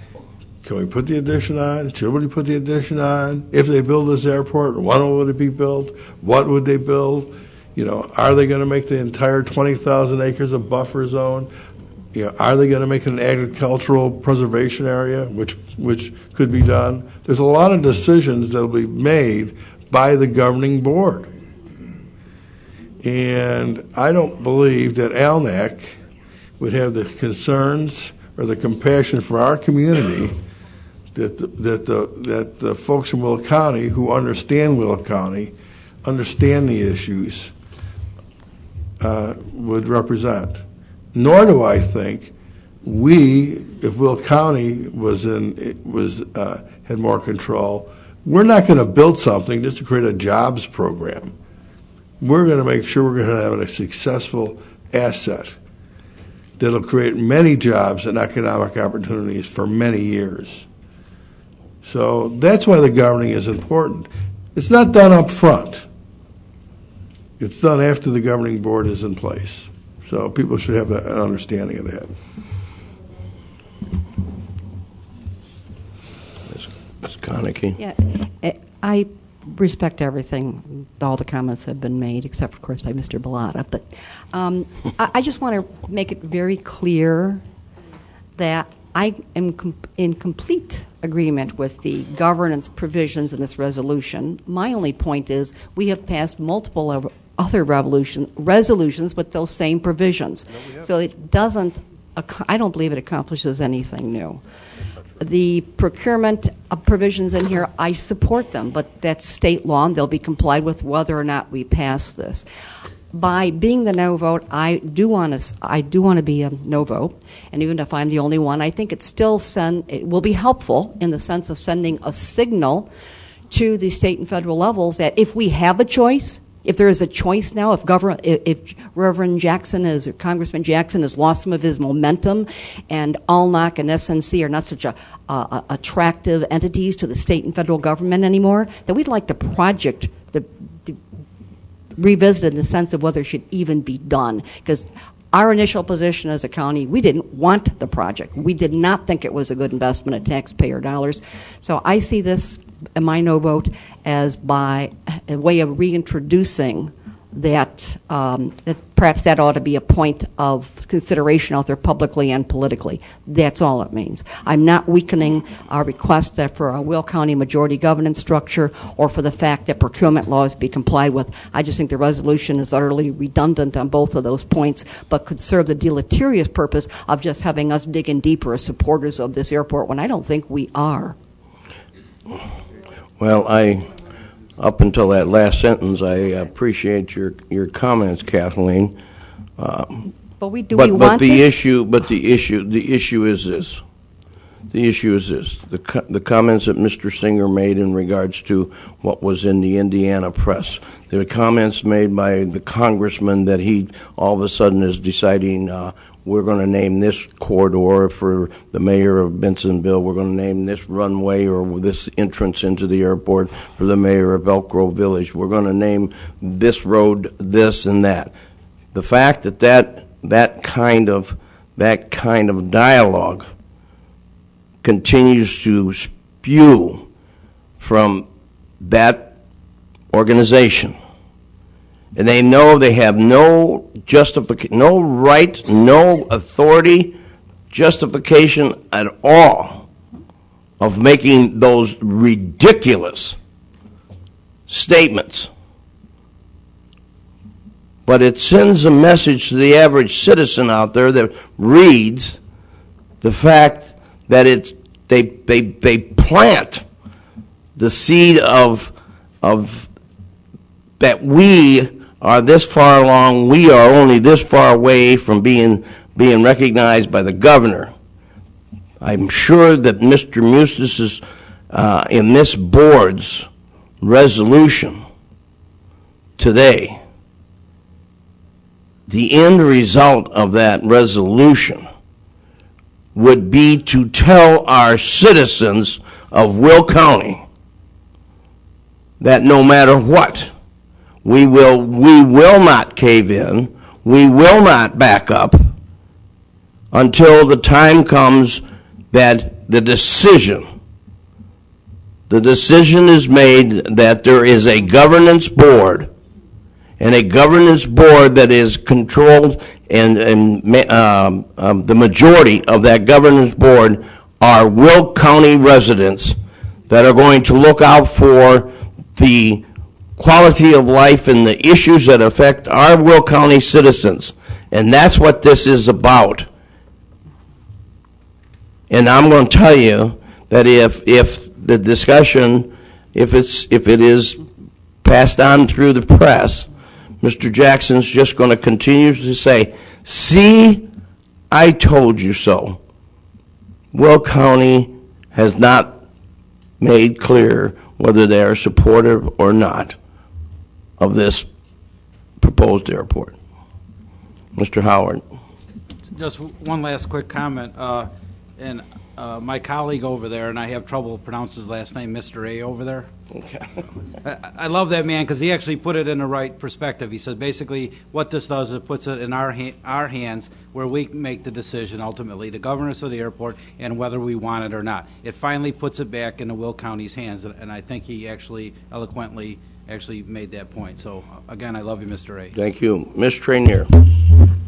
can we put the addition on? Should we put the addition on? If they build this airport, when would it be built? What would they build? Are they going to make the entire 20,000 acres a buffer zone? Are they going to make it an agricultural preservation area, which could be done? There's a lot of decisions that will be made by the governing board. And I don't believe that ALNAC would have the concerns or the compassion for our community that the folks in Will County who understand Will County, understand the issues, would represent. Nor do I think if Will County had more control, we're not going to build something just to create a jobs program. We're going to make sure we're going to have a successful asset that'll create many jobs and economic opportunities for many years. So that's why the governing is important. It's not done up front. It's done after the governing board is in place. So people should have an understanding of that. Ms. Konecki. Yeah, I respect everything. All the comments have been made, except, of course, by Mr. Bellotta. But I just want to make it very clear that I am in complete agreement with the governance provisions in this resolution. My only point is we have passed multiple other resolutions with those same provisions. So it doesn't, I don't believe it accomplishes anything new. The procurement provisions in here, I support them, but that's state law, and they'll be complied with whether or not we pass this. By being the no vote, I do want to be a no vote, and even if I'm the only one, I think it will be helpful in the sense of sending a signal to the state and federal levels that if we have a choice, if there is a choice now, if Reverend Jackson or Congressman Jackson has lost some of his momentum, and ALNAC and SNC are not such attractive entities to the state and federal government anymore, that we'd like the project revisited in the sense of whether it should even be done. Because our initial position as a county, we didn't want the project. We did not think it was a good investment of taxpayer dollars. So I see this, my no vote, as by a way of reintroducing that perhaps that ought to be a point of consideration out there publicly and politically. That's all it means. I'm not weakening our request that for a Will County majority governance structure or for the fact that procurement laws be complied with. I just think the resolution is utterly redundant on both of those points, but could serve the deleterious purpose of just having us dig in deeper as supporters of this airport when I don't think we are. Well, up until that last sentence, I appreciate your comments, Kathleen. But we want the this? issue is this. The issue is this. The comments that Mr. Singer made in regards to what was in the Indiana press. There are comments made by the congressman that he all of a sudden is deciding we're going to name this corridor for the mayor of Bensonville. We're going to name this runway or this entrance into the airport for the mayor of Elk Grove Village. We're going to name this road this and that. The fact that kind of dialogue continues to spew from that organization, and they know they have no justification, no right, no authority, justification at all of making those ridiculous statements. But it sends a message to the average citizen out there that reads the fact that they plant the seed of that we are this far along, we are only this far away from being recognized by the governor. I'm sure that Mr. Mustis is in this board's resolution today. The end result of that resolution would be to tell our citizens of Will County that no matter what, we will not cave in, we will not back up until the time comes that the decision is made that there is a governance board, and a governance board that is controlled, and the majority of that governance board are Will County residents that are going to look out for the quality of life and the issues that affect our Will County citizens. And that's what this is about. And I'm going to tell you that if the discussion, if it is passed on through the press, Mr. Jackson's just going to continue to say, see, I told you so. Will County has not made clear whether they are supportive or not of this proposed airport. Mr. Howard. Just one last quick comment. And my colleague over there, and I have trouble pronouncing his last name, Mr. A over there. Okay. I love that man because he actually put it in the right perspective. He said basically what this does, it puts it in our hands where we make the decision ultimately, the governance of the airport, and whether we want it or not. It finally puts it back into Will County's hands, and I think he actually eloquently made that point. So again, I love you, Mr. A. Thank you. Ms. Trainier.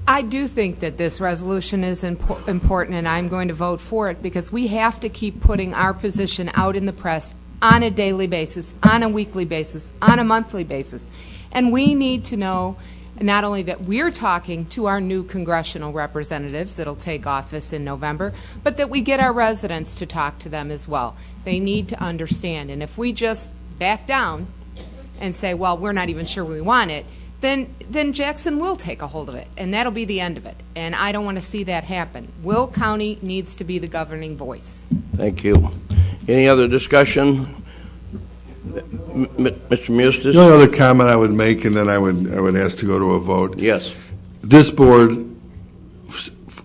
I do think that this resolution is important, and I'm going to vote for it because we have to keep putting our position out in the press on a daily basis, on a weekly basis, on a monthly basis. And we need to know not only that we're talking to our new congressional representatives that'll take office in November, but that we get our residents to talk to them as well. They need to understand. And if we just back down and say, well, we're not even sure we want it, then Jackson will take a hold of it, and that'll be the end of it. And I don't want to see that happen. Will County needs to be the governing voice. Thank you. Any other discussion? Mr. Mustis? The only other comment I would make, and then I would ask to go to a vote. Yes. This board,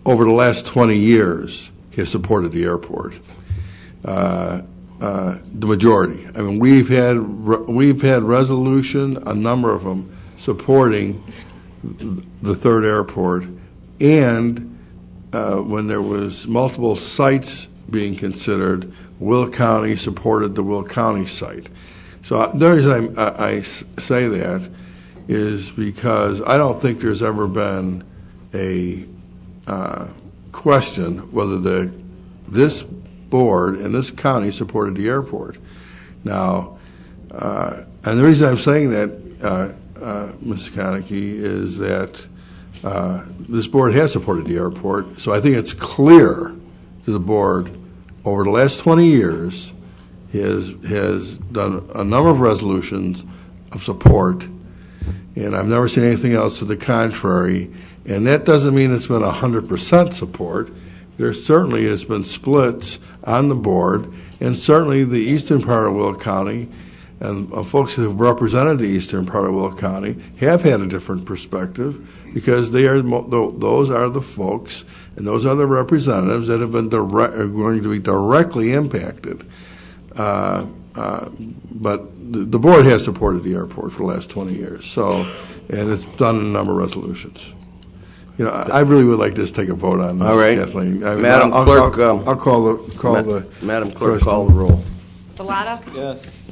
over the last 20 years, has supported the airport. The majority. I mean, we've had resolution, a number of them, supporting the third airport, and when there was multiple sites being considered, Will County supported the Will County site. So the reason I say that is because I don't think there's ever been a question whether this board and this county supported the airport. Now, and the reason I'm saying that, Ms. Konecki, is that this board has supported the airport, so I think it's clear to the board over the last 20 years has done a number of resolutions of support, and I've never seen anything else to the contrary. And that doesn't mean it's been 100% support. There certainly has been splits on the board, and certainly the eastern part of Will County and folks who have represented the eastern part of Will County have had a different perspective, because those are the folks and those are the representatives that have been are going to be directly impacted. But the board has supported the airport for the last 20 years, and it's done in a number of resolutions. I really would like to just take a vote on this, All right. Kathleen. Madam Clerk. I'll call the Madam Clerk, question. call the roll. Bellotta? Yes.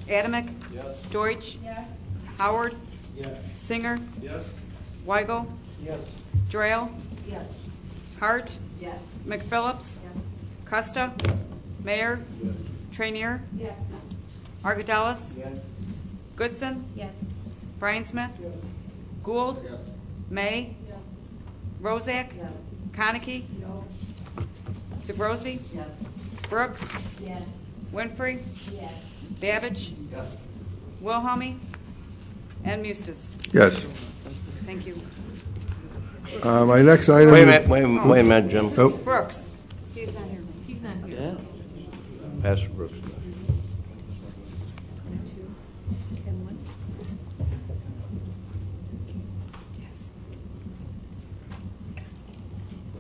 Adamick? Yes. Deutsch? Yes. Howard? Yes. Singer? Yes. Weigel? Yes. Drayle? Yes. Hart? Yes. McPhillips? Yes. Costa? Mayor? Yes. Trainier? Yes. Argadelis? Yes. Goodson? Yes. Brian Smith? Yes. Gould? Yes. May? Yes. Rozak? Yes. Konecki? No. Zagrosi? Yes. Brooks? Yes. Winfrey? Yes. Babbage? Yes. Wilhelmie? And Mustis. Yes. Thank you. My next item Wait a is... minute, wait a minute, Jim. Oh. Brooks? He's not here. He's not here. Yeah. Pastor Brooks.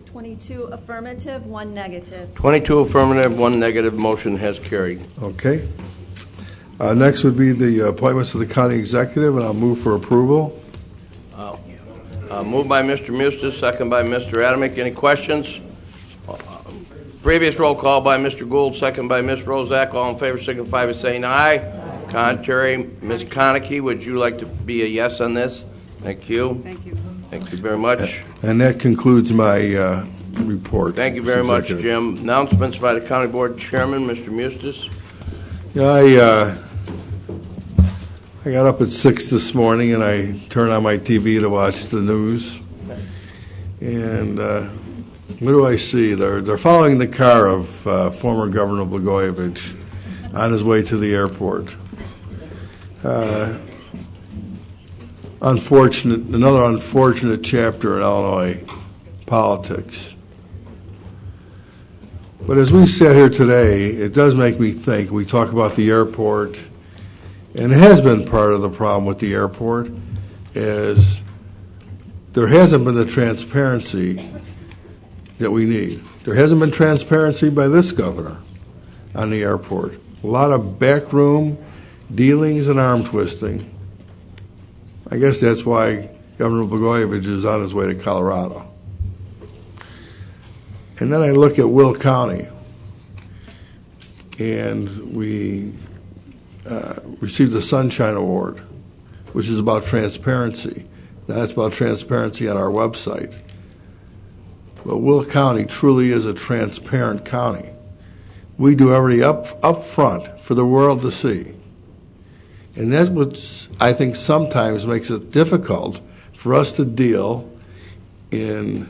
22 affirmative, 1 negative. 22 affirmative, 1 negative. Motion has carried. Okay. Next would be the appointments of the county executive, and I'll move for approval. Moved by Mr. Mustis, second by Mr. Adamick. Any questions? Previous roll call by Mr. Gould, second by Ms. Rozak. All in favor signify by saying aye. Contrary, Ms. Konecki, would you like to be a yes on this? Thank you. Thank you. Thank you very much. And that concludes my report. Thank you very much, Executive. Jim. Announcements by the County Board Chairman, Mr. Mustis. Yeah, I got up at 6 this morning, and I turned on my TV to watch the news. And what do I see? They're following the car of former Governor Blagojevich on his way to the airport. Another unfortunate chapter in Illinois politics. But as we sit here today, it does make me think. We talk about the airport, and it has been part of the problem with the airport, is there hasn't been the transparency that we need. There hasn't been transparency by this governor on the airport. A lot of backroom dealings and arm twisting. I guess that's why Governor Blagojevich is on his way to Colorado. And then I look at Will County, and we received the Sunshine Award, which is about transparency. Now, that's about transparency on our website. But Will County truly is a transparent county. We do everything up front for the world to see. And that's what I think sometimes makes it difficult for us to deal in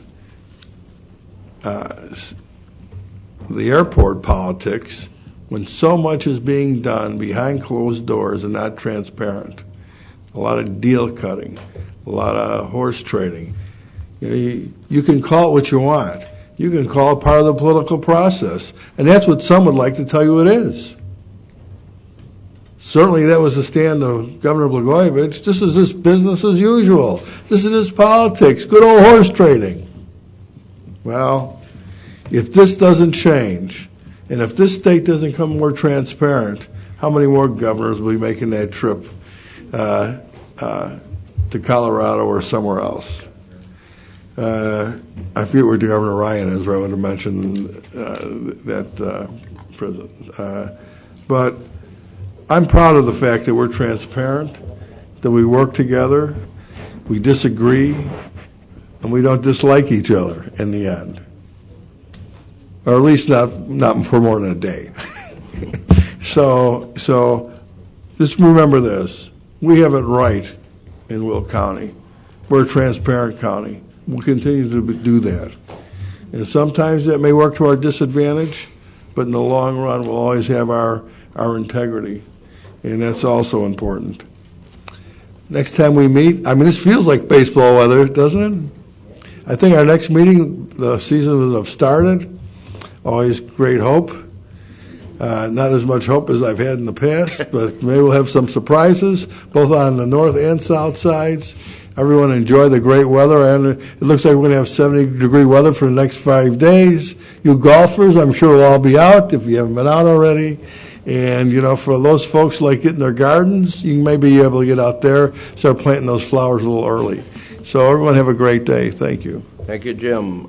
the airport politics when so much is being done behind closed doors and not transparent. A lot of deal cutting, a lot of horse trading. You can call it what you want. You can call it part of the political process. And that's what some would like to tell you it is. Certainly that was the stand of Governor Blagojevich. This is just business as usual. This is just politics, good old horse trading. Well, if this doesn't change, and if this state doesn't become more transparent, how many more governors will be making that trip to Colorado or somewhere else? I forget where Governor Ryan is, where I would have mentioned that president. But I'm proud of the fact that we're transparent, that we work together, we disagree, and we don't dislike each other in the end. Or at least not for more than a day. So just remember this. We have it right in Will County. We're a transparent county. We'll continue to do that. And sometimes that may work to our disadvantage, but in the long run, we'll always have our integrity. And that's also important. next time we meet, I mean, this feels like baseball weather, doesn't it? I think our next meeting, the season will have started. Always great hope. Not as much hope as I've had in the past, but maybe we'll have some surprises, both on the north and south sides. Everyone enjoy the great weather, and it looks like we're going to have 70-degree weather for the next 5 days. You golfers, I'm sure will all be out if you haven't been out already. And, you know, for those folks like getting their gardens, you may be able to get out there, start planting those flowers a little early. So everyone have a great day. Thank you. Thank you, Jim.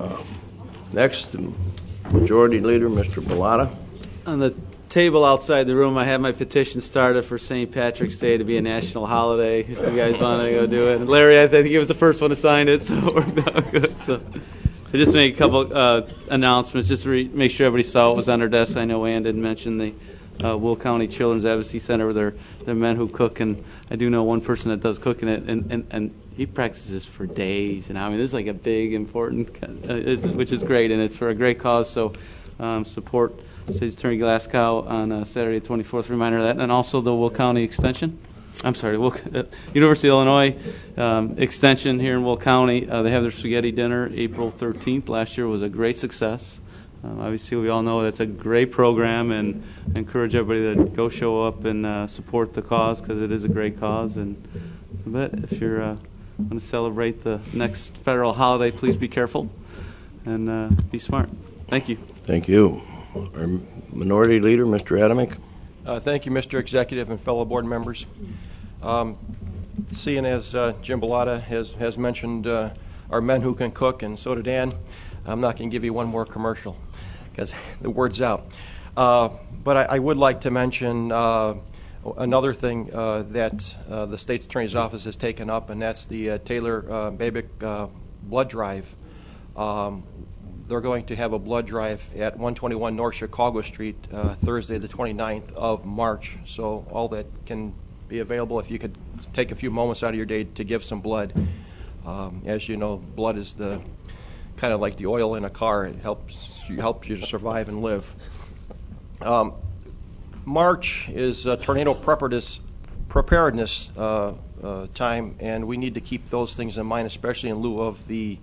Next, Majority Leader, Mr. Bellotta. On the table outside the room, I have my petition started for St. Patrick's Day to be a national holiday, if you guys want to go do it. And Larry, I think he was the first one to sign it, so it worked out good. So I just made a couple announcements, just to make sure everybody saw what was on their desk. I know Ann didn't mention the Will County Children's Advocacy Center, where they're men who cook, and I do know one person that does cooking it, and he practices for days. And I mean, this is like a big, important, which is great, and it's for a great cause. So support State's Attorney Glasgow on Saturday, 24th. Reminder of that, and also the Will County Extension. I'm sorry, University of Illinois Extension here in Will County. They have their spaghetti dinner April 13th. Last year was a great success. Obviously, we all know that's a great program, and I encourage everybody to go show up and support the cause, because it is a great cause. And if you're going to celebrate the next federal holiday, please be careful and be smart. Thank you. Thank you. Our Minority Leader, Mr. Adamick. Thank you, Mr. Executive and fellow board members. Seeing as Jim Bellotta has mentioned our men who can cook, and so did Ann, I'm not going to give you one more commercial because the word's out. But I would like to mention another thing that the State's Attorney's Office has taken up, and that's the Taylor Babick blood drive. They're going to have a blood drive at 121 North Chicago Street Thursday the 29th of March. So all that can be available, if you could take a few moments out of your day to give some blood. As you know, blood is the kind of like the oil in a car. It helps you to survive and live. March is tornado preparedness time, and we need to keep those things in mind, especially in lieu of the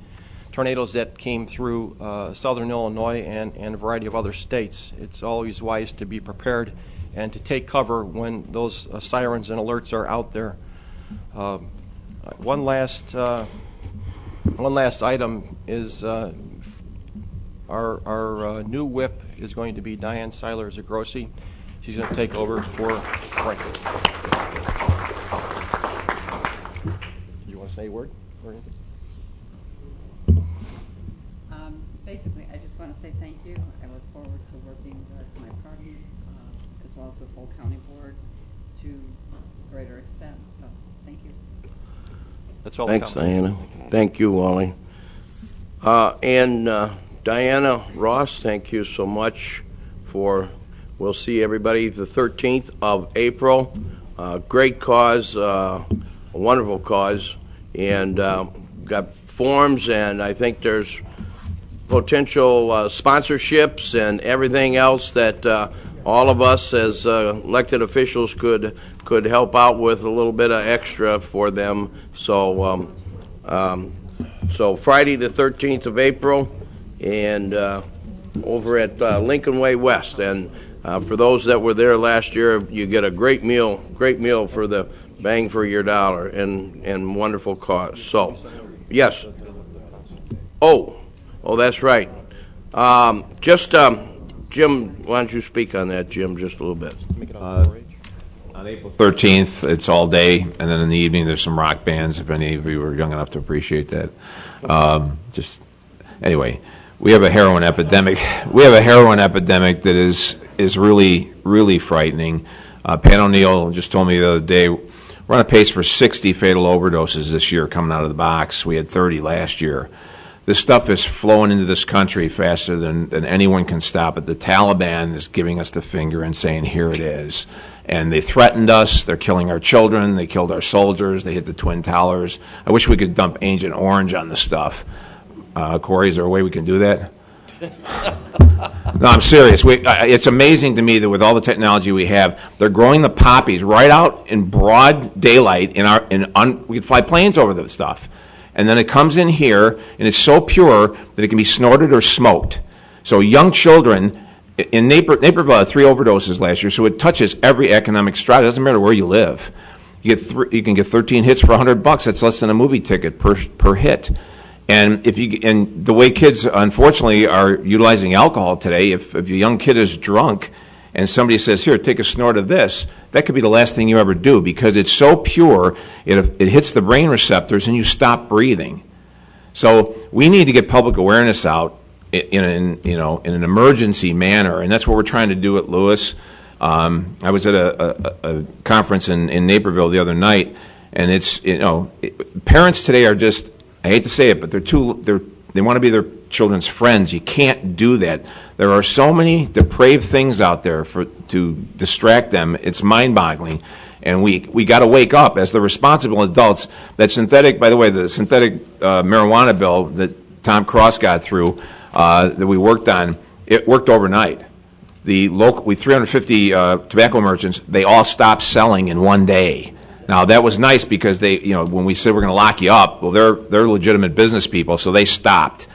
tornadoes that came through southern Illinois and a variety of other states. It's always wise to be prepared and to take cover when those sirens and alerts are out there. One last item is our new whip is going to be Diane Seiler-Zagrossi. She's going to take over for Frank. Do you want to say a word or anything? Basically, I just want to say thank you. I look forward to working with my party as well as the full county board to a greater extent. So, thank you. That's all. Thanks, Diana. Thank you, Wally. And Diana Ross, thank you so much for. We'll see everybody the 13th of April. Great cause, a wonderful cause, and got forms, and I think there's potential sponsorships and everything else that all of us as elected officials could help out with a little bit of extra for them. So so Friday the 13th of April, and over at Lincoln Way West. And for those that were there last year, you get a great meal for the bang for your dollar, and wonderful cause. So, yes. Oh, that's right. Jim, why don't you speak on that, Jim, just a little bit? On April 13th, it's all day, and then in the evening there's some rock bands, if any of you were young enough to appreciate that. Anyway, we have a heroin epidemic. We have a heroin epidemic that is really, really frightening. Pat O'Neill just told me the other day, we're on a pace for 60 fatal overdoses this year coming out of the box. We had 30 last year. This stuff is flowing into this country faster than anyone can stop it. The Taliban is giving us the finger and saying, here it is. And they threatened us. They're killing our children. They killed our soldiers. They hit the Twin Towers. I wish we could dump Agent Orange on the stuff. Corey, is there a way we can do that? No, I'm serious. It's amazing to me that with all the technology we have, they're growing the poppies right out in broad daylight. We can fly planes over the stuff, and then it comes in here, and it's so pure that it can be snorted or smoked. So young children in Naperville had 3 overdoses last year, so it touches every economic strata. It doesn't matter where you live. You can get 13 hits for $100. That's less than a movie ticket per hit. And the way kids, unfortunately, are utilizing alcohol today, if a young kid is drunk and somebody says, here, take a snort of this, that could be the last thing you ever do because it's so pure, it hits the brain receptors and you stop breathing. So we need to get public awareness out in an emergency manner, and that's what we're trying to do at Lewis. I was at a conference in Naperville the other night, and parents today are just, I hate to say it, but they want to be their children's friends. You can't do that. There are so many depraved things out there to distract them. It's mind-boggling. And we got to wake up as the responsible adults. That synthetic, by the way, the synthetic marijuana bill that Tom Cross got through, that we worked on, it worked overnight. The 350 tobacco merchants, they all stopped selling in one day. Now that was nice because when we said we're going to lock you up, well, they're legitimate business people, so they stopped.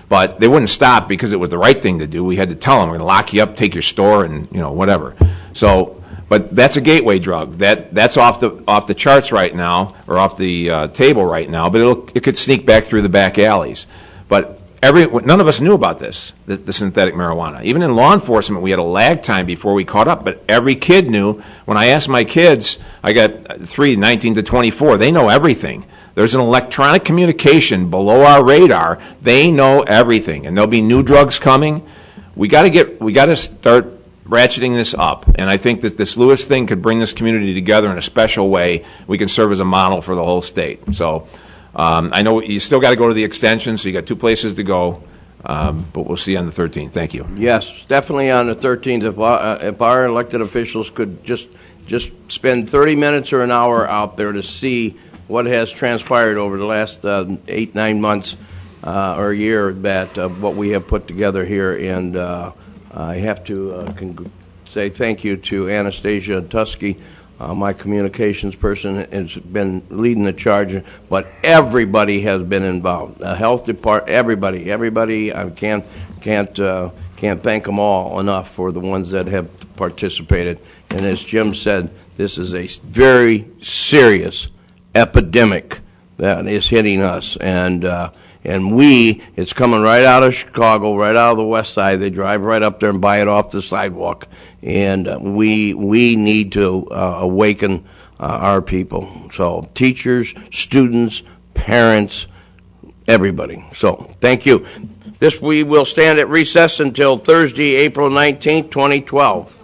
But they wouldn't stop because it was the right thing to do. We had to tell them we're going to lock you up, take your store, and whatever. So, but that's a gateway drug. That's off the charts right now, or off the table right now. But it could sneak back through the back alleys. But none of us knew about this, the synthetic marijuana. Even in law enforcement, we had a lag time before we caught up, but every kid knew. When I asked my kids, I got 3, 19 to 24, they know everything. There's an electronic communication below our radar. They know everything, and there'll be new drugs coming. We got to start ratcheting this up, and I think that this Lewis thing could bring this community together in a special way. We can serve as a model for the whole state. So I know you still got to go to the extension, so you got 2 places to go, but we'll see you on the 13th. Thank you. Yes, definitely on the 13th. If our elected officials could just spend 30 minutes or an hour out there to see what has transpired over the last 8-9 months or a year, that what we have put together here, and I have to say thank you to Anastasia Tusky. My communications person has been leading the charge, but everybody has been involved. The health department, everybody. I can't thank them all enough for the ones that have participated. And as Jim said, this is a very serious epidemic that is hitting us, and it's coming right out of Chicago, right out of the west side. They drive right up there and buy it off the sidewalk. And we need to awaken our people. So teachers, students, parents, everybody. So thank you. We will stand at recess until Thursday, April 19th, 2012.